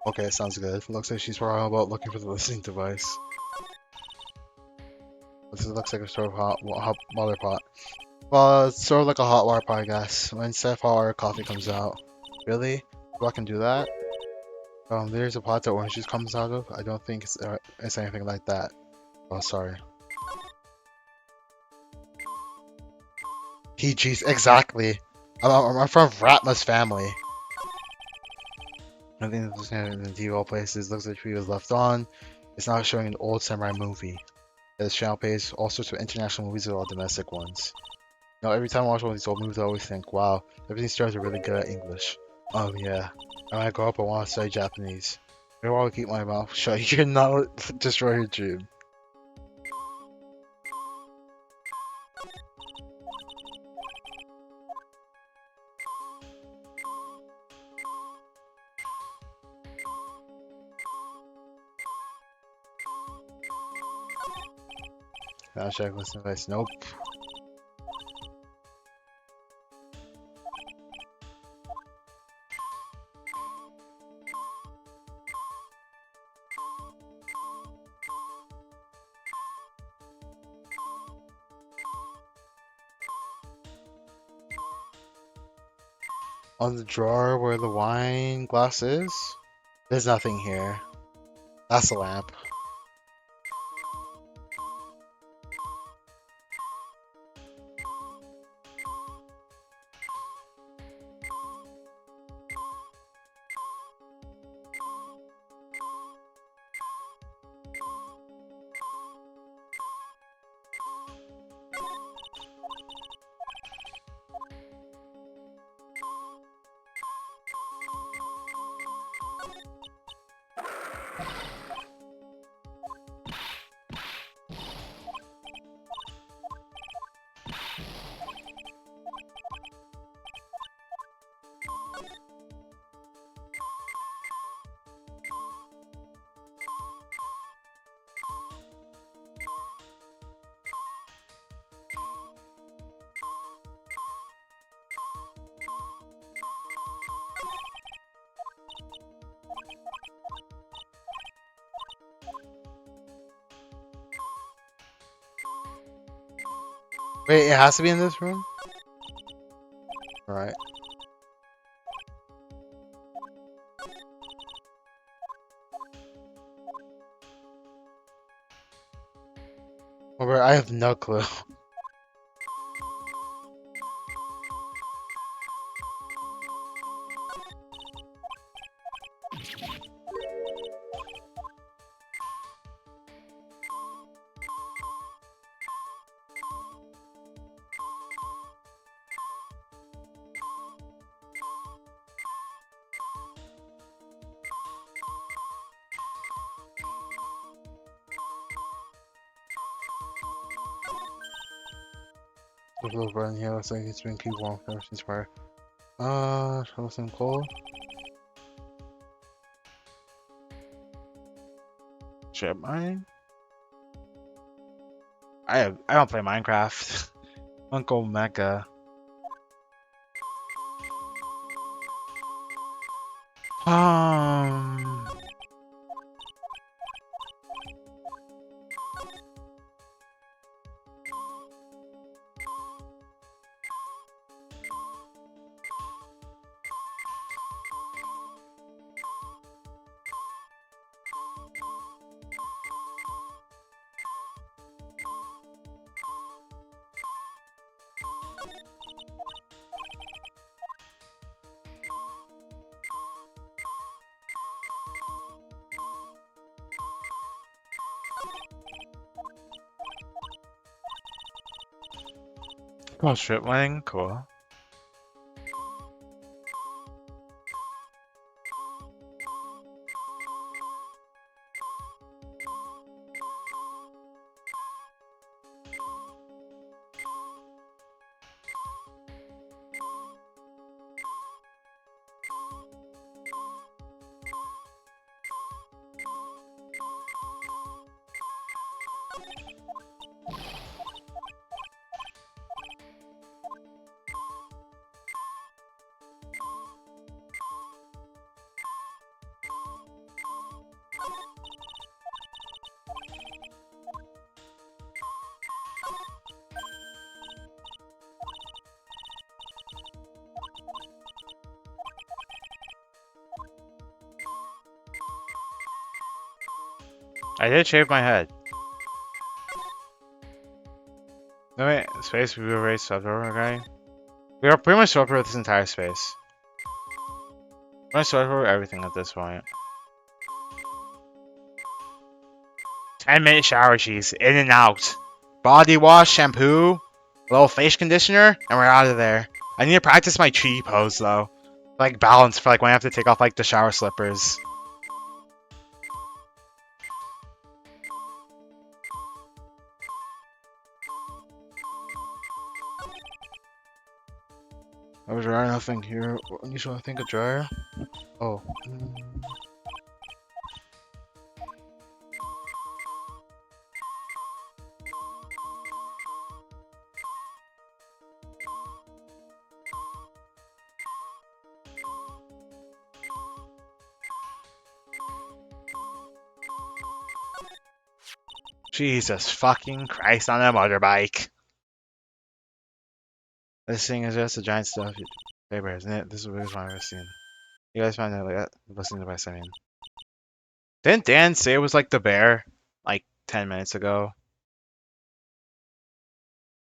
Okay, sounds good. Looks like she's probably about looking for the listening device. This looks like a sort of hot water pot. Well, it's sort of like a hot water pot, I guess. When instead of hot water, coffee comes out. Really? Do I can do that? There's a pot that orange juice comes out of. I don't think it's anything like that. Oh, sorry. PG's, exactly. I'm from Ratma's family. I think this is in the default places. Looks like she was left on. It's not showing an old samurai movie. This channel plays all sorts of international movies as well as domestic ones. You know, every time I watch one of these old movies, I always think, wow, Japanese stars are really good at English. Oh yeah. And when I grow up, I want to study Japanese. I want to keep my mouth shut. You cannot destroy your dream. Now check listen device. Nope. On the drawer where the wine glass is? There's nothing here. That's the lamp. Wait, it has to be in this room? Alright. Well, I have no clue. The little button here looks like it's been keep warm ever since fire. Something cold. Shit, mine. I don't play Minecraft. Uncle Mecca. Um. Oh, strip mining? Cool. I did shave my head. No wait, space we were raised swept over, okay? We are pretty much swept over this entire space. Pretty much swept over everything at this point. 10-minute shower cheese, in and out. Body wash, shampoo, a little face conditioner, and we're out of there. I need to practice my chi pose though. Like balance for like when I have to take off like the shower slippers. I was dryer, nothing here. You should think a dryer. Oh. Jesus fucking Christ on a motorbike. This thing is just a giant stuff. Hey bear, isn't it? This is the biggest one I've ever seen. You guys found it like that? Listening device, I mean. Didn't Dan say it was like the bear? Like 10 minutes ago?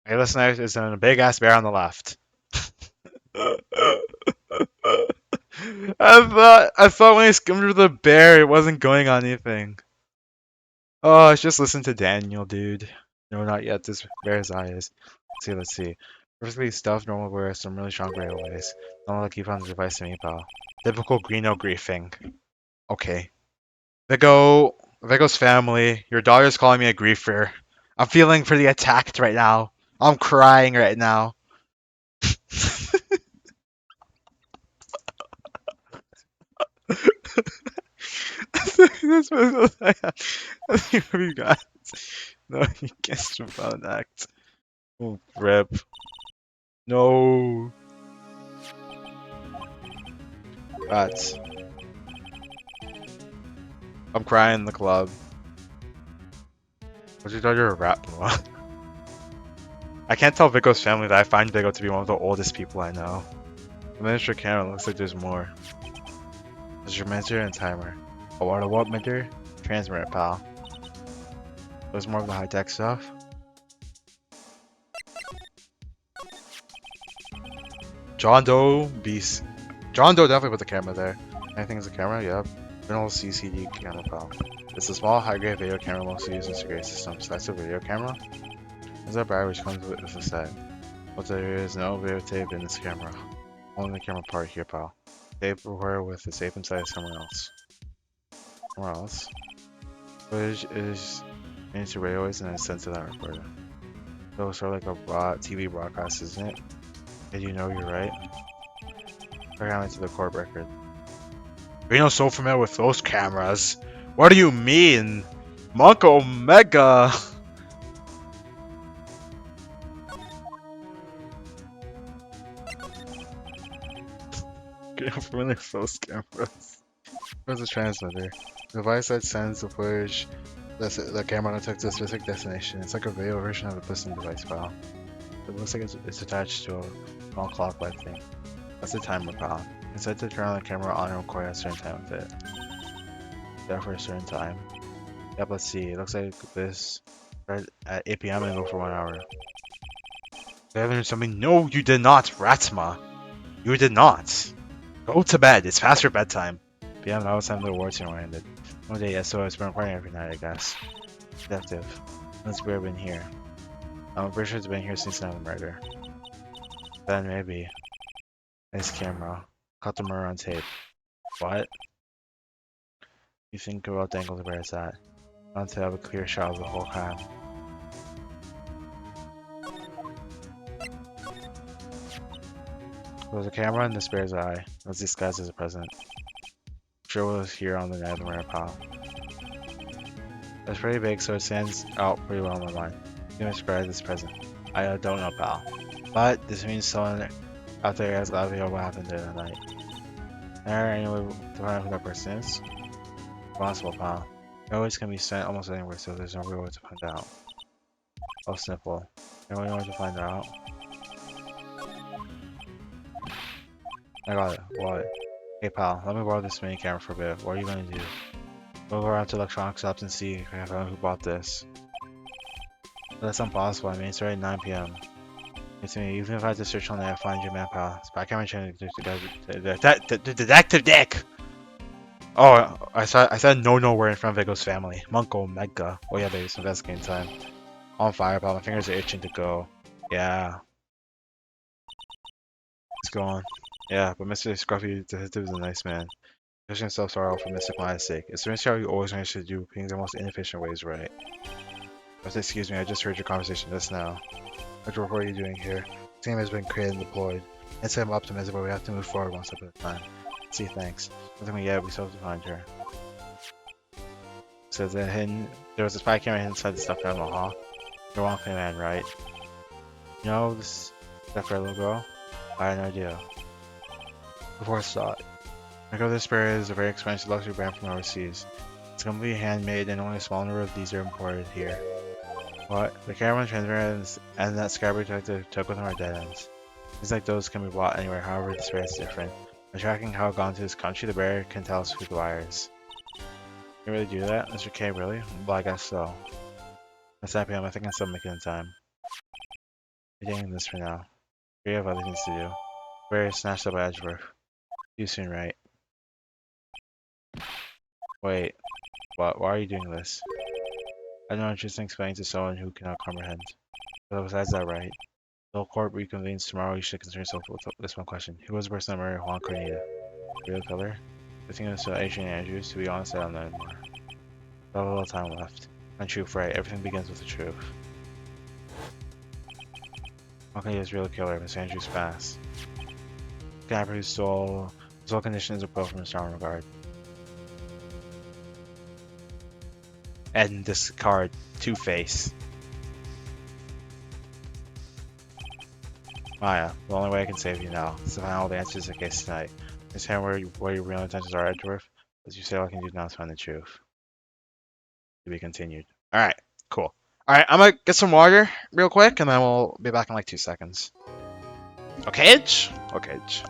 Hey listeners, it's a big ass bear on the left. I thought when I skimmed through the bear it wasn't going on anything. Oh, I just listened to Daniel, dude. No, not yet. This bear's eyes. Let's see. Perfectly stuffed normal bear, some really strong gray ways. Don't let keep on the device to me, pal. Typical Greeno griefing. Okay. Vigo's family. Your daughter's calling me a griefer. I'm feeling pretty attacked right now. I'm crying right now. That's what I think you guys. No, you can't jump out and act. Oh, rip. No. Rats. I'm crying in the club. What's your daughter a rat, Noah? I can't tell Vigo's family that I find Vigo to be one of the oldest people I know. The miniature camera looks like there's more. There's your measure and timer. A what meter? Transmitter, pal. There's more of the high-tech stuff. John Doe beast. John Doe definitely put the camera there. Anything is a camera? Yep. General CCD camera, pal. It's a small, high-grade video camera mostly used in security systems. That's a video camera. There's a battery which comes with the set. What there is no videotape in this camera. Only the camera part here, pal. Tape recorder with the safe inside somewhere else. Somewhere else? Footage is into radio waves and then sent to that recorder. So it's sort of like a TV broadcast, isn't it? Did you know you're right? Program to the court record. Reno's so familiar with those cameras. What do you mean? Monk Omega! Get familiar with those cameras. Where's the transmitter? The device that sends the footage the camera detects a specific destination. It's like a video version of the listening device file. It looks like it's attached to a small clock-like thing. That's the timer file. It's set to turn on the camera on and record at a certain time with it. There for a certain time. Yep, let's see. It looks like this right at 8 p.m. and go for 1 hour. Did I learn something? No, you did not, Ratsma. You did not. Go to bed. It's past your bedtime. PM, that was time the awards ceremony ended. One day, yeah, so it's been recording every night, I guess. Detective. When's Bear been here? I'm pretty sure it's been here since the night of the murder. Then maybe. Nice camera. Caught the murder on tape. What? You think about the angle the bear is at? I want to have a clear shot of the whole crime. There's a camera in this bear's eye. Let's disguise as a present. Sure was here on the night of the murder, pal. It's pretty big, so it stands out pretty well in my mind. You can describe this present. I don't know, pal. But this means someone out there has got to be what happened during the night. There anyway to find out who that person is? Possible, pal. It always can be sent almost anywhere, so there's no real way to find out. Oh, simple. Anyone want to find out? I got it. What? Hey, pal, let me borrow this mini camera for a bit. What are you gonna do? Go around to electronic shops and see if I can find who bought this. That's impossible. I mean, it's already 9 p.m. It's me. Even if I had to search on there, I find your man, pal. Spy camera training Detective Dick. Oh, I said no word in front of Vigo's family. Monk Omega. Oh yeah, baby, some investigating time. On fire, pal. My fingers are itching to go. Yeah, it's going. Yeah, but Mr. Scruffy Detective is a nice man. Pushing himself sorrow for Mr. Client's sake. It's strange how he always managed to do things in the most inefficient ways right. But excuse me, I just heard your conversation just now. What are you doing here? The team has been created and deployed. Inside I'm optimistic, but we have to move forward one step at a time. See, thanks. Nothing yet, we still have to find her. So there was a spy camera inside the stuffed animal, huh? You're one thing, man, right? You know this that little girl? I had no idea. Before I saw it. Micro this spare is a very expensive luxury brand from overseas. It's completely handmade and only a small number of these are imported here. What? The camera transmitter and that scabbard detective took with him are dead ends. Things like those can be bought anywhere, however this bear is different. By tracking how it got into this country, the bear can tell us who the buyer is. Can you really do that, Mr. K, really? Well, I guess so. It's 9 PM, I think I'm still making in time. We're getting this for now. We have other things to do. Bear is snatched up by Edgeworth. You soon, right? Wait, what? Why are you doing this? I don't know, just explaining to someone who cannot comprehend. But besides that, right? The whole court reconvenes tomorrow. You should concern yourself with this one question. Who was the person that murdered Juan Cornita? Real killer? The thing is, Adrian Andrews, to be honest, I don't know anymore. I have a little time left. And truth, right? Everything begins with the truth. Juan Cornita's real killer, Miss Andrews fast. Kidnapper who stole his whole condition is a pro from a strong regard. And discard Two-Face. Maya, the only way I can save you now is to find all the answers to the case tonight. Understand where your real intentions are, Edgeworth? As you say, all I can do now is find the truth. To be continued. Alright, cool. Alright, I'm gonna get some water real quick, and then we'll be back in like 2 seconds. Okay, Edge? Okay, Edge.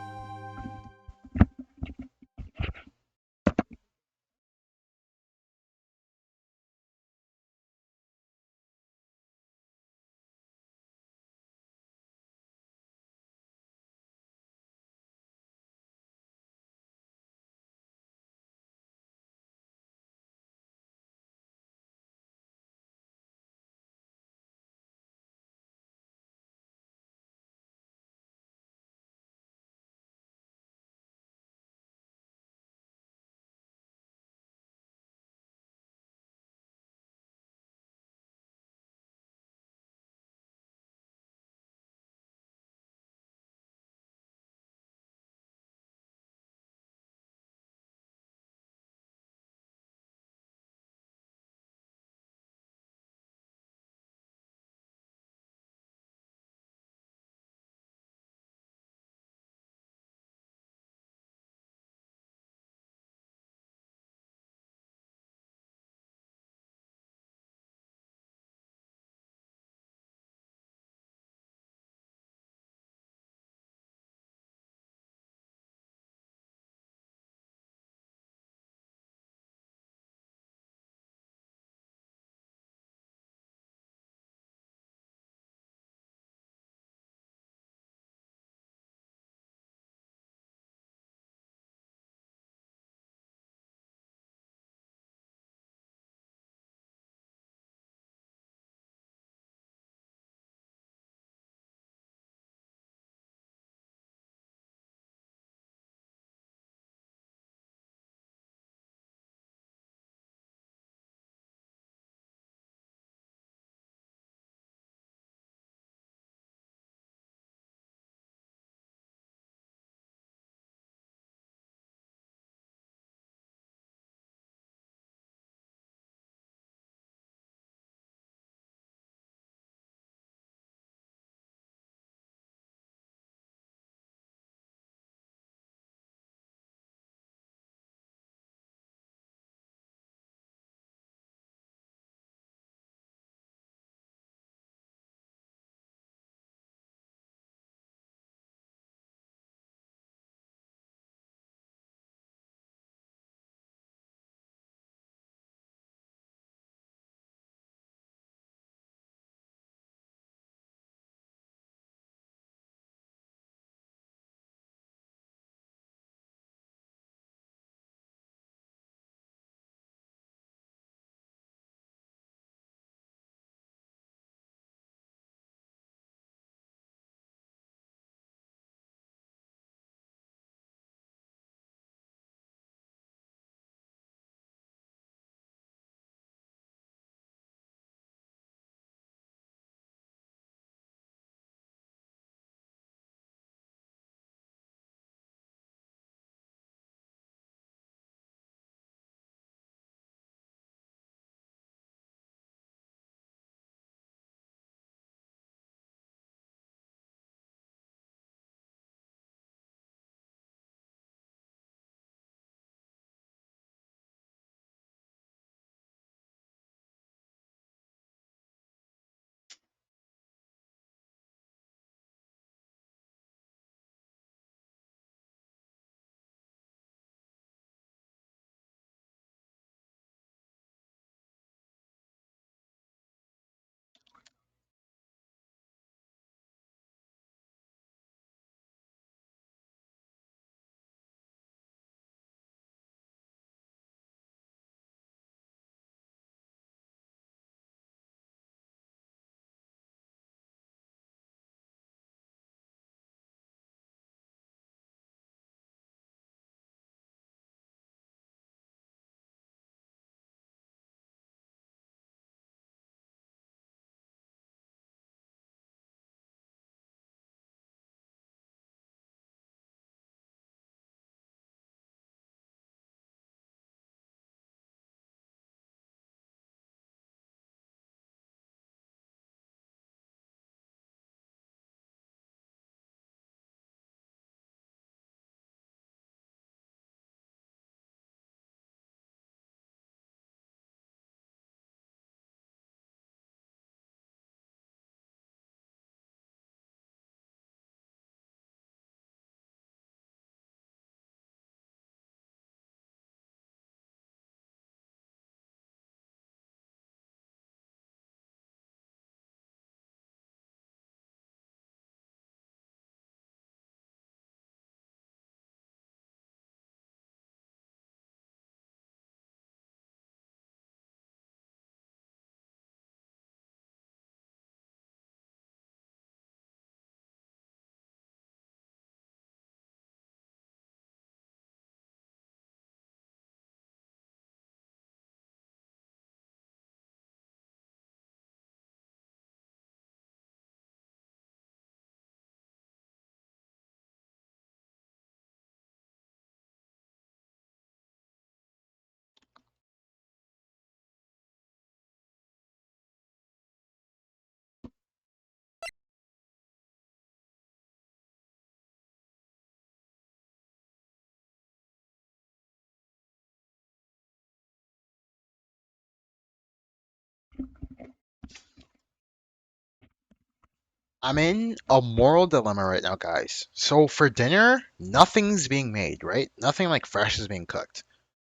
I'm in a moral dilemma right now, guys. So for dinner, nothing's being made, right? Nothing like fresh is being cooked.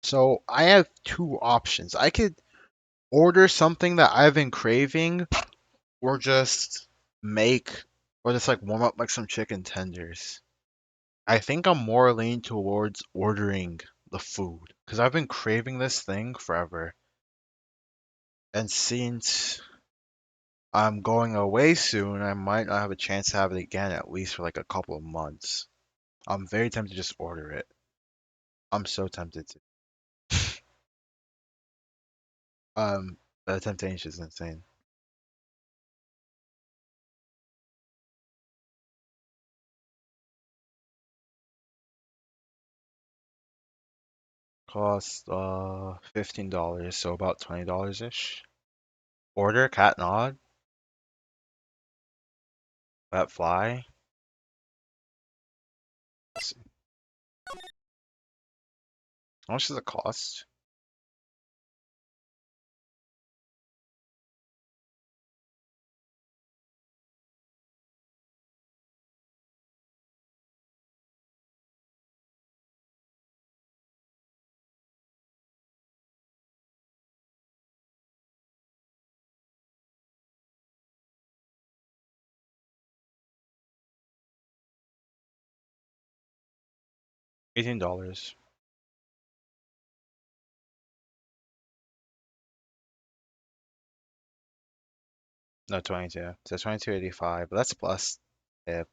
So I have two options. I could order something that I've been craving, or just make, or just like warm up like some chicken tenders. I think I'm more leaning towards ordering the food because I've been craving this thing forever. And since I'm going away soon, I might not have a chance to have it again at least for like a couple of months. I'm very tempted to just order it. I'm so tempted to. Um, the temptation is insane. Cost $15, so about $20 ish. Order cat nod, that fly. Let's see. How much does it cost? $18. No, 22. So 22.85, but that's plus tip.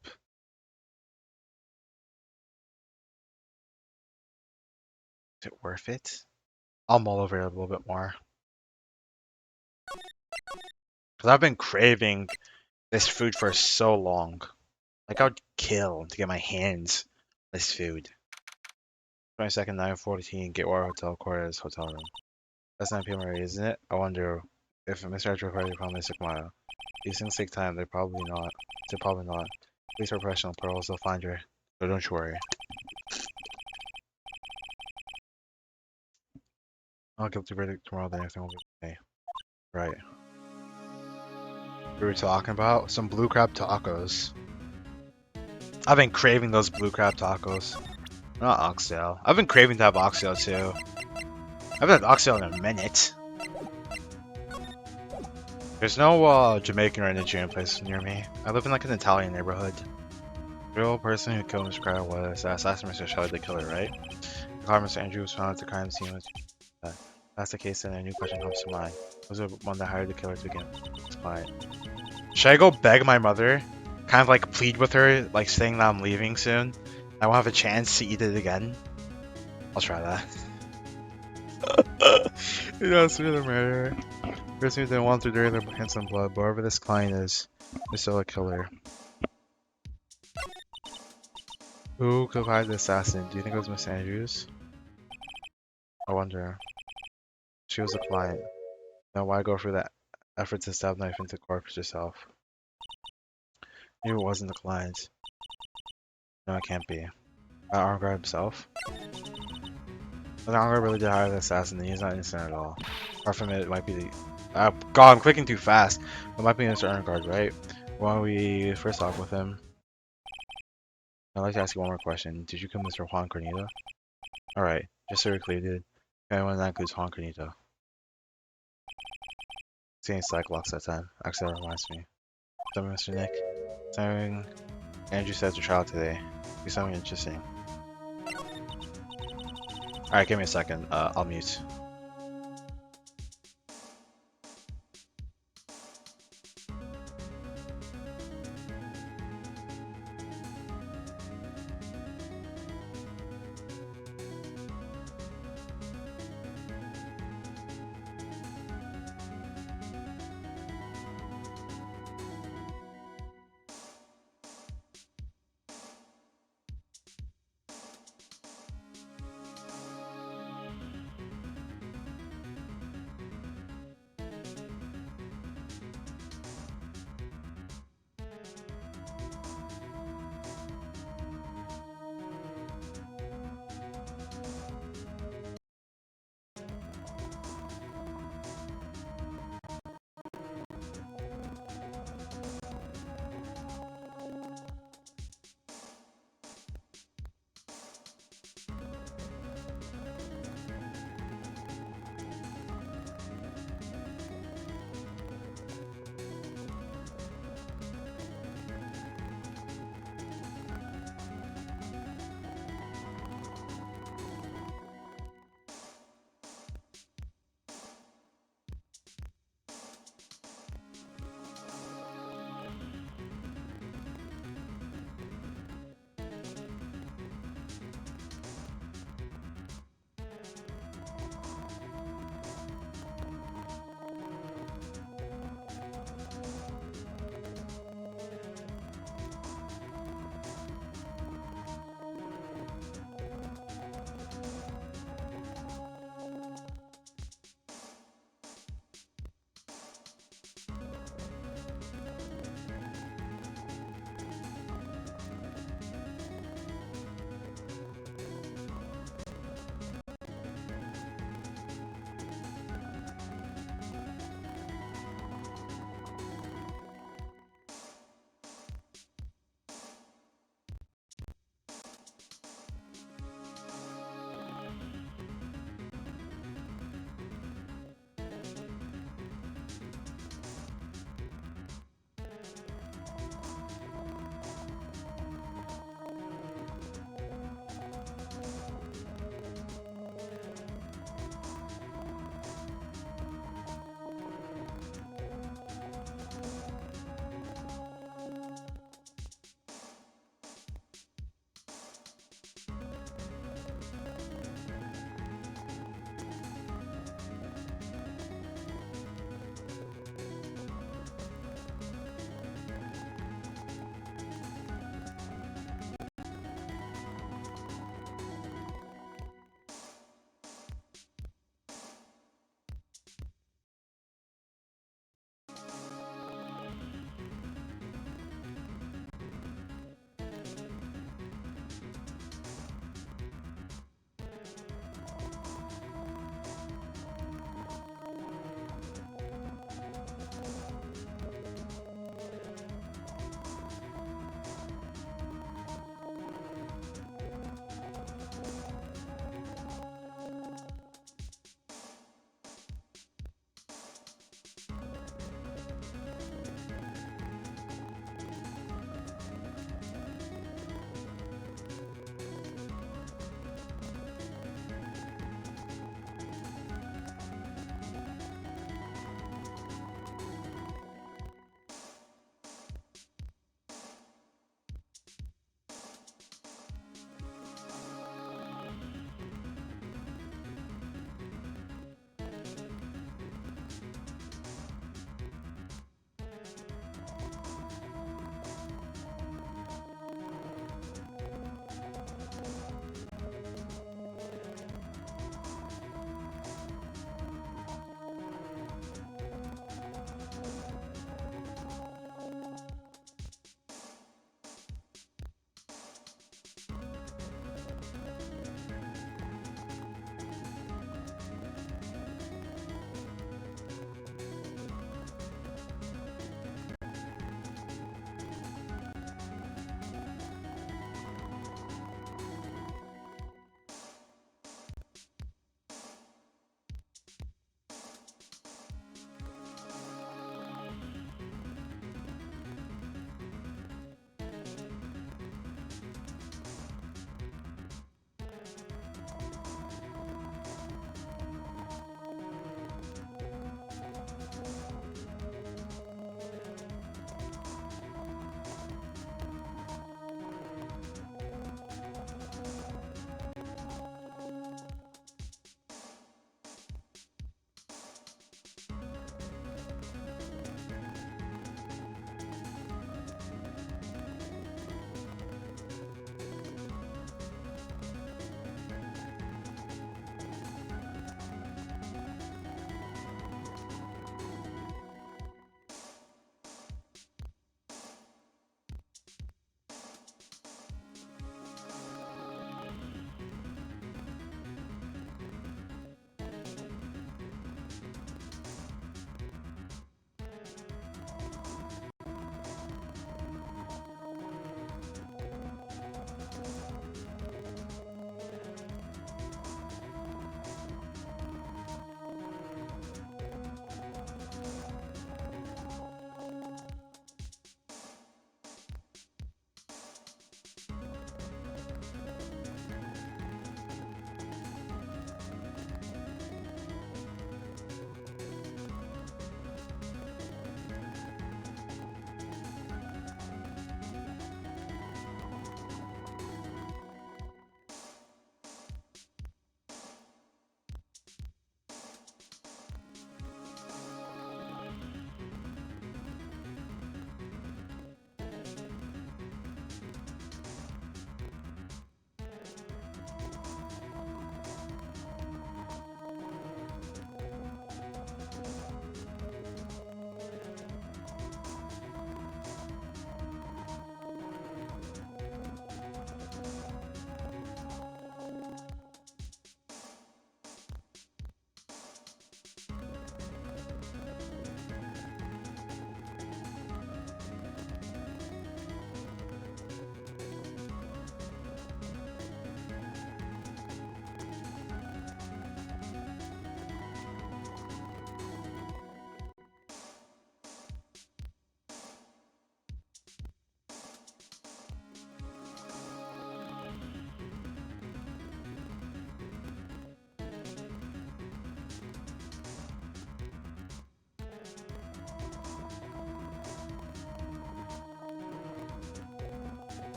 Is it worth it? I'll mull over it a little bit more. Because I've been craving this food for so long. Like I would kill to get my hands on this food. 22nd, 9:14, Gateway Hotel, Cortez hotel room. That's 9 p.m. already, isn't it? I wonder if Mr. Archer already found Mystic Mile. These things take time. They're probably not. They're probably not. Please are professional pearls. They'll find her. So don't you worry. I'll give the verdict tomorrow. Then everything will be okay. Right. We were talking about some blue crab tacos. I've been craving those blue crab tacos. Not oxtail. I've been craving to have oxtail too. I haven't had oxtail in a minute. There's no Jamaican or Nigerian place near me. I live in like an Italian neighborhood. The real person who killed Mr. Crowder was Assassin Mr. Shelley the killer, right? The car Mr. Andrew was found at the crime scene was that's the case, then a new question comes to mind. Was the one that hired the killer to begin his client? Should I go beg my mother? Kind of like plead with her, like saying that I'm leaving soon. I won't have a chance to eat it again. I'll try that. You know, it's really murder. Person who didn't want to dirty their hands in blood, but whoever this client is still a killer. Who could have hired the assassin? Do you think it was Miss Andrews? I wonder. She was a client. Now why go through that effort to stab knife into corpse yourself? Knew it wasn't the client. No, it can't be. Armguard himself? But the Armguard really did hire the assassin, and he's not innocent at all. Apart from it, it might be the... God, I'm clicking too fast. It might be Mr. Armguard, right? Why don't we first talk with him? I'd like to ask you one more question. Did you kill Mr. Juan Cornito? Alright, just so we're clear, dude. Anyone that includes Juan Cornito. Seeing Cyclops that time. Actually, that reminds me. What's up, Mr. Nick? Something Andrew says to trial today. Do something interesting. Alright, give me a second. I'll mute.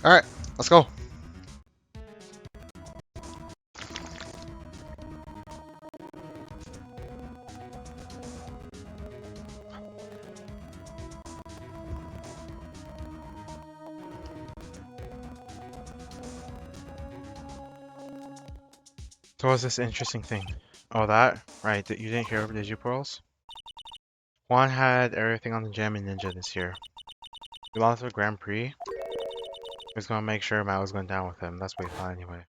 Alright, let's go. So what's this interesting thing? Oh, that? Right, you didn't hear over the Pearls? Juan had everything on the Gem and Ninja this year. We lost the Grand Prix. He was gonna make sure Matt was going down with him. That's what he thought anyway.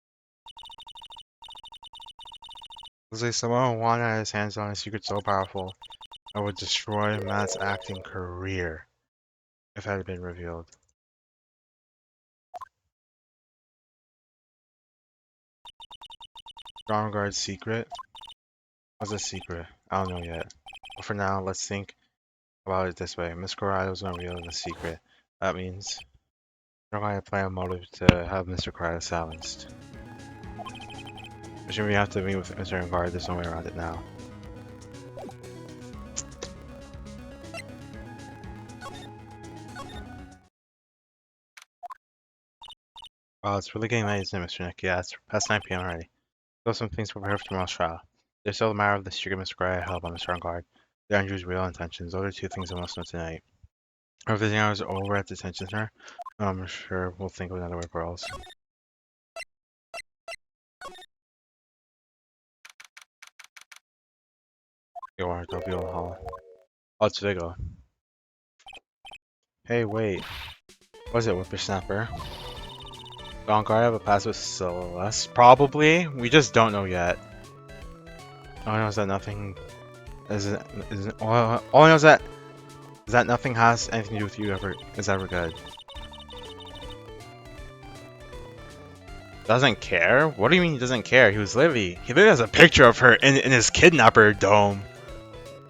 Looks like someone Juan had his hands on a secret so powerful that would destroy Matt's acting career if it had been revealed. Strong Guard's secret? What's a secret? I don't know yet. But for now, let's think about it this way. Miss Corrado was gonna reveal the secret. That means we're going to plan a motive to have Mr. Corrado silenced. Assuming we have to meet with Mr. Guard, there's no way around it now. Wow, it's really getting late, isn't it, Mr. Nick? Yeah, it's past 9 p.m. already. Still some things prepared for tomorrow's trial. There's still the matter of the secret Mr. Corrado held by Mr. Guard. The Andrew's real intentions. Those are two things I must know tonight. Our visiting hours are over at the detention center. I'm sure we'll think of another way for else. You are W Hall. Oh, it's Vigo. Hey, wait. What is it, Whippersnapper? Don't Guard have a pass with Celeste? Probably. We just don't know yet. All I know is that nothing all I know is that nothing has anything to do with you ever good. Doesn't care? What do you mean he doesn't care? He was Livy. He literally has a picture of her in his kidnapper dome.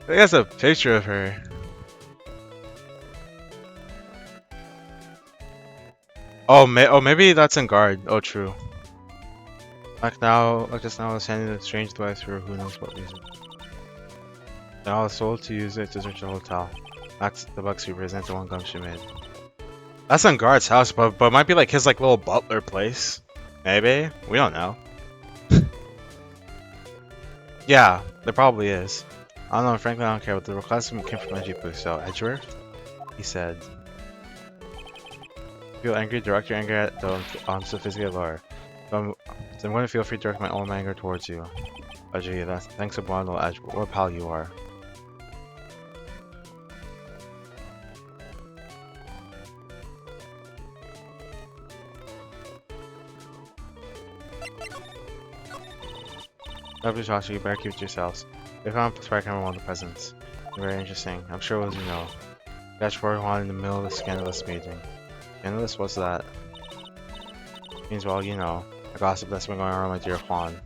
He has a picture of her. Oh, maybe that's in guard. Oh, true. Like just now, I was handing a strange device for who knows what reason. Now I was told to use it to search the hotel. Max, the bug sweeper, isn't the one gun she made. That's on guard's house, but it might be like his like little butler place. Maybe? We don't know. Yeah, there probably is. I don't know, frankly I don't care, but the request came from Edgeworth, so Edgeworth? He said. Feel angry, direct your anger at the sophisticated lawyer. So I'm going to feel free to direct my own anger towards you. Edgy, that's thanks to Bondle Edge, what a pal you are. Lovely Josh, you better keep it to yourselves. They found Spike number one of the presents. Very interesting. I'm sure it was, you know. Catch for Juan in the middle of the scandalous meeting. Scandalous? What's that? Means, well, you know, a gossip that's been going on with my dear Juan.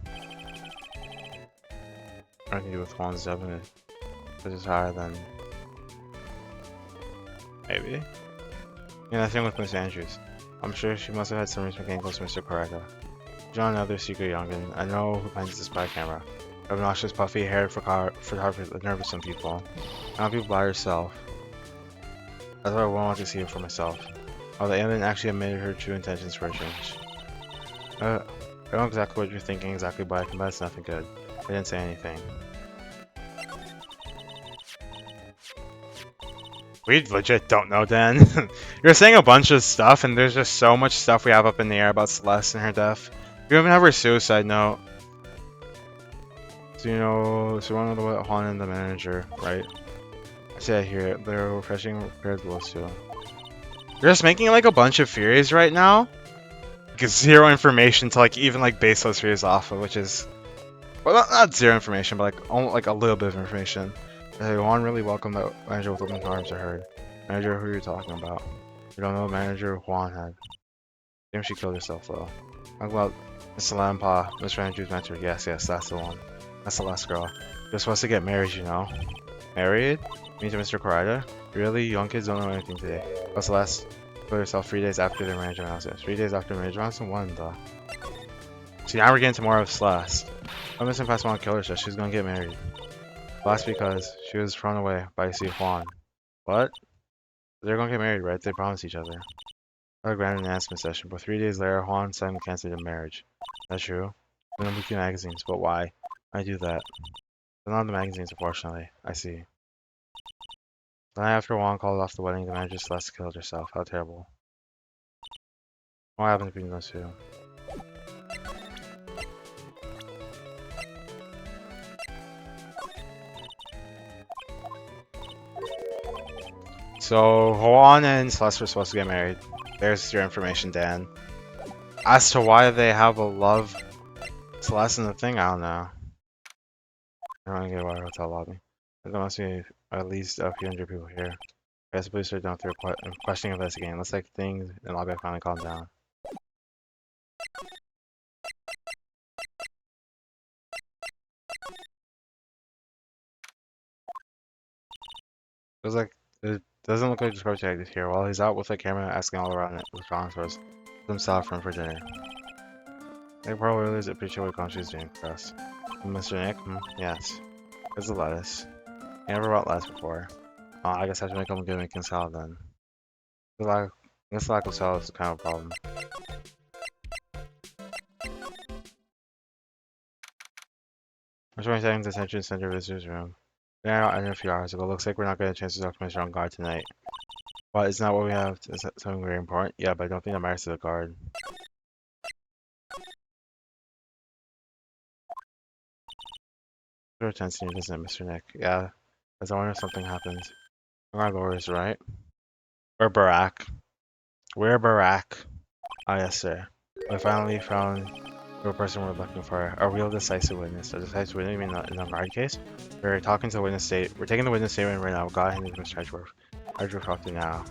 Nothing to do with Juan's definite. This is higher than. Maybe? Yeah, that thing with Miss Andrews. I'm sure she must have had some reason for getting close to Mr. Correga. John, another secret youngin. I know who plans the spy camera. Obnoxious, puffy-haired photographer that nervous some people. Not people by herself. That's why I want to see it for myself. Oh, the alien actually admitted her true intentions for a change. I know exactly what you're thinking exactly, but I can bet it's nothing good. I didn't say anything. We legit don't know, Dan. You're saying a bunch of stuff, and there's just so much stuff we have up in the air about Celeste and her death. We even have her suicide note. So, you know, so one of the Juan and the manager, right? I see it here. They're refreshing repaired blows too. You're just making like a bunch of theories right now. Like zero information to like even like base those theories off of, which is well not zero information, but like almost like a little bit of information. Hey, Juan really welcomed that manager with open arms. I heard. Manager, who are you talking about? You don't know the manager Juan had. Damn, she killed herself though. Talk about Miss Lampa, Miss Andrew's mentor. Yes, that's the one. That's the last girl. You're supposed to get married, you know. Married? Me to Mr. Corrida? Really? Young kids don't know anything today. What's the last? Put herself 3 days after the marriage announcement. 3 days after marriage announcement? When the? See, now we're getting to more of Celeste. I'm missing past one killer says she's gonna get married. Last because she was thrown away by C. Juan. What? They're gonna get married, right? They promised each other. A grand announcement session, but 3 days later, Juan suddenly canceled the marriage. That's true. In the weekly magazines, but why? I do that. But not the magazines, unfortunately. I see. The night after Juan called off the wedding, the manager Celeste killed herself. How terrible. What happened between those two? So, Juan and Celeste were supposed to get married. There's your information, Dan. As to why they have a love Celeste in the thing, I don't know. I don't get why hotel lobby. There must be at least a few hundred people here. I guess the police are down through questioning investigating. Looks like things in the lobby finally calmed down. It doesn't look like the scrub tag is here. While he's out with the camera asking all around it with dinosaurs. Himself from for dinner. Nick probably really appreciate what country's doing for us. Mr. Nick? Yes. Here's the lettuce. I never brought lettuce before. I guess I have to make him a good making salad then. This lack of salad is kind of a problem. I'm trying to take the detention center visitors room. Yeah, I know a few hours ago. Looks like we're not getting a chance to talk to Mr. on guard tonight. But isn't that what we have? Is that something very important? Yeah, but I don't think that matters to the guard. Your attention, isn't it, Mr. Nick? Yeah, because I wonder if something happens. Our lawyers, right? Or Barack. We're Barack. Ah, yes, sir. We finally found the person we're looking for. A real decisive witness. A decisive witness, you mean in the guard case? We're talking to the witness state. We're taking the witness statement right now. Go ahead and Mr. Edgeworth. Edgeworth talk to now.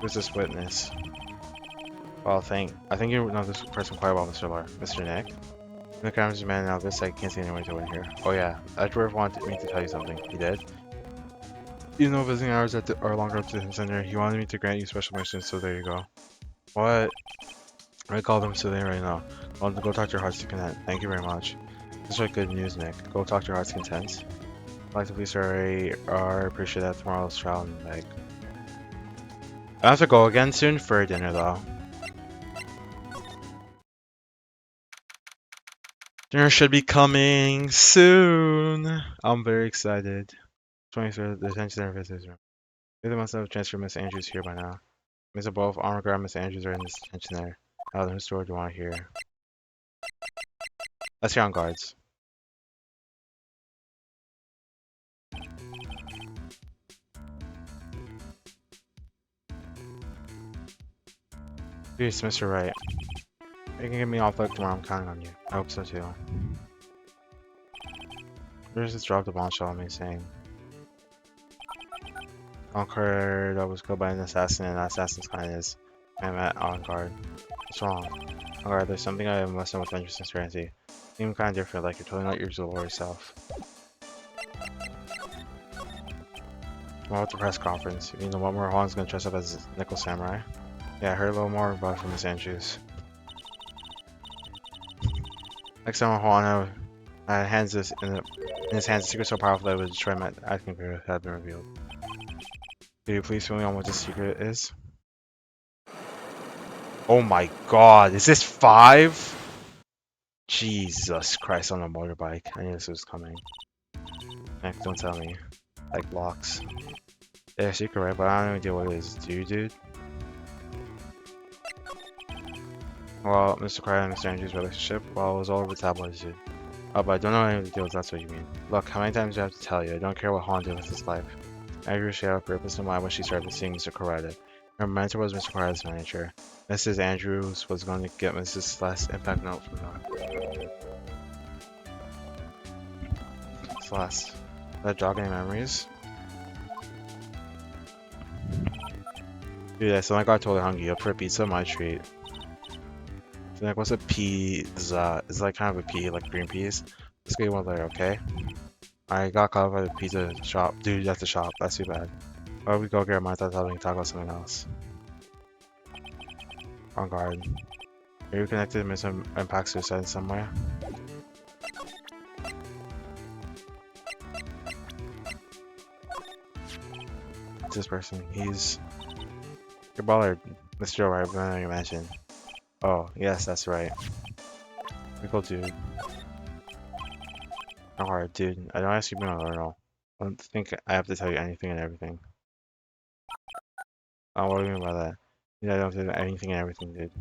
Who's this witness? Well, I think you know this person quite well, Mr. Lawyer. Mr. Nick? The camera's man now. This side can't see anyone to win here. Oh yeah, Edgeworth wanted me to tell you something. He did? You know visiting hours are longer up to the center. He wanted me to grant you special missions, so there you go. What? I called him today right now. Want to go talk to your heart's content. Thank you very much. This is like good news, Nick. Go talk to your heart's content. Like the police are appreciate that tomorrow's trial and like. I have to go again soon for dinner though. Dinner should be coming soon. I'm very excited. 23rd, the detention center visitors room. They must have transferred Miss Andrews here by now. Miss both armor guard Miss Andrews are in this detention there. Now whose story do you want to hear? Let's hear on guards. Please, Mr. Wright. You can get me off like tomorrow, I'm counting on you. I hope so too. There's this drop the bombshell on me saying Conqueror that was killed by an assassin and that assassin's kind is I met on guard. What's wrong? On guard, there's something I must know with interest and transparency. Seem kind of different, like you're totally not your usual self. Tomorrow at the press conference, you know what more Juan's gonna dress up as Nickel Samurai? Yeah, I heard a little more about it from Miss Andrews. Next time Juan hands this in his hands, a secret so powerful that it would destroy my acting career had been revealed. Could you please fill me on what this secret is? Oh my god, is this 5? Jesus Christ, on a motorbike. I knew this was coming. Heck, don't tell me. Like blocks. They're a secret, right? But I don't even know what it is. Do you, dude? Well, Mr. Cryer and Mr. Andrews' relationship, well, it was all over tabloids, dude. Oh, but I don't know any of the deals, that's what you mean. Look, how many times do I have to tell you? I don't care what Han did with his life. Andrew she had a purpose in mind when she started seeing Mr. Coretta. Her mentor was Mr. Coretta's manager. Mrs. Andrews was going to get Mrs. Celeste impact note from her. Celeste. That jog any memories? Dude, I sound like I got totally hungry. Up for a pizza, my treat. So like, what's a pizza? It's like kind of a pea, like green peas. Let's get one later, okay? I got caught up by the pizza shop. Dude, that's the shop. That's too bad. Why don't we go get my thoughts and talk about something else? On guard. Are you connected to Miss Impact Suicide in some way? It's this person. He's... You're bothered. Mr. Right, you mentioned. Oh, yes, that's right. Pickle dude. Alright, dude. I don't ask you about it at all. I don't think I have to tell you anything and everything. Oh, what do you mean by that? I don't have to do anything and everything, dude.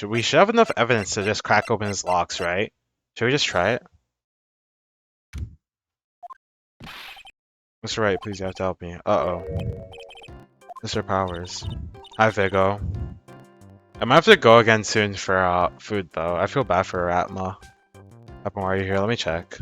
We should have enough evidence to just crack open his locks, right? Should we just try it? Mr. Wright, please, you have to help me. Uh-oh. Mr. Powers. Hi, Vigo. I might have to go again soon for food, though. I feel bad for Atma. Atma, why are you here? Let me check.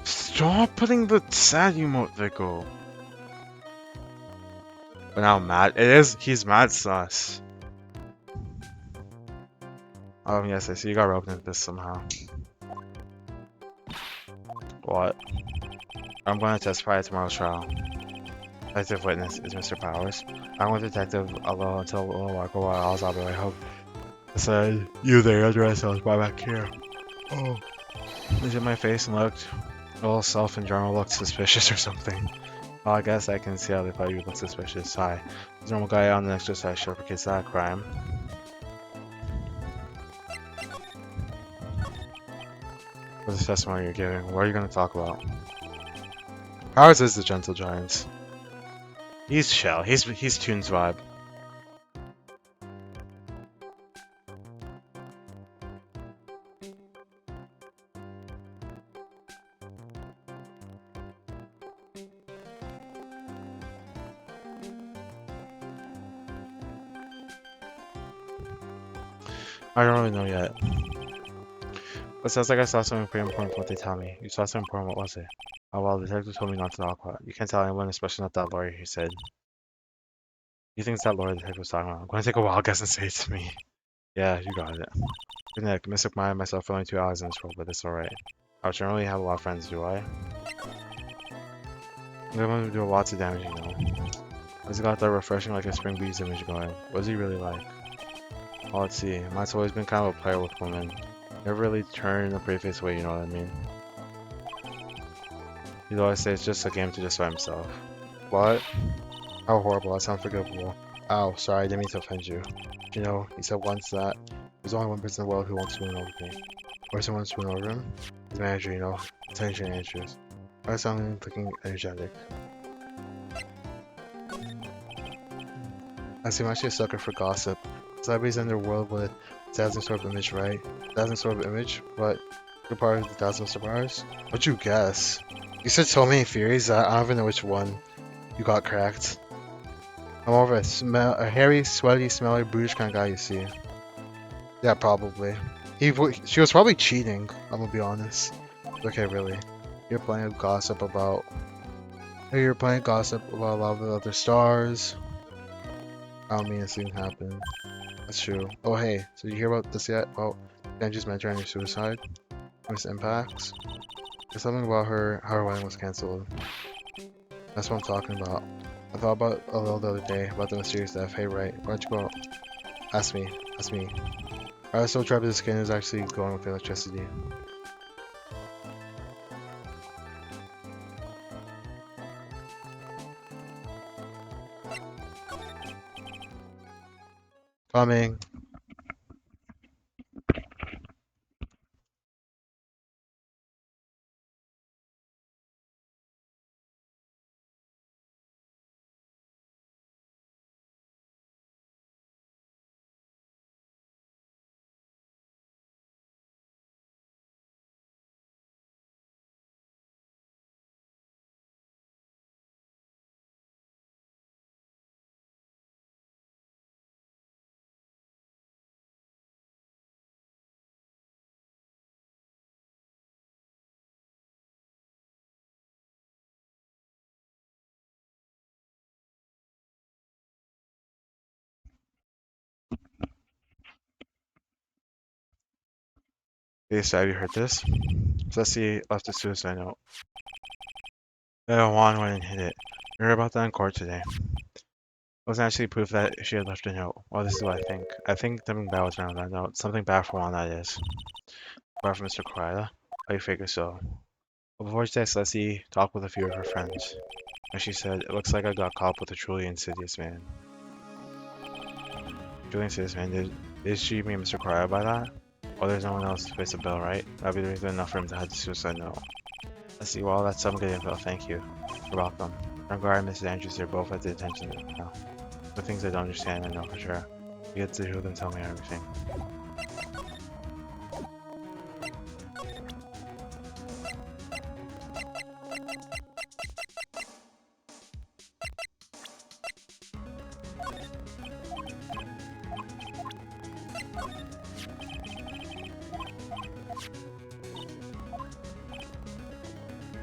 Stop putting the sad emote, Vigo. But now mad. He's mad sus. Yes, I see you got roped into this somehow. What? I'm going to testify at tomorrow's trial. Detective witness is Mr. Powers. I'm with Detective alone until a little while ago. I hope. I said, you there, address us, why back here? Oh. Looked at my face and looked. A little self and drama looked suspicious or something. Well, I guess I can see how they thought you would look suspicious. Hi. There's a normal guy on the exercise show for kids that crime. What's the testimony you're giving? What are you going to talk about? Powers is the gentle giant. He's chill. He's Toon's vibe. I don't really know yet. But it sounds like I saw something pretty important from what they tell me. You saw something important, what was it? Oh well, the detective told me not to talk about it. You can't tell anyone, especially not that lawyer, he said. You think it's that lawyer the detective was talking about? I'm going to take a wild guess and say it's me. Yeah, you got it. Good Nick, mistook myself for only 2 hours in this world, but it's alright. I don't generally have a lot of friends, do I? I'm going to do lots of damage, you know. He's got that refreshing like a spring breeze image going. What is he really like? Well, let's see. Mike's always been kind of a player with women. Never really turned a pretty face away, you know what I mean? He'd always say it's just a game to justify himself. What? How horrible, that's unforgivable. Ow, sorry, I didn't mean to offend you. You know, he said once that there's only one person in the world who wants to win over me. Or someone to win over him? His manager, you know, attention and interest. I sound looking energetic. I seem actually a sucker for gossip. Celebrities in their world with dazzling sort of image, right? Dazzling sort of image? What? Good part of the dazzling stars? What'd you guess? You said so many theories that I don't even know which one you got cracked. I'm more of a hairy, sweaty, smelly, brutish kind of guy, you see. Yeah, probably. She was probably cheating, I'm gonna be honest. Okay, really. You're playing gossip about... You're playing gossip about a lot of the other stars. I don't mean to see it happen. That's true. Oh, hey, so you hear about this yet? Well, Benji's mentoring her suicide? Miss Impacts? There's something about how her wedding was cancelled. That's what I'm talking about. I thought about a little the other day about the mysterious death. Hey, right, why don't you go ask me? Ask me. I was so trapped the skin is actually going with electricity. Coming. Lisa, have you heard this? Ceci left a suicide note. Juan went and hid it. We heard about that in court today. It wasn't actually proof that she had left a note. Well, this is what I think. I think something bad was found on that note. Something bad for Juan, that is. Bad for Mr. Corella. I figure so. But before she texted Leslie, talked with a few of her friends. And she said, it looks like I got caught up with a truly insidious man. Truly insidious man, did she mean Mr. Corella by that? Well, there's no one else to face the bill, right? That'd be the reason enough for him to have the suicide note. Let's see, well, that's some good info, thank you. You're welcome. Rangar and Mrs. Andrews are both at the attention now. The things I don't understand, I know for sure. You get to hear them tell me everything.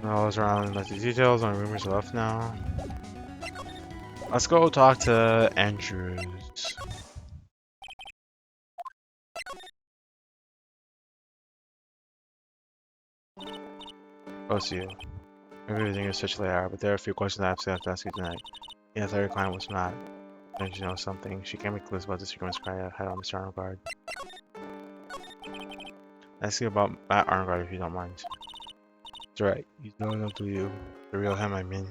I was around like the details on rumors left now. Let's go talk to Andrews. Oh, see you. Maybe everything is such late hour, but there are a few questions I absolutely have to ask you tonight. Yeah, the third client was Matt. Don't you know something? She can't be clueless about the secret cry I had on Mr. Arnogard. Ask you about Matt Arnogard if you don't mind. That's right. You don't know, do you? The real him, I mean.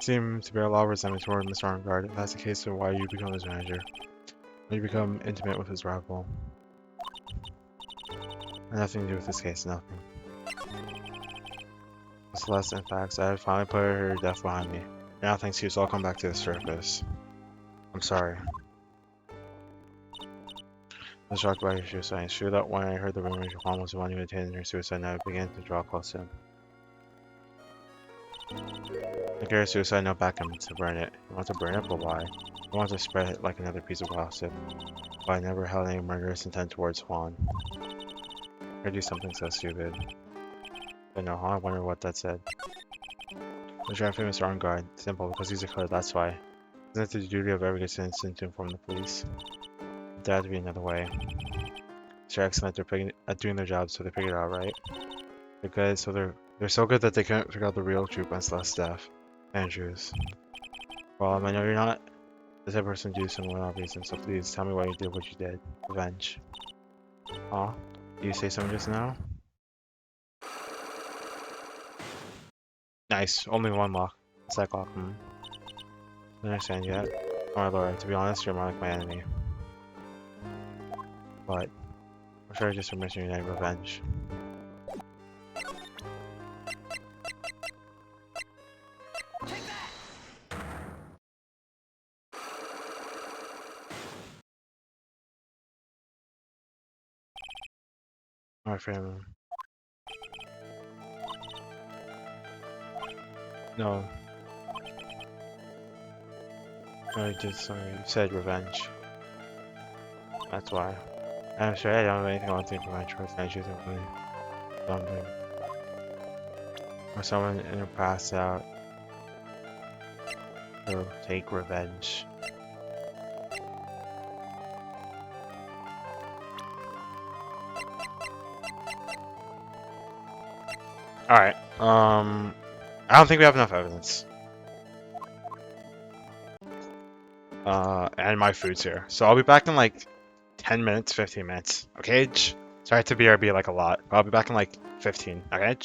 Seem to bear a lot of resentment toward Mr. Arnogard. If that's the case, then why you become his manager? Why you become intimate with his rival? Nothing to do with this case, nothing. Celeste, in fact, I finally put her death behind me. Now thanks to you, so I'll come back to the surface. I'm sorry. I was shocked by your suicide. It's true that when I heard the rumors your mom was the one who attended her suicide, and I began to draw close to him. I carried a suicide note back him to burn it. I want to burn it, but why? I want to spread it like another piece of gossip. But I never held any murderous intent towards Juan. I do something so stupid. I know, huh? I wonder what that said. I was trying to Mr. Arnguard. Simple, because he's a killer, that's why. Isn't it the duty of every good citizen to inform the police? There had to be another way. They're excellent at doing their job, so they figured it out, right? They're good, so they're so good that they couldn't figure out the real truth on Celeste's death. Andrews. Well, I know you're not the type of person to do something without reason, so please tell me why you did what you did. Revenge. Huh? Did you say something just now? Nice. Only one lock. It's like lock. I understand yet. Oh my lord, to be honest, you're more like my enemy. But I'm sure I just remember your night revenge. My friend. No. I did something. You said revenge. That's why. I'm sure I don't have anything I want to think for my choice. I choose something. Or someone in her pass out. To take revenge. Alright. I don't think we have enough evidence. And my food's here. So I'll be back in like 10 minutes, 15 minutes. Okay? Sorry to BRB like a lot, but I'll be back in like 15. Okay?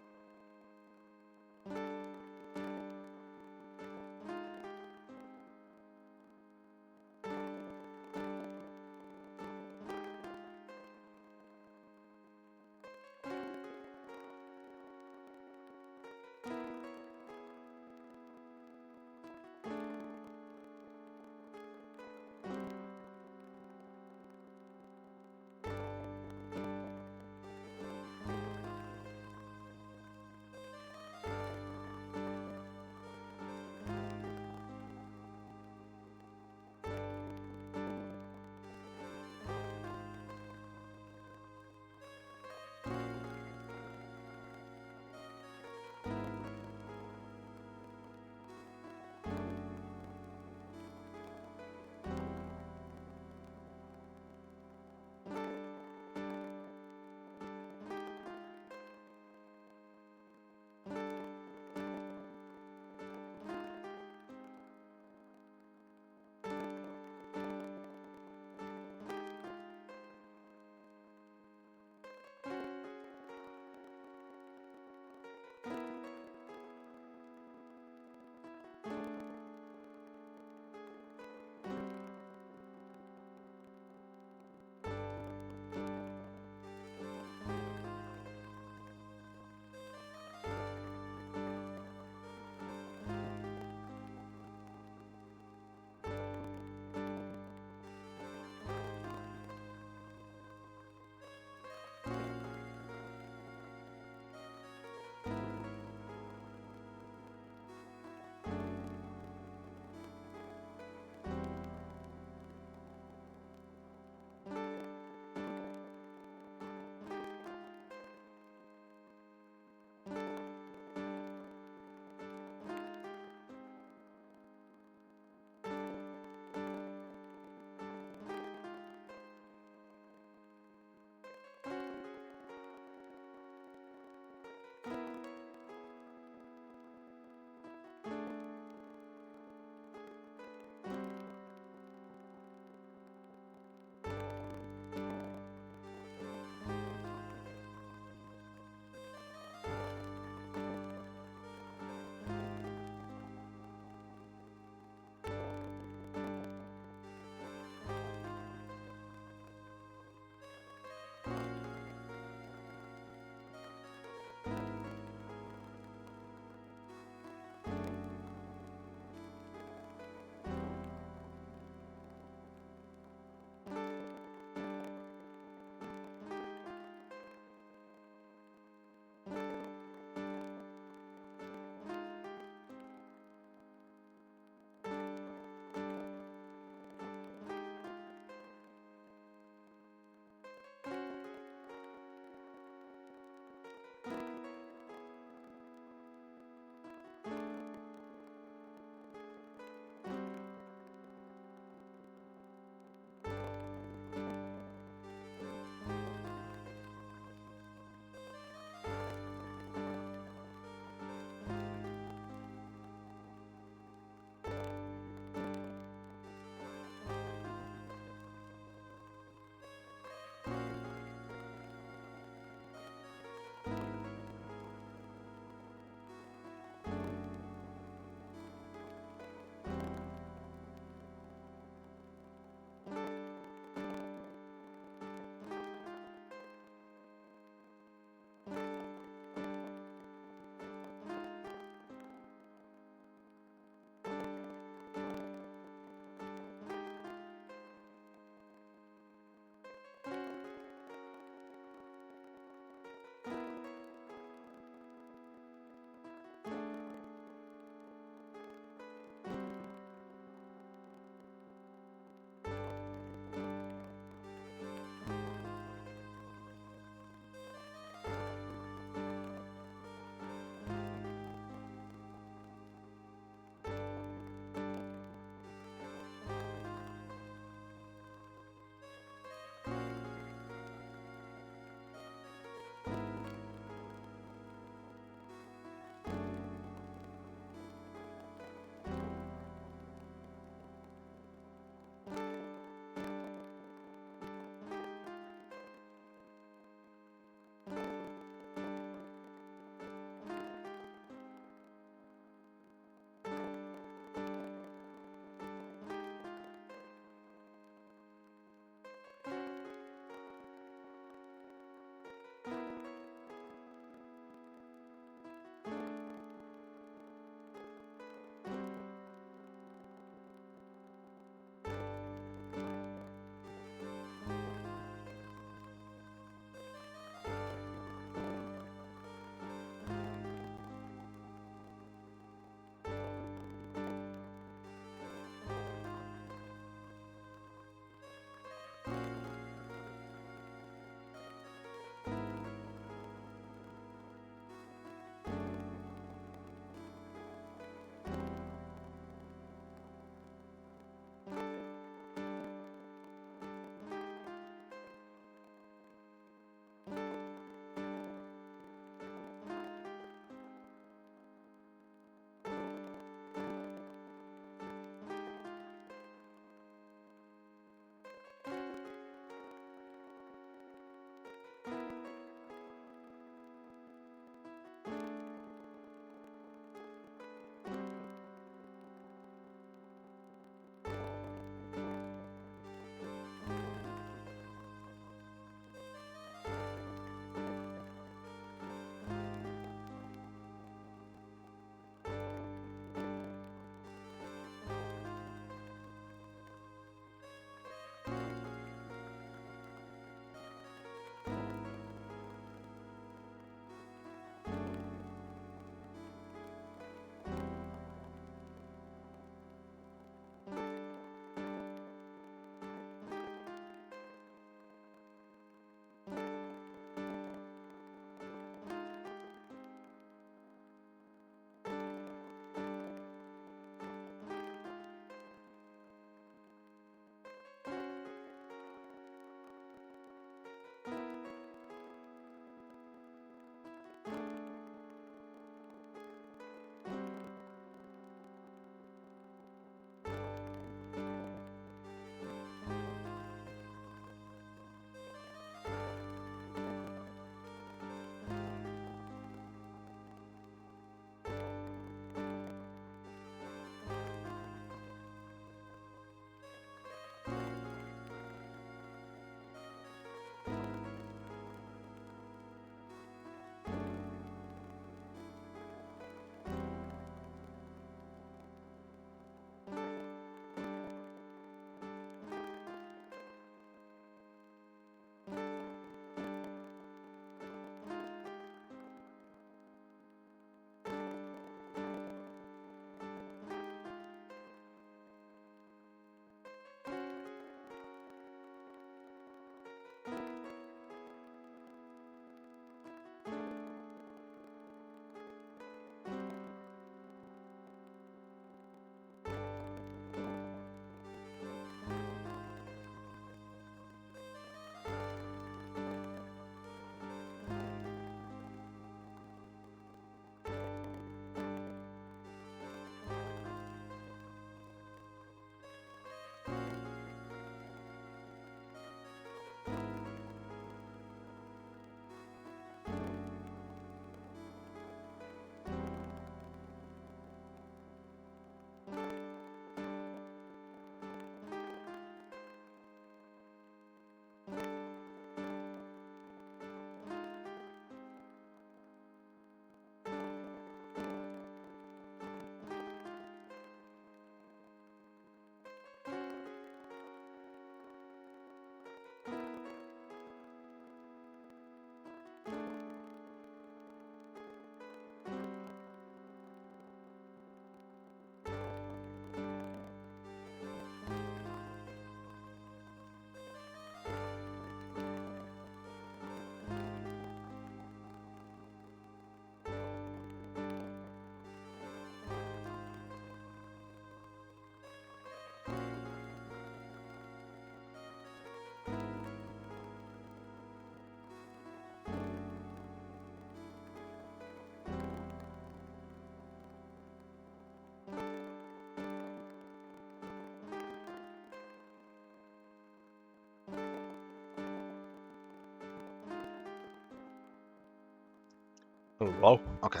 Hello? Okay.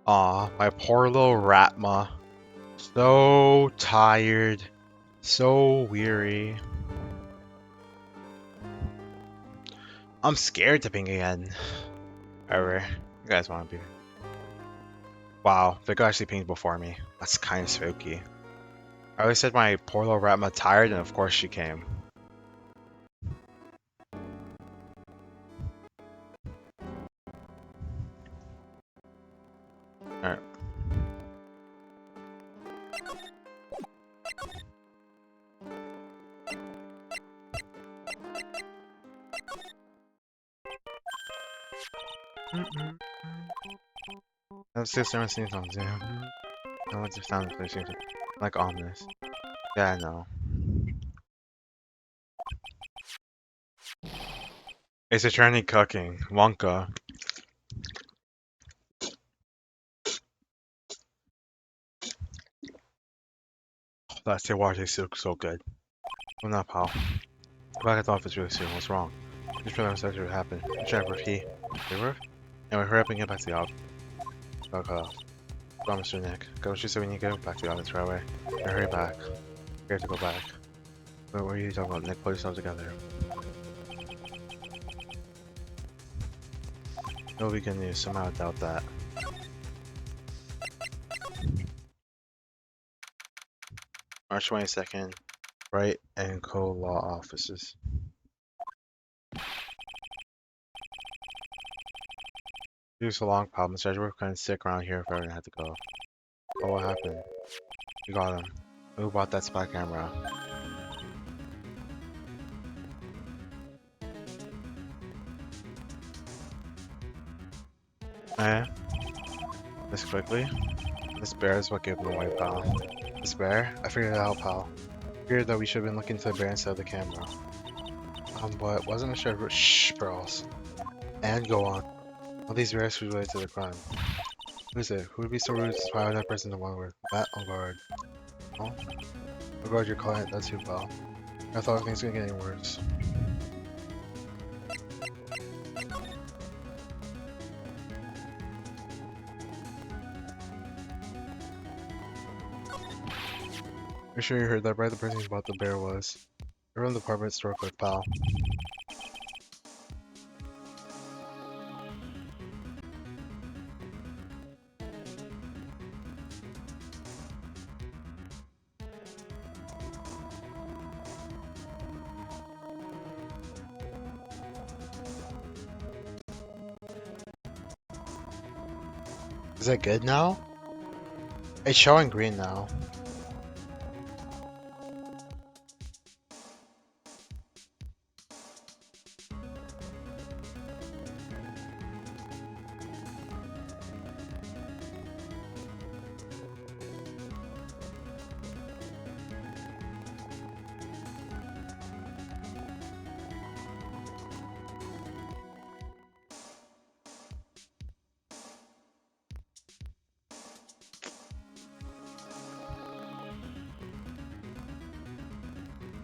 Aw, my poor little Ratma. So tired. So weary. I'm scared to ping again. Ever. You guys want to be. Wow, Vic actually pinged before me. That's kind of spooky. I always said my poor little Ratma tired, and of course she came. Alright. Let's see if someone seems something. I want to sound like ominous. Yeah, I know. It's eternity cooking. Wonka. That say water tastes so good. Well, not pal. Back at the office really soon. What's wrong? Just for that to happen. Check with he. River? Anyway, hurry up and get back to the office. Okay. Well, Mr. Nick. Go, she said we need to get back to the office right away. Now hurry back. We have to go back. What are you talking about, Nick? Pull yourself together. No weekend news. Somehow I doubt that. March 22nd. Wright and Co. Law Offices. It was a long pal. Mr. Edgeworth couldn't stick around here if everyone had to go. Oh, what happened? We got him. Who bought that spy camera? Eh? This quickly? This bear is what gave him away, pal. This bear? I figured it out, pal. Figured that we should have been looking to the bear instead of the camera. But wasn't Mr. Edgeworth— Shh, bros. And go on. All these bears related to the crime. Who is it? Who would be so rude to spy on that person in one word? Matt on guard. Oh? On guard your client, that's who, pal. I thought things were getting worse. I'm sure you heard that, right? The person who bought the bear was. Everyone in the department store quick, pal. Is it good now? It's showing green now.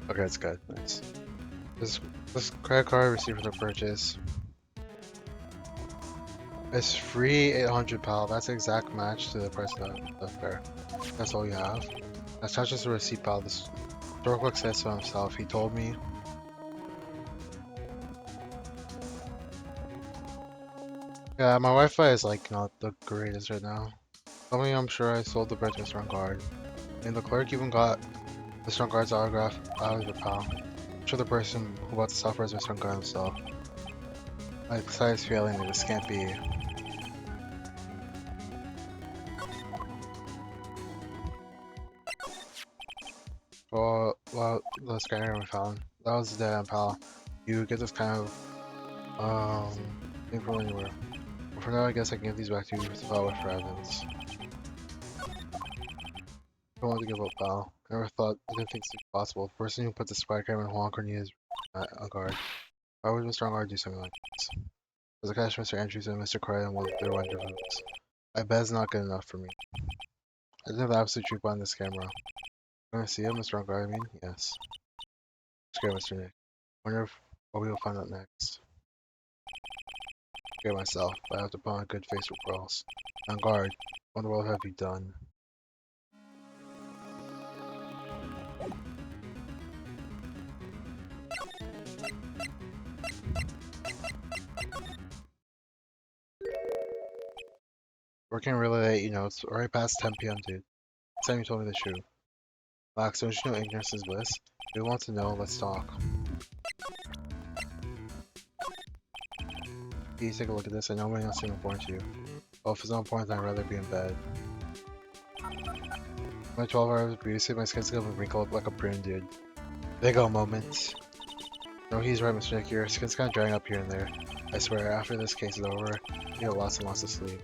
Okay, it's good. Nice. This credit card received for the purchase. It's free 800, pal. That's the exact match to the price of the fare. That's all you have. That's not just a receipt, pal. This store clerk says so himself. He told me. Yeah, my Wi-Fi is like not the greatest right now. Told me I'm sure I sold the bread to Mr. Guard. And the clerk even got Mr. Guard's autograph out of the pal. I'm sure the person who bought the software is Mr. Guard himself. My site is failing me. This can't be. Well, the scanner we found. That was the pal. You get this kind of thing from anywhere. But for now, I guess I can give these back to you with the file for evidence. I don't want to give up, pal. I never thought— I didn't think it's possible. The person who put the spy camera in Hong Kong is a guard. Why would Mr. Guard do something like this? Does the catch Mr. Andrews and Mr. Corey and their wonder votes? I bet it's not good enough for me. I didn't have the absolute truth behind this camera. You want to see it, Mr. Rongar, I mean? Yes. Scare Mr. Nick. Wonder what we will find out next. Scare myself, but I have to put on a good face for girls. On guard. What in the world have you done? Working really late, you know, it's already past 10 p.m., dude. Last time you told me the truth. Max, don't you know ignorance is bliss? If you want to know, let's talk. Please take a look at this. I know it may not seem important to you. Well, if it's not important, then I'd rather be in bed. My 12 hours previously, my skin's gonna wrinkle up like a prune, dude. Big ol' moment. No, he's right, Mr. Nick. Your skin's kinda drying up here and there. I swear, after this case is over, you get lots and lots of sleep.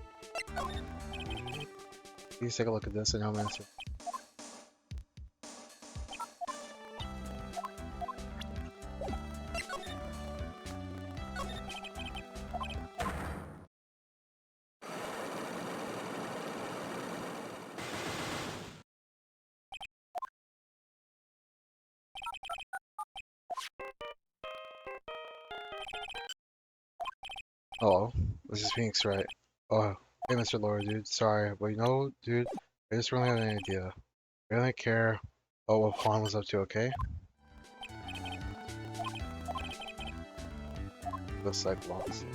Please take a look at this. I know it may not seem. Oh, this is Phoenix, right? Oh, hey, Mr. Laura, dude. Sorry, but you know, dude, I just really have an idea. I don't care about what Juan was up to, okay? The Cyclops.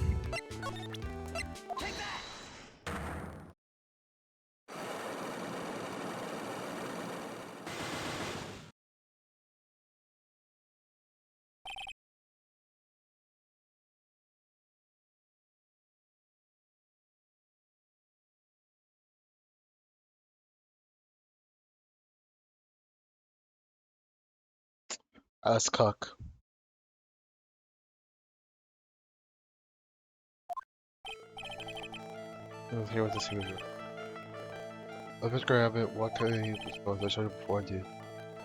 Let's cook. Let's hear what the secret is. Let's grab it. What could he suppose? I showed you before, dude.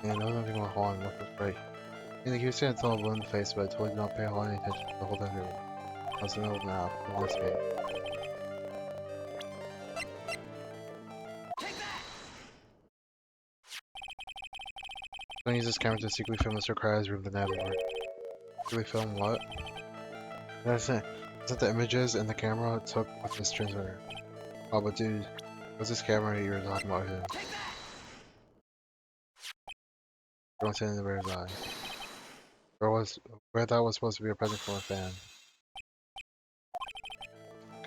And I know nothing about Juan. What was right? And he was saying to tell a blue in the face, but I told you not to pay Juan any attention the whole time. I was in the middle now. Juan's me. I'm gonna use this camera to secretly film Mr. Cry's room the night before. Secretly film what? That's it. Is that the images and the camera took with this transmitter? Oh, but dude, what's this camera you were talking about here? Don't say in the bear's eye. Where that was supposed to be a present from a fan.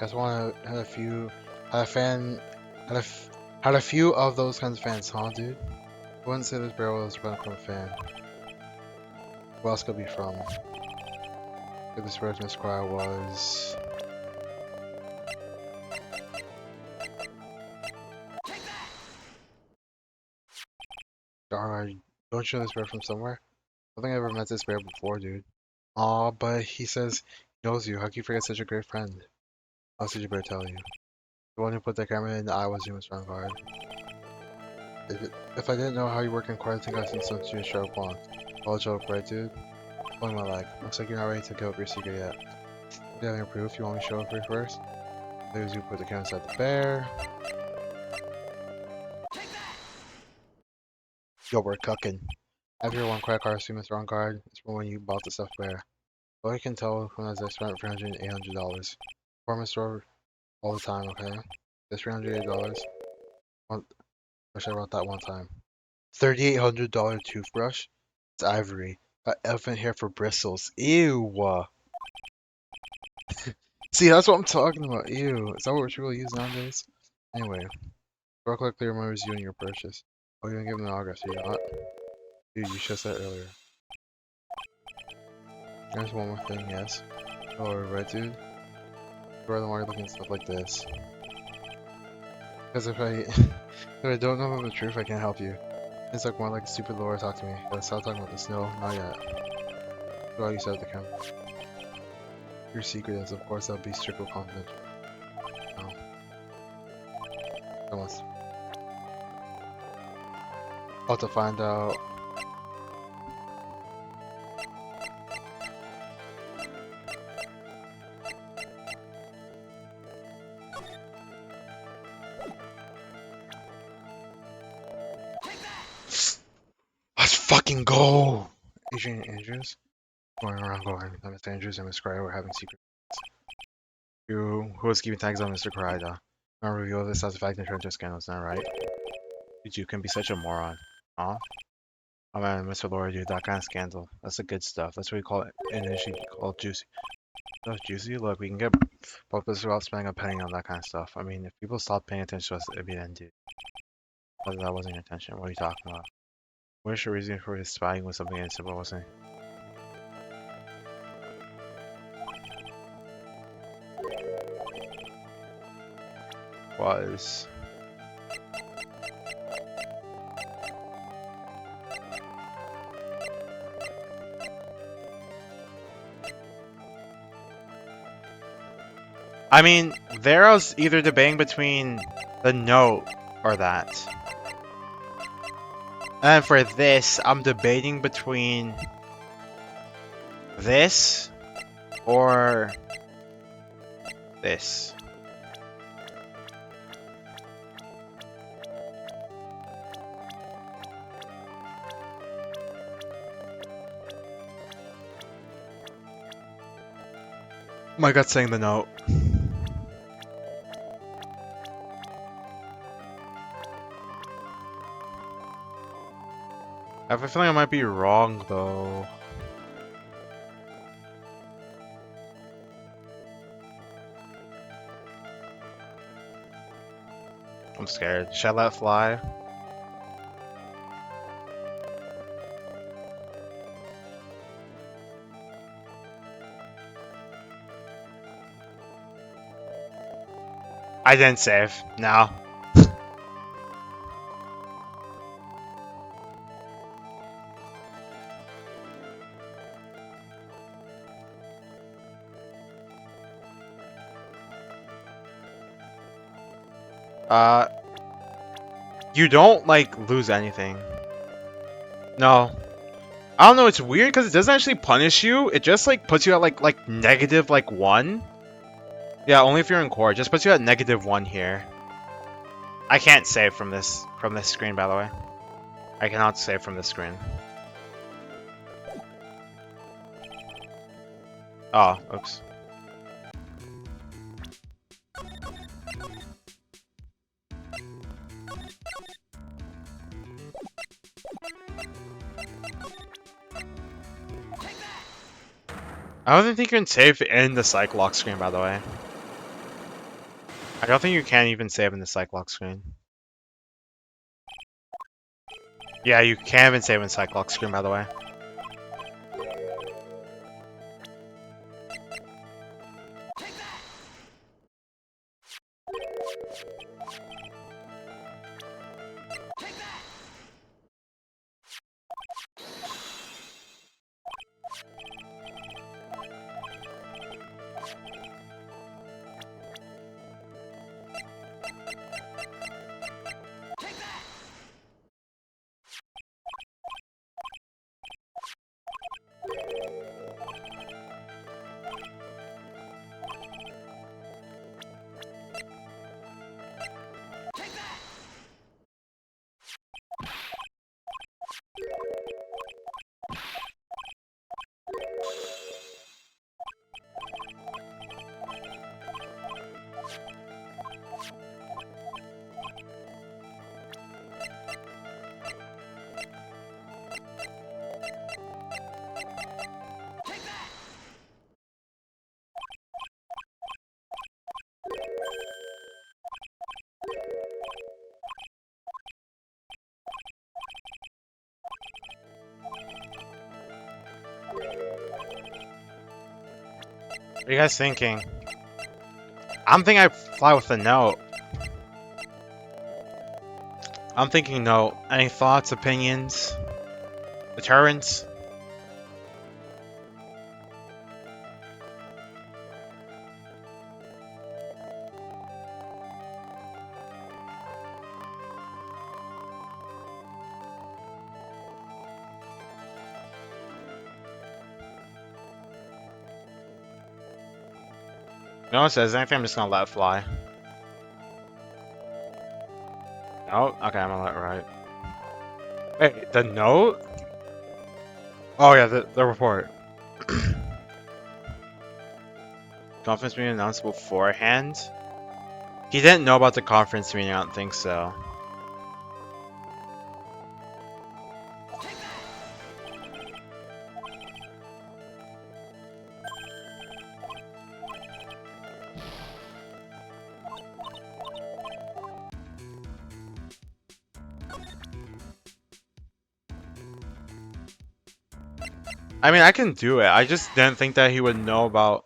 Guess one had a few, had a fan, had a few of those kinds of fans, huh, dude? I wouldn't say this barrel was a present from a fan. Who else could it be from? If this word Miss Cry was. Alright, don't you know this bear from somewhere? I don't think I ever met this bear before, dude. Aw, but he says he knows you. How can you forget such a great friend? How else did your bear tell you? The one who put the camera in, I was you, Miss Guard. If I didn't know how you work in court, I think I'd seen some to show up on. All joke, right, dude? Pulling my leg. Looks like you're not ready to give up your secret yet. Do you have any proof? You want me to show it for you first? There's you put the camera inside the bear. Yo, we're cooking. Have your one credit card, assume it's wrong card. It's from when you bought the stuffed bear. All I can tell from that is I spent $300 and $800. Performance store all the time, okay? This $308. Wish I wrote that one time. $3,800 toothbrush? It's ivory. Got elephant hair for bristles. Ew. See, that's what I'm talking about. Ew. Is that what people use nowadays? Anyway, real quickly remembers you and your purchase. Oh, you didn't give him an autograph, so you not? Dude, you should have said earlier. There's one more thing, yes. Oh, right, dude. Where the market looking stuff like this? Because if I don't know the truth, I can't help you. It's like more like a stupid Laura talk to me. Gotta stop talking about this. No, not yet. What you said at the camera. Your secret is, of course, that'll be strictly confidential. No. Almost. I'll have to find out. fucking go! Adrian Andrews? Going around going. Mr. Andrews and Miss Cry were having secret. Who was keeping tags on Mr. Corida? I'll reveal this as a fact and turn into a scandal, is that right? You can be such a moron. Huh? Oh man, Mr. Laura, dude, that kind of scandal. That's the good stuff. That's what we call it in industry called juicy. That's juicy? Look, we can get publicity without spending a penny on that kind of stuff. I mean, if people stop paying attention to us, it'd be an end, dude. But that wasn't your intention. What are you talking about? What is your reason for his spying with something innocent, but wasn't? Was. I mean, there I was either debating between the note or that. And for this, I'm debating between this or this. My gut's saying the note. I have a feeling I might be wrong, though. I'm scared. Should I let it fly? I didn't save. No. You don't, like, lose anything. No. I don't know, it's weird because it doesn't actually punish you. It just, like, puts you at, like negative, like, 1. Yeah, only if you're in core. It just puts you at -1 here. I can't save from this screen, by the way. I cannot save from this screen. Oh, oops. I don't think you can save in the Cyclock screen, by the way. I don't think you can even save in the Cyclock screen. Yeah, you can't even save in Cyclock screen, by the way. What are you guys thinking? I'm thinking I fly with the note. I'm thinking note. Any thoughts, opinions? Deterrence? No one says anything, I'm just gonna let it fly. No? Okay, I'm gonna let it ride. Wait, the note? Oh yeah, the report. Conference meeting announced beforehand? He didn't know about the conference meeting, I don't think so. I mean, I can do it. I just didn't think that he would know about...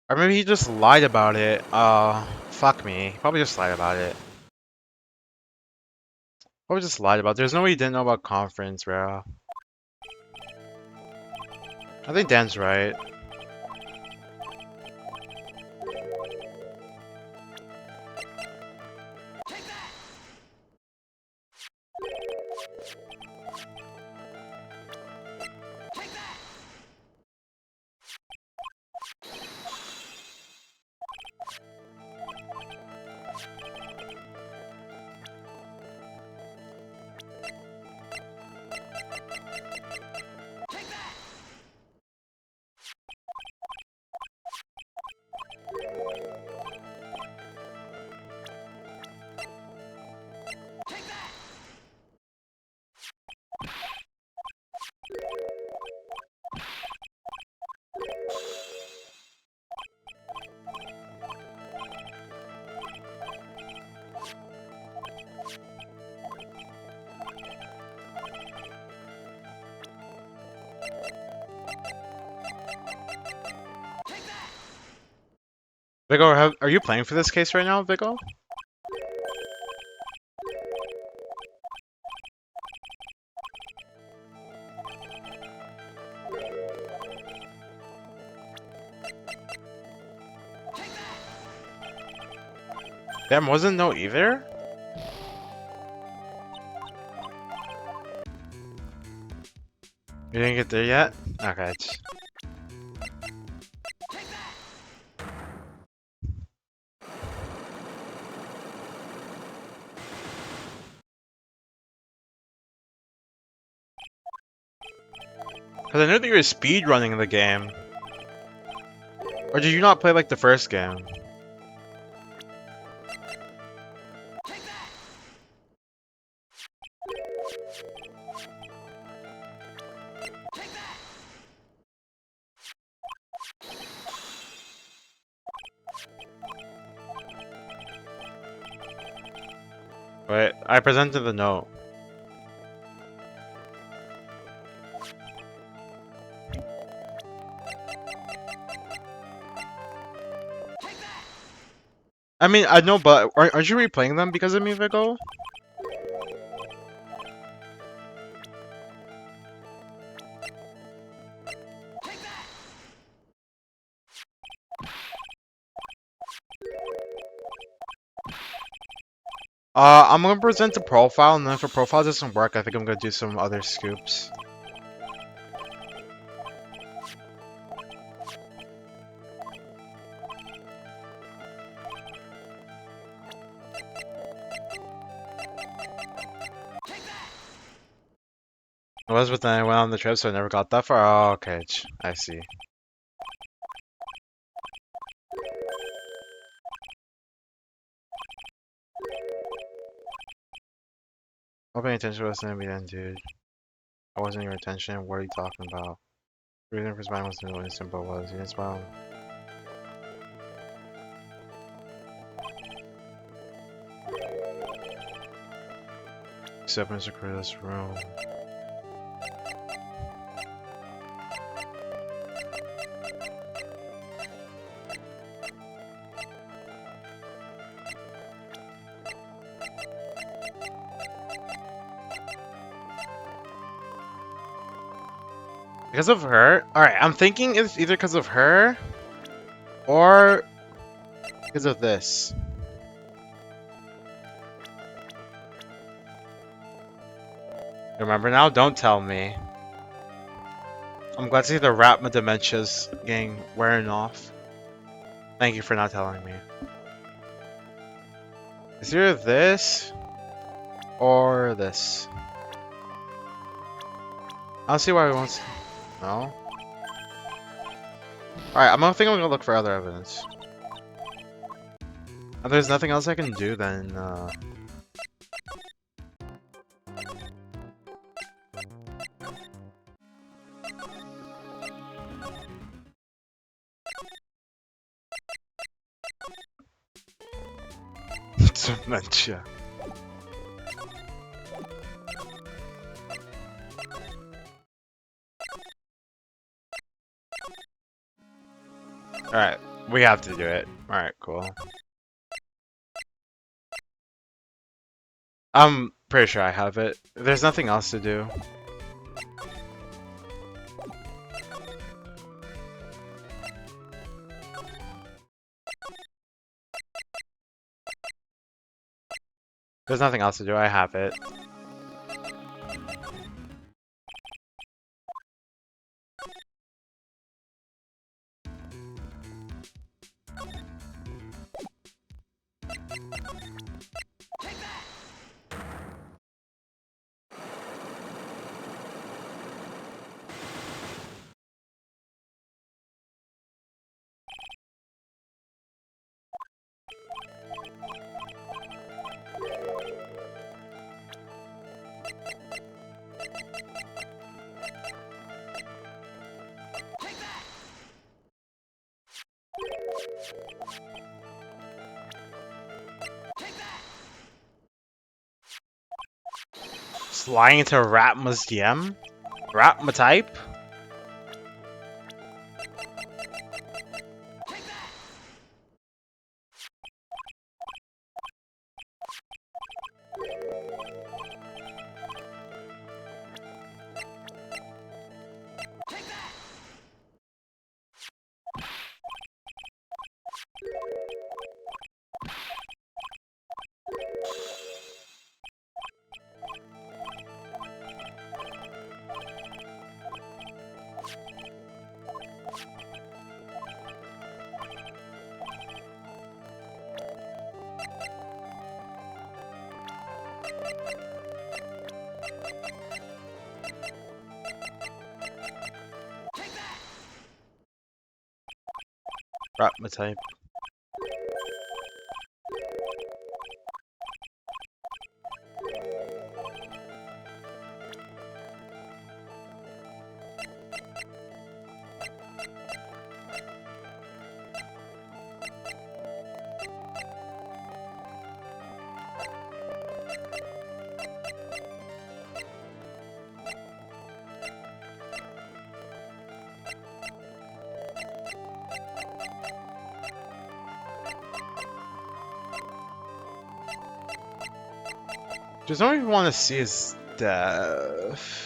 Or maybe he just lied about it. Fuck me. He probably just lied about it. Probably just lied about it. There's no way he didn't know about conference, bro. I think Dan's right. Vigo, are you playing for this case right now, Vigo? Damn, wasn't no either? You didn't get there yet? Okay. Because I knew that you were speed running the game. Or did you not play like the first game? Wait, I presented the note. I mean, I know, but aren't you replaying them because of me, Vigo? I'm gonna present the profile, and then if the profile doesn't work, I think I'm gonna do some other scoops. It was, but then I went on the trip, so I never got that far. Oh, okay, I see. Not paying attention wasn't gonna be then, dude. I wasn't your attention. What are you talking about? The reason for his mind wasn't really simple was he didn't smile. Except Mr. Curtis' room. Because of her? Alright, I'm thinking it's either because of her or because of this. Remember now? Don't tell me. I'm glad to see the rap dementia's getting wearing off. Thank you for not telling me. It's either this or this. I don't see why he wants. No? Alright, I'm gonna look for other evidence. If there's nothing else I can do, then, dementia. Alright, we have to do it. Alright, cool. I'm pretty sure I have it. There's nothing else to do. There's nothing else to do, I have it. Flying into Ratma's DM? Ratma type? Ratma type. Just don't even want to see his death.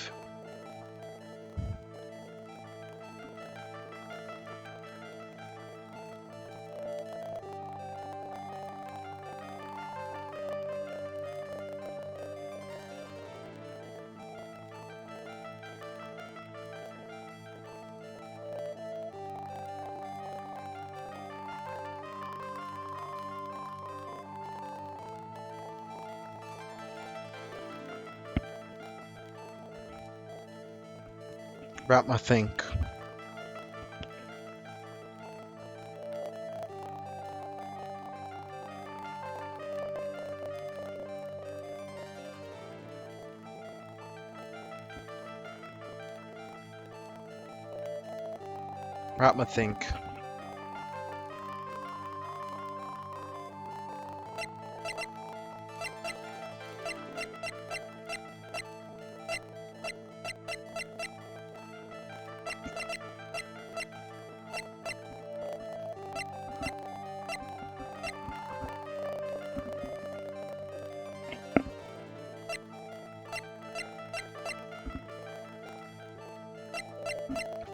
Ratma think. Ratma think.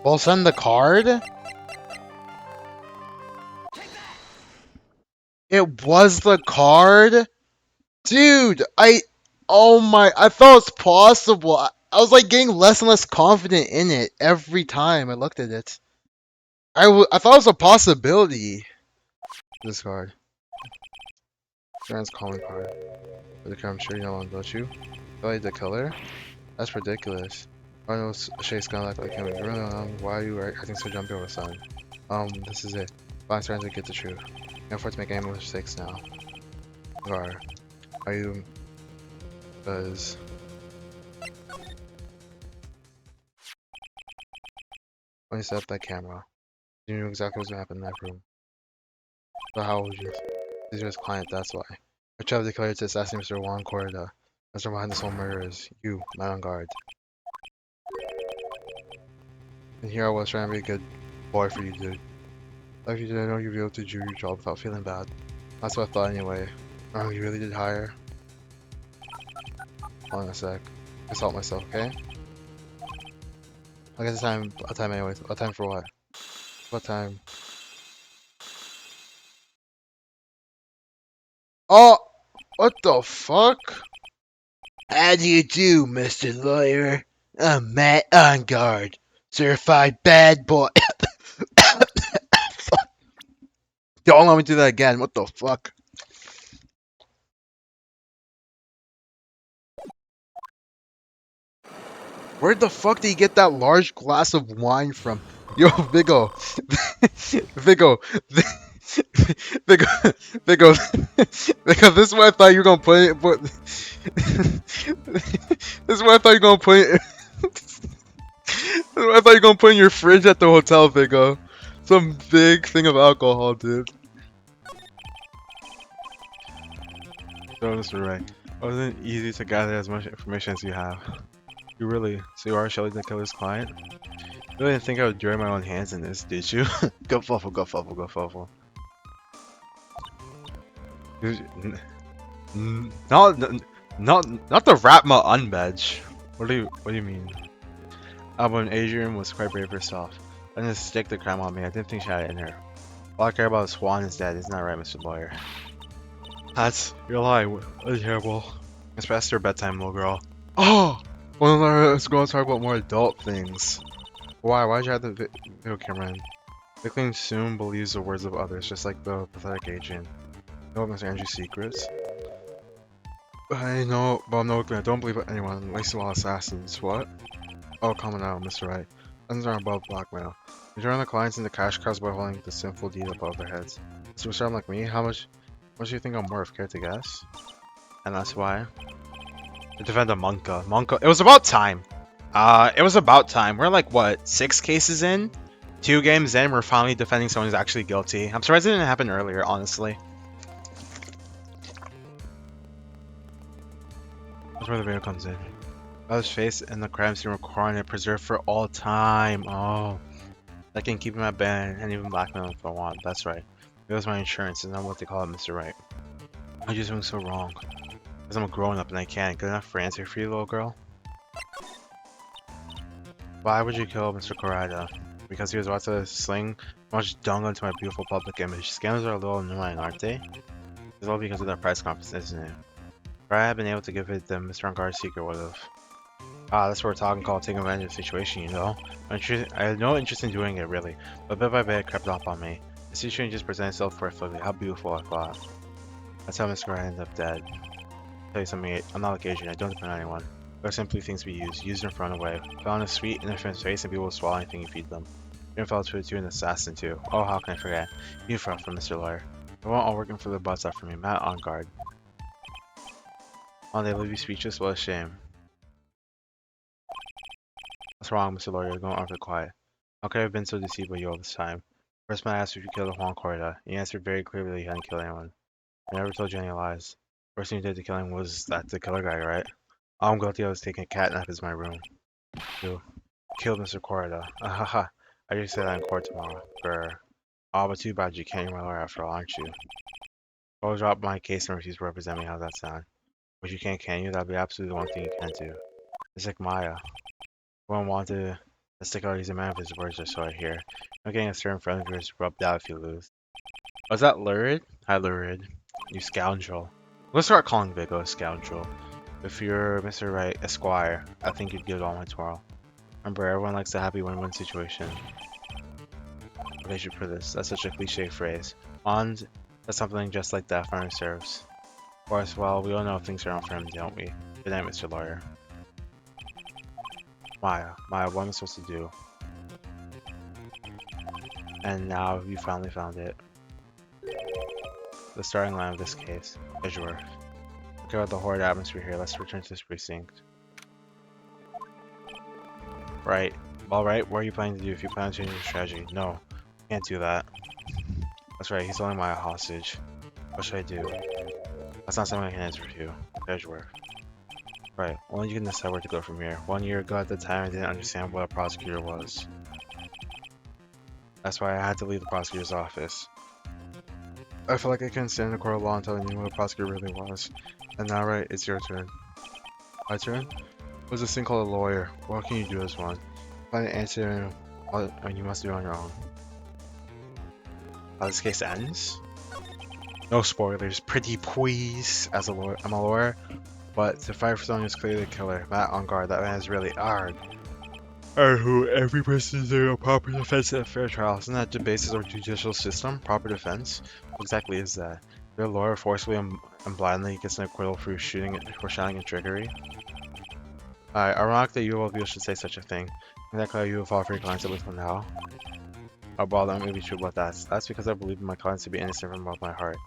Well, send the card? It was the card? Dude, oh my, I thought it was possible. I was like getting less and less confident in it every time I looked at it. I thought it was a possibility. This card. Sharon's calling card. For the card, I'm sure you know one, don't you? Oh, the killer? That's ridiculous. I know Shay's gonna act like him. If you really why are you acting so jumpy all of a sudden? This is it. I'm starting to get the truth. Can't afford to make any more mistakes now. Are you? Because when you set up that camera, you knew exactly what was gonna happen in that room. But how would you? He's your client, that's why. I tried to declare to assassinate Mr. Juan Corda. That's behind this whole murder is you, man on guard. And here I was trying to be a good boy for you, dude. Like you didn't know you'd be able to do your job without feeling bad. That's what I thought anyway. Oh, you really did hire? Hold on a sec. Consult myself, okay? I guess a time anyways. A time for what? What time? Oh! What the fuck? How do you do, Mr. Lawyer? I'm Matt on guard. Certified bad boy. Don't let me do that again. What the fuck? Where the fuck did you get that large glass of wine from? Yo, Vigo. Vigo. Vigo. Vigo. Vigo, this is what I thought you were gonna put it, but this is what I thought you were gonna put it. This is what I thought you were gonna put in your fridge at the hotel, Vigo. Some big thing of alcohol, dude. So this is right. It wasn't easy to gather as much information as you have. You really, so you are Shelly the killer's client? You really didn't think I would dry my own hands in this, did you? Go fuffle, go fuffle, go fuffle. Not the Ratma unbedge. What do you mean? When Adrian was quite brave herself. I didn't stick the crime on me. I didn't think she had it in her. All I care about is Swan is dead. Isn't that right, Mr. Lawyer? You're lying. That's terrible. It's past your bedtime, little girl. Oh! Well, let's go and talk about more adult things. Why? Why'd you have the video camera in? Vickling soon believes the words of others, just like the pathetic Adrian. You know Mr. Andrew's secrets? I know, but I'm no good. I don't believe anyone, at least while assassins. What? Oh, come on now, Mr. Wright. Guns are above blackmail. You turn the clients into cash cows by holding the sinful deed above their heads. So for someone like me, how much do you think I'm worth? Care to guess? And that's why. To defend a Monka. It was about time. It was about time. We're like, what, 6 cases in? 2 games in, we're finally defending someone who's actually guilty. I'm surprised it didn't happen earlier, honestly. That's where the video comes in. His face and the crime scene recorded and preserved for all time. Oh. I can keep him at bay and even blackmail him if I want. That's right. It was my insurance, it's not what they call it, Mr. Wright. I'm just doing so wrong. Because I'm a grown up and I can't. Good enough for answer for you, little girl? Why would you kill Mr. Corrida? Because he was about to sling much dung onto my beautiful public image. Scams are a little annoying, aren't they? It's all because of that press conference, isn't it? If I had been able to give it to Mr. Unguard's secret would have. Ah, that's what we're talking called taking advantage of the situation, you know? I had no interest in doing it, really, but bit by bit it crept up on me. The situation just presented itself perfectly. How beautiful I thought. That's how Mr. Ryan ended up dead. I'll tell you something, I'm not like Adrian, I don't depend on anyone. There are simply things to be used and thrown away. Put on a sweet, innocent face and people will swallow anything you feed them. You're fell to it too, an assassin too. Oh, how can I forget? You fell for Mr. Lawyer. I want all working for the butts after me. Matt on guard. Oh, they leave you speechless? What a shame. What's wrong, Mr. Lawyer? You're going awfully quiet. How could I have been so deceived by you all this time? First, man asked if you killed Juan Corda. You answered very clearly that you hadn't killed anyone. I never told you any lies. First thing you did to killing was that the killer guy, right? Oh, I'm guilty. I was taking a catnap in my room. You killed Mr. Corda. Ahaha. I just say that in court tomorrow. Brr. Oh, but too bad you can't. You're my lawyer after all, aren't you? I'll drop my case and refuse to represent me. How's that sound? But you can't, can you? That'd be absolutely the one thing you can't do. It's like Maya. Wouldn't want to stick out. He's a man of his words, or so I hear. Not getting a certain friend of yours rubbed out if you lose. Was that Lurid? Hi, Lurid. You scoundrel. Let's start calling Vigo a scoundrel. If you're Mr. Wright, Esquire, I think you'd give it all my twirl. Remember, everyone likes a happy win-win situation. Okay, I should put this. That's such a cliche phrase. And that's something just like that farmer serves. Of course, well, we all know things are on for him, don't we? Good night, Mr. Lawyer. Maya, what am I supposed to do? And now you finally found it. The starting line of this case. Edgeworth. Look at the horrid atmosphere here. Let's return to this precinct. Right. Alright, what are you planning to do if you plan to change your strategy? No. Can't do that. That's right, he's only my hostage. What should I do? That's not something I can answer for you. Edgeworth. Right, only you can decide where to go from here. 1 year ago at the time I didn't understand what a prosecutor was. That's why I had to leave the prosecutor's office. I felt like I couldn't stand in the court of law until I knew what a prosecutor really was. And now, right, it's your turn. My turn? There's this thing called a lawyer. What can you do as one? Find an answer and you must do it on your own. How this case ends? No spoilers, pretty please. As a lawyer, I'm a lawyer, but to fight for someone who's clearly the killer, Matt on guard, that man is really hard. And who every person is doing a proper defense at a fair trial. Isn't that the basis of our judicial system? Proper defense? What exactly is that? Your lawyer forcefully and blindly gets an acquittal for shooting and trickery? Ironic that you of you should say such a thing. In that clear you have all for your clients at least for now. Oh, well, that may be true, but that's because I believe in my clients to be innocent from both my heart.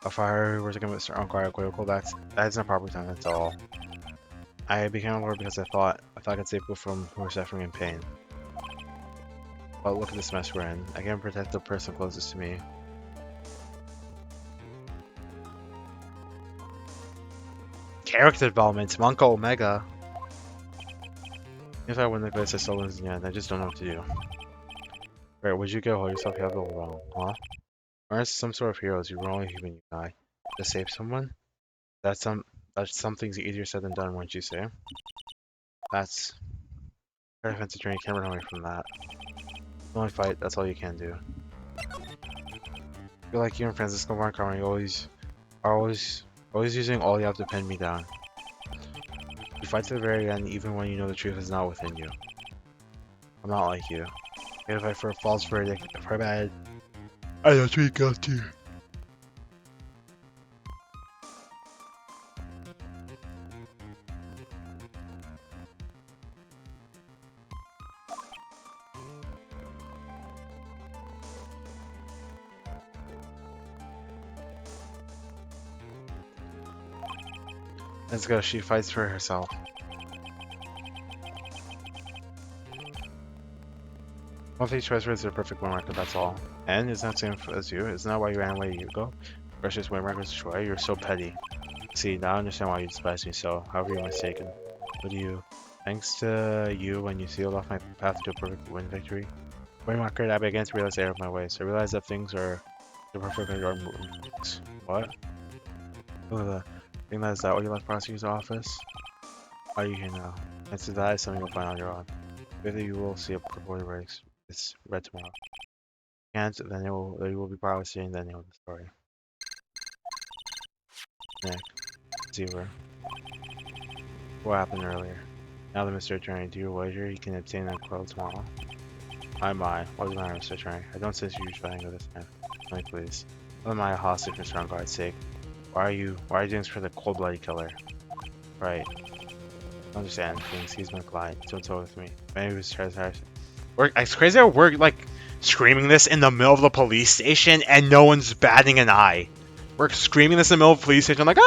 If I were to commit Mr. Unquiet acquittal, that's not proper time at all. I became a lawyer because I thought I could save people from who are suffering in pain. But look at this mess we're in. I can't protect the person closest to me. Character development, Monka Omega. If I win the quiz, I still lose in the end. I just don't know what to do. Right, would you go hold yourself? You have the wrong, huh? Aren't some sort of heroes? You were only human, you die. To save someone? That's something's easier said than done, wouldn't you say? That's a defense attorney can't run away from that. Only fight, that's all you can do. I feel like you and Francisco Marconi are always using all you have to pin me down. You fight to the very end even when you know the truth is not within you. I'm not like you. I fight for a false verdict, for bad. I don't treat guilty. Let's go, she fights for herself. One of these choices are a perfect win record, that's all. And it's not the same as you. Isn't that why you ran away a year ago? Precious win records destroy. You're so petty. See, now I understand why you despise me so. However, you're mistaken. What do you? Thanks to you, when you sealed off my path to a perfect win victory. Win record, I began to realize the error of my ways. I realized that things are the perfect regard moves. What? Oh, I think that is that what you left prosecutor's office? Why are you here now? Answer that is something you'll find on your own. Whether you will see a before the breaks. It's read tomorrow. And then you will be probably seeing the end of the story. Nick. Zebra. What happened earlier? Now that Mr. Attorney, do your wager you can obtain that quote tomorrow. My. What's the matter, Mr. Attorney? I don't sense you fighting with this man. Tell me please. What am I a hostage, Mr. On Guard's sake? Why are you doing this for the cold-blooded killer? Right. I understand things. He's my client. Don't talk with me. Maybe it was it's crazy how we're like screaming this in the middle of the police station and no one's batting an eye. We're screaming this in the middle of the police station like,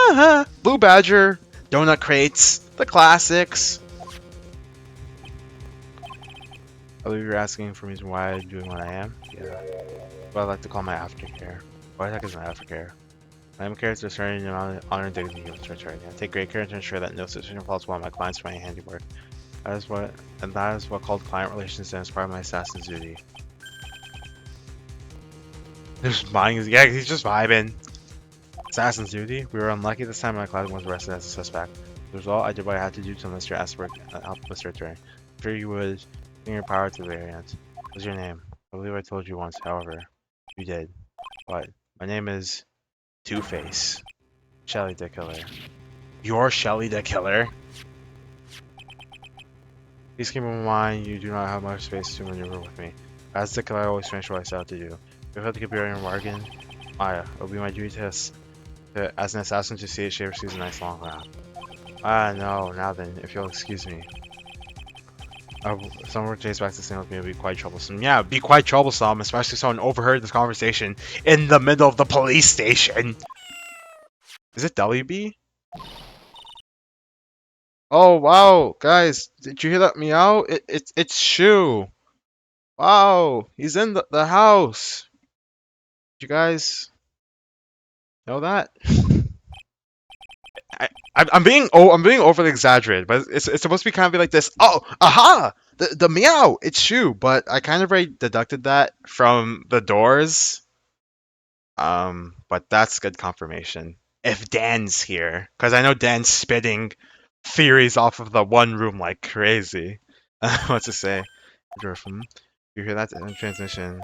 Blue Badger, donut crates, the classics. I believe you're asking for reason why I'm doing what I am. Yeah. What I like to call my aftercare. What the heck is my aftercare? I am character discerning and honor and dignity of the attorney. I take great care to ensure that no situation falls while my client's my handiwork. That is what called client relations and is part of my assassin's duty. Just vibing, yeah, he's just vibing. Assassin's duty? We were unlucky this time my client was arrested as a suspect. As a result, I did what I had to do to Mr. Asperg help Mr. Attorney. I'm sure you would bring your power to the very end. What's your name? I believe I told you once, however. You did. But my name is Two-Face. Shelly the Killer. You're Shelly the Killer? Please keep in mind you do not have much space to maneuver with me. As the killer, I always finish what I set out to do. If you have the computer in your bargain, Maya, it will be my duty as an assassin to see it she receives a nice long lap. No, now then, if you'll excuse me. someone were chased back to St. Louis would be quite troublesome. Yeah, it'd be quite troublesome, especially someone overheard this conversation in the middle of the police station. Is it WB? Oh wow, guys, did you hear that meow? It's Shu. Wow, he's in the house. Did you guys know that? I'm being overly exaggerated, but it's supposed to be kind of be like this. Oh, aha! The meow, it's Shu, but I kind of already deducted that from the doors. But that's good confirmation. If Dan's here, because I know Dan's spitting theories off of the one room like crazy. What to say? From you hear that in transmission?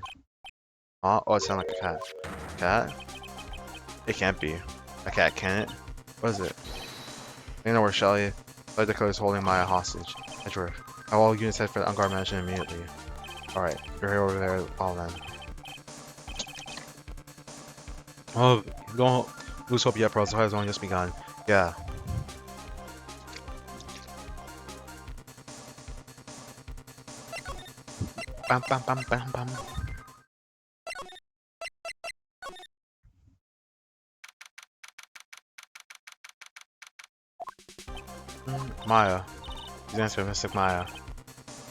Oh, it sounds like a cat. Cat? It can't be. A cat, can it? What is it? You know where Shelly? Like the code is holding Maya hostage. Edgeworth. All units head for the unguard mansion immediately. Alright, you're here over there. All then. Oh, don't lose hope yet, bro. The fight has only just begun. Yeah. Bam, bam, bam, bam, bam. Maya. He's answering Mystic Maya.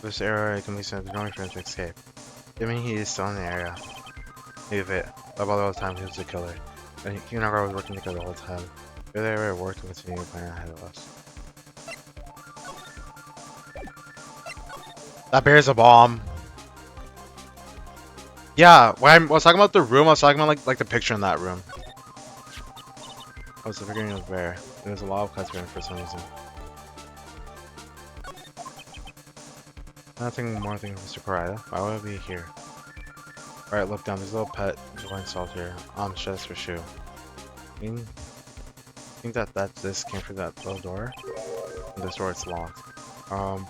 This area can be sent to going for him to escape. I mean, he is still in the area. Leave it. About all the time he was a killer. And he and our was working together the whole time. The area worked to continue the plan ahead of us. That bear's a bomb. Yeah, when I was talking about the room, I was talking about like the picture in that room. I was figuring it was bear. There was a lot of cuts for some reason. Nothing more than Mr. Karada. Why would I be here? Alright, look down. There's a little pet going salt here. Sure, that's for sure. I think that this came through that little door. And this door is locked. I'm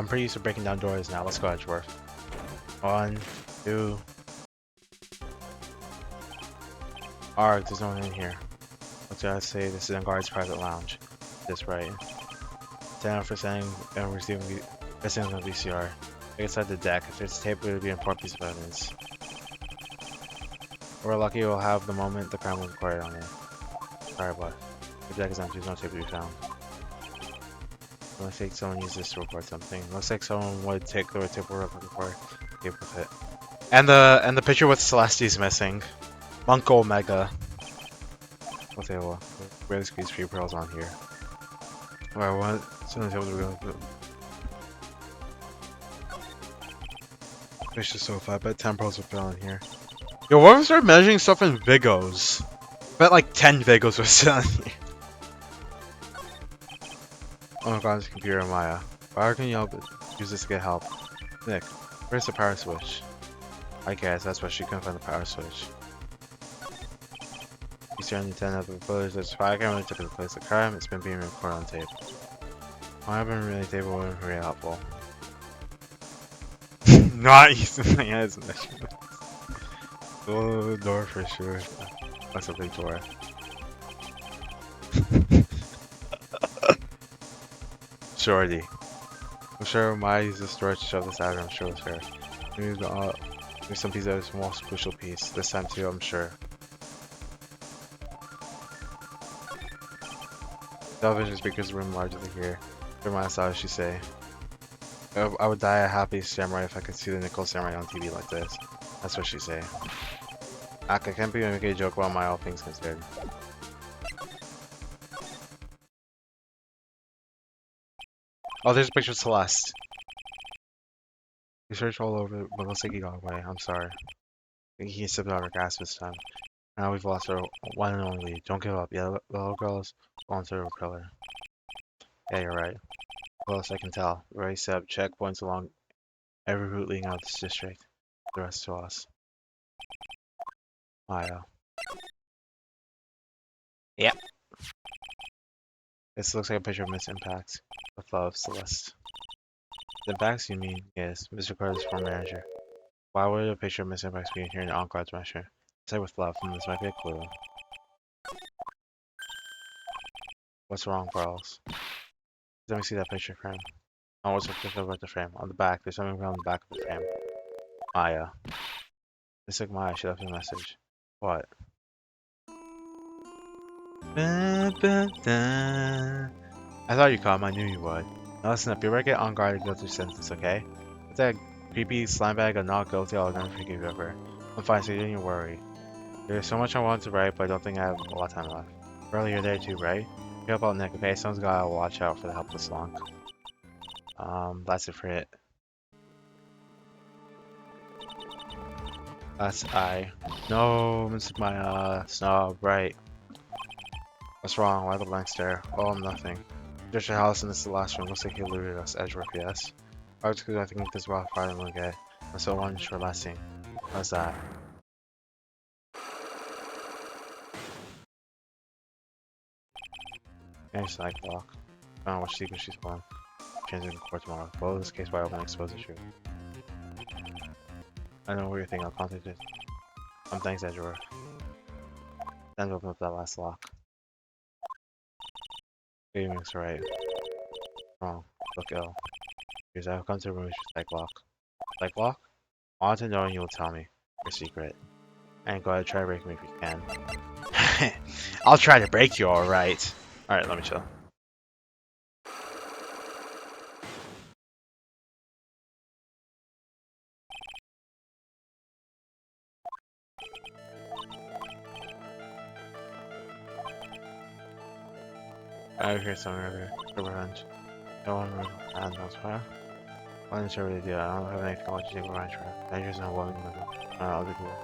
pretty used to breaking down doors now. Let's go, Edgeworth. 1, 2. Alright, there's no one in here. What did I say? This is Guard's private lounge. That's right. Stand up for saying and receiving listening on the VCR. Inside the deck. If there's a tape, it would be an important piece of evidence. We're lucky we'll have the moment the crime was recorded on it. Sorry, but the deck is empty. There's no tape to be found. It looks like someone used this to record something. Looks like someone would take the tape we're looking for. Tape with it. And the picture with Celeste's missing. Monk Omega. Okay, well, really squeeze 3 pearls on here. Alright, what? Soon as we're going to fish the sofa. I bet 10 pearls will fill in here. Yo, what if we start measuring stuff in Vigos? I bet like 10 Vigos were still in here. Oh my god, this computer, Maya. Why can you use this to get help? Nick, where's the power switch? I guess that's why she couldn't find the power switch. You see on the 10 of the village, there's 5 cameras took the place of crime. It's been being recorded on tape. I haven't really tape wasn't very helpful. Not using my hands in this. Oh, door for sure. That's a big door. Shorty. I'm sure Maya used the storage to shove this out. I'm sure it's fair. Maybe some piece of this most crucial piece. This time too, I'm sure. Television speakers room larger than here. Remind us how she say. I would die a happy samurai if I could see the nickel samurai on TV like this. That's what she say. I can't be making a joke about my all things considered. Oh, there's a picture of Celeste. We searched all over, but looks like he got away. I'm sorry. I think he sipped out our gas this time. Now we've lost our one and only. Don't give up. Yeah, the little girl's going to the repeller. Yeah, you're right. Close, I can tell. We already set up checkpoints along every route leading out of this district. The rest to us. Maya. Yep. This looks like a picture of Miss Impact. With love, Celeste. The Impacts, you mean? Yes, Mr. Carter's former manager. Why would a picture of Miss Impact be here in the on-guard's measure? Say with love, this might be a clue. What's wrong, Carlos? Let me see that picture, friend. Oh, what's with the frame? On the back. There's something on the back of the frame. Maya. It's like Maya. She left me a message. What? Ba-ba-da. I thought you caught him. I knew you would. Now listen up. You better get on guard to go through sentence, okay? With that creepy slime bag of not guilty, I'll never forgive you ever. I'm fine, so you don't need to worry. There's so much I want to write, but I don't think I have a lot of time left. Early, you're there too, right? You help out Nick, okay? Someone's gotta watch out for the helpless slunk. That's it for it. That's I. No, Mr. Maya. Snob, right. What's wrong? Why the blank stare? Oh, nothing. Just your house and this is the last room. Looks like he eluded us. Edgeworth, yes? Because I think this is about farther than we'll get. I'm so one short lasting. How's that? Any side block. I don't know which secret she's pulling. Change it in court tomorrow. Follow this case wide open and expose the truth. I know what you're thinking. I'll contact it. Thanks, Edgeworth. Then open up that last lock. Gaming's right. Wrong. Look ill. Because I've come to remove your psych lock. Psych lock? I want to know and you will tell me. Your secret. And go ahead, try to break me if you can. I'll try to break you, alright. Alright, let me chill. I hear something over here. For revenge. No one would and that's why. I'm not sure what to do. I don't have anything I want to take revenge for. I just know what I'm gonna do. I'll be cool.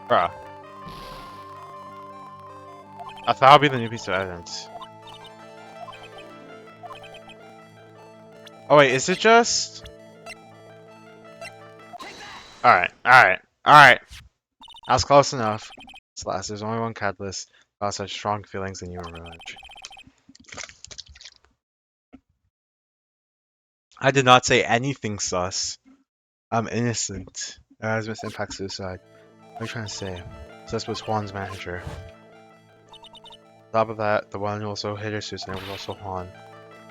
Bruh. I thought I'll be the new piece of evidence. Oh wait, is it just? Alright, alright, alright. That was close enough. Slash, there's only one catalyst about such strong feelings in you and revenge. I did not say anything sus. I'm innocent. As Miss Impact suicide. What are you trying to say? Sus was Juan's manager. On top of that, the one who also hit her suicide was also Juan.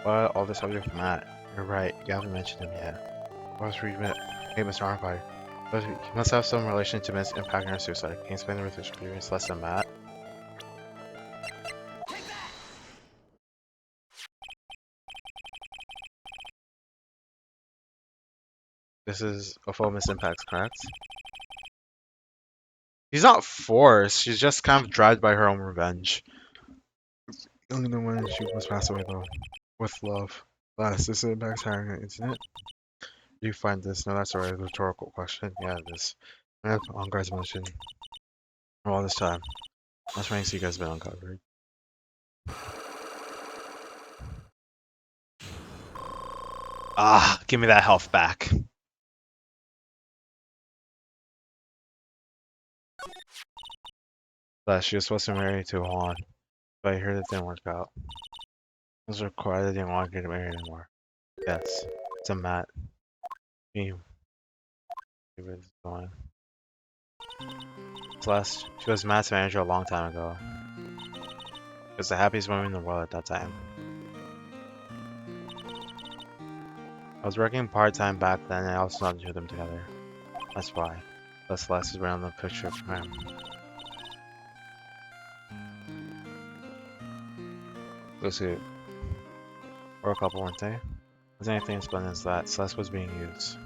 But all this subject with Matt. You're right, you haven't mentioned him yet. What was Reed Hey, Mr. Armfight. But he must have some relation to Miss Impact and her suicide. Can you explain the experience less than Matt? This is a full Miss Impact, correct? She's not forced, she's just kind of dragged by her own revenge. Only the one she must pass away though. With love. Last, this is Impact's hiring an incident? Do you find this? No, that's a rhetorical question. Yeah, it is. I have on guard's motion all this time. That's why you guys have been uncovered. Ah, give me that health back. She was supposed to marry to Juan, but I heard it didn't work out. It was required they didn't want to get married anymore. Yes, it's a Matt. Me. Going. Celeste, she was Matt's manager a long time ago. She was the happiest woman in the world at that time. I was working part-time back then and I also saw the two of them together. That's why. But Celeste is around the picture of him. Let's see. Or a couple, weren't they? Was anything as splendid as that? Celeste was being used.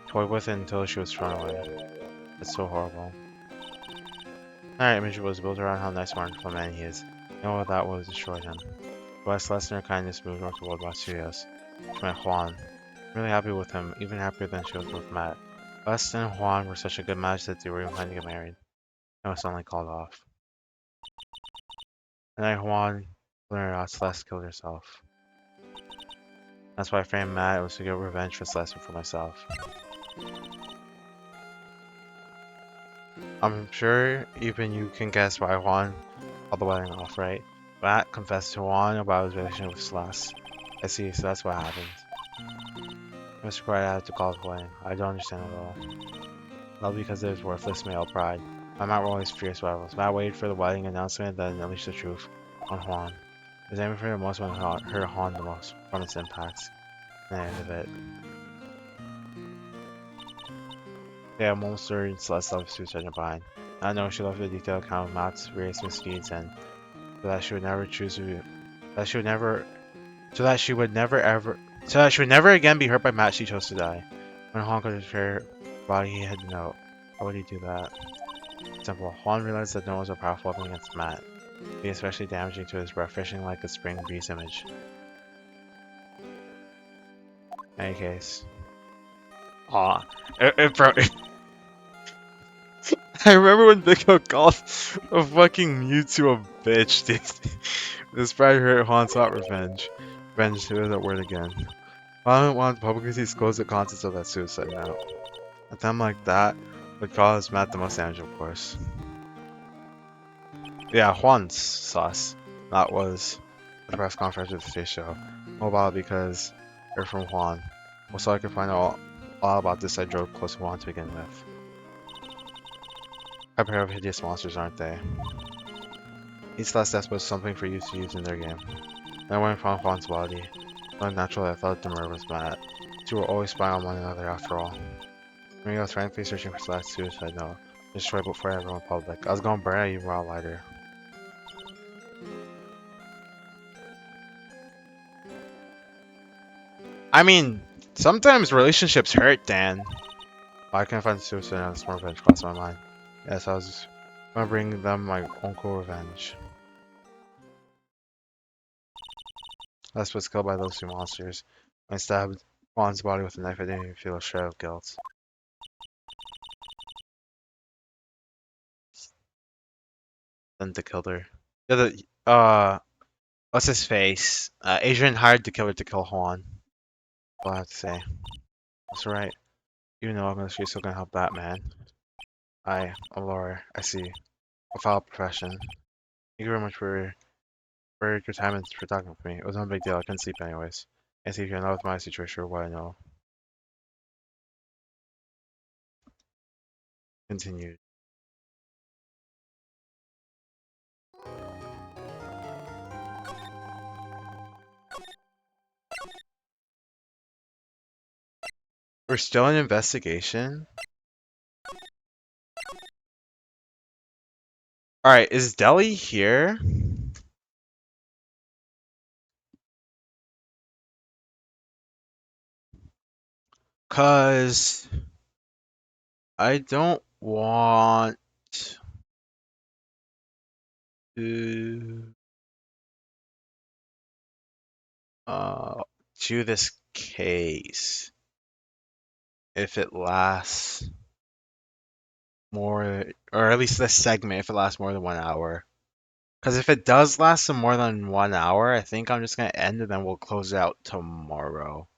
Toyed with it until she was thrown away. It's so horrible. That image was built around how nice and wonderful man he is. And all that was destroyed him. But Celeste and her kindness moved north to Worldwide Studios. She met Juan. I'm really happy with him, even happier than she was with Matt. Celeste and Juan were such a good match that they were even planning to get married. It was suddenly called off. And then Juan learned out Celeste killed herself. That's why I framed Matt. It was to get revenge for Celeste and for myself. I'm sure even you can guess why Juan called the wedding off, right? Matt confessed to Juan about his relationship with Celeste. I see, so that's what happened. Mr. Quiet had to call the wedding. I don't understand at all. Love because it was worthless male pride. My Matt were always fierce rivals. Matt waited for the wedding announcement, then unleashed the truth on Juan. His aiming for the most when hurt Juan the most from its impacts. And the end of it. Yeah, Monster and Celeste loved suicide behind. I know she loved the detailed account of Matt's various misdeeds and so that she would never choose to that she would never so that she would never ever so that she would never again be hurt by Matt she chose to die. When Juan could destroy her body he had to know. How would he do that? Simple. Juan realized that no one was a powerful weapon against Matt. Be especially damaging to his breath, fishing like a spring breeze image. In any case. Aw. Bro, I remember when Nico called a fucking Mewtwo a bitch, dude. This probably hurt Juan sought revenge. Revenge, hear that word again. Juan wanted to publicly disclose the contents of that suicide note. A time like that would cause Matt the most damage, of course. Yeah, Juan's sus. That was the press conference with the face show. Mobile because they're from Juan. Also, I could find out all about this I drove close to Juan to begin with. A pair of hideous monsters, aren't they? Each last death was something for you to use in their game. Then I went and found Juan's body. Naturally, I thought the murder was Matt. Two were always spying on one another after all. Maybe I was frankly searching for Celeste's suicide note. Destroyed before everyone public. I was gonna burn it even raw lighter. I mean, sometimes relationships hurt, Dan. Why can't I find the suicide note? It's more revenge crossed my mind. Yes, I was gonna bring them my uncle revenge. Les was killed by those two monsters. I stabbed Juan's body with a knife. I didn't even feel a shred of guilt. Then they killed her. Yeah, what's his face? Adrian hired the killer to kill Juan. All I have to say. That's right. Even though I'm gonna she's still gonna help Batman. A lawyer. I see. A file profession. Thank you very much for your time and for talking with me. It was no big deal. I couldn't sleep anyways. And see if you're not with my situation or what I know. Continued. We're still in investigation. Alright, is Deli here? Cause I don't want to uh do this case if it lasts more, or at least this segment if it lasts more than 1 hour. Because if it does last some more than 1 hour, I think I'm just gonna end and then we'll close it out tomorrow.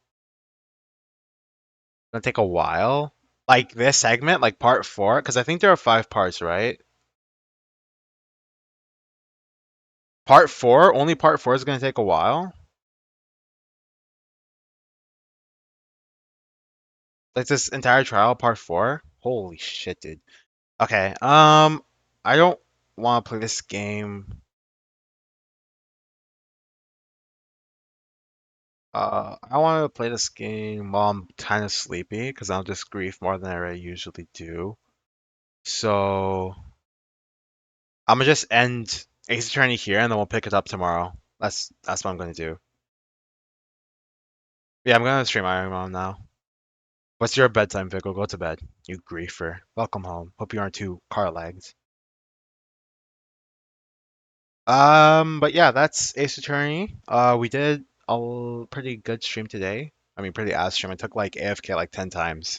It's gonna take a while. Like this segment, like part four, because I think there are 5 parts, right? Part four, only part four is gonna take a while. Like this entire trial, part four. Holy shit, dude. Okay, I don't want to play this game. I want to play this game while I'm kind of sleepy because I'll just grief more than I usually do. So I'm gonna just end Ace Attorney here and then we'll pick it up tomorrow. That's what I'm gonna do. Yeah, I'm gonna stream Iron Man now. What's your bedtime, Vico? Go to bed. You griefer. Welcome home. Hope you aren't too car-lagged. But yeah, that's Ace Attorney. We did a pretty good stream today. I mean, pretty ass stream. I took like AFK like 10 times.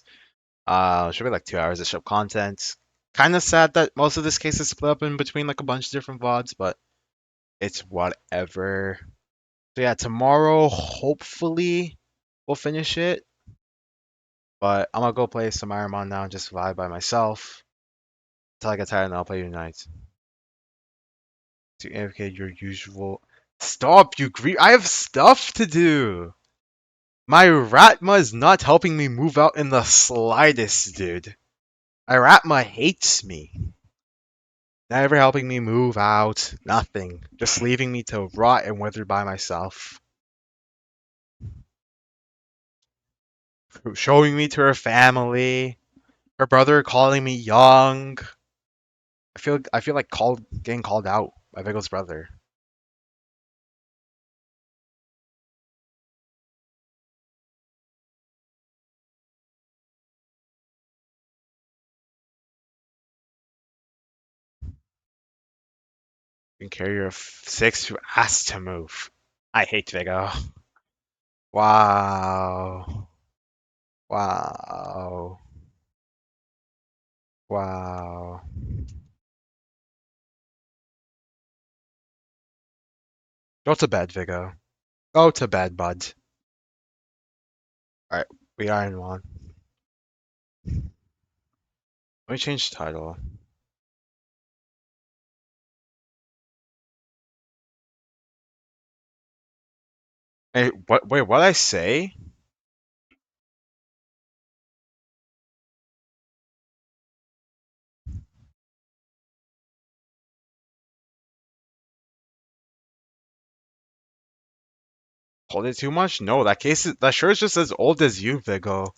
Should be like 2 hours of show content. Kind of sad that most of this case is split up in between like a bunch of different VODs, but it's whatever. So yeah, tomorrow hopefully we'll finish it. But I'm gonna go play some Iron Man now and just vibe by myself until I get tired and I'll play Unite. To AFK your usual. Stop, you grief. I have stuff to do. My Ratma is not helping me move out in the slightest, dude. Iratma hates me. Never helping me move out. Nothing. Just leaving me to rot and wither by myself. Showing me to her family. Her brother calling me young. I feel like getting called out by Vigo's brother. You can carry your six who asked to move. I hate Vigo. Wow. Wow. Wow. Go to bed, Vigo. Go to bed, bud. Alright, we are in one. Let me change the title. Hey, what? Wait, what did I say? Hold it too much? No, that shirt is just as old as you, Vigo.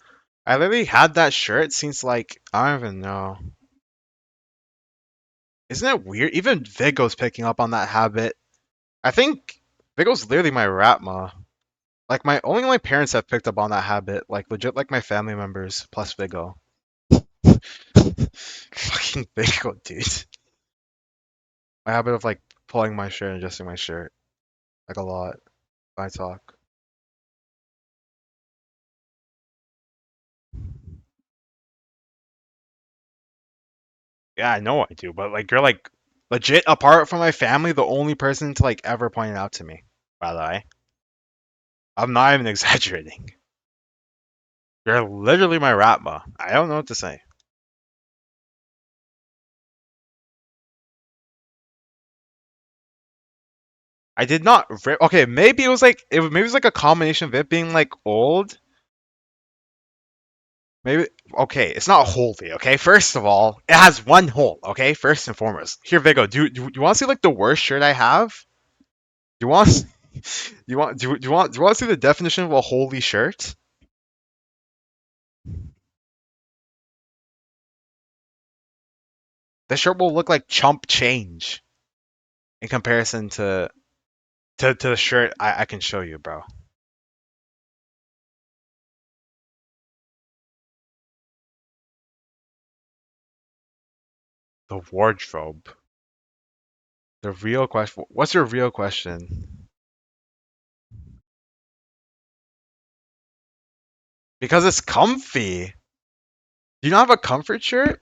I literally had that shirt since like I don't even know. Isn't it weird? Even Vigo's picking up on that habit. I think Vigo's literally my Ratma. Like only my parents have picked up on that habit. Like legit, like my family members plus Vigo. Fucking Vigo, dude. My habit of like pulling my shirt and adjusting my shirt like a lot. When I talk. Yeah, I know I do, but like you're like legit apart from my family, the only person to like ever point it out to me. By the way, I'm not even exaggerating. You're literally my Ratma. I don't know what to say. I did not okay, maybe it was like maybe it was like a combination of it being like old. Maybe okay, it's not holy, okay? First of all, it has one hole, okay? First and foremost. Here, Vigo, do you want to see like the worst shirt I have? Do you want do you want to see the definition of a holy shirt? This shirt will look like chump change in comparison to the shirt I can show you, bro. The wardrobe. The real question. What's your real question? Because it's comfy. Do you not have a comfort shirt?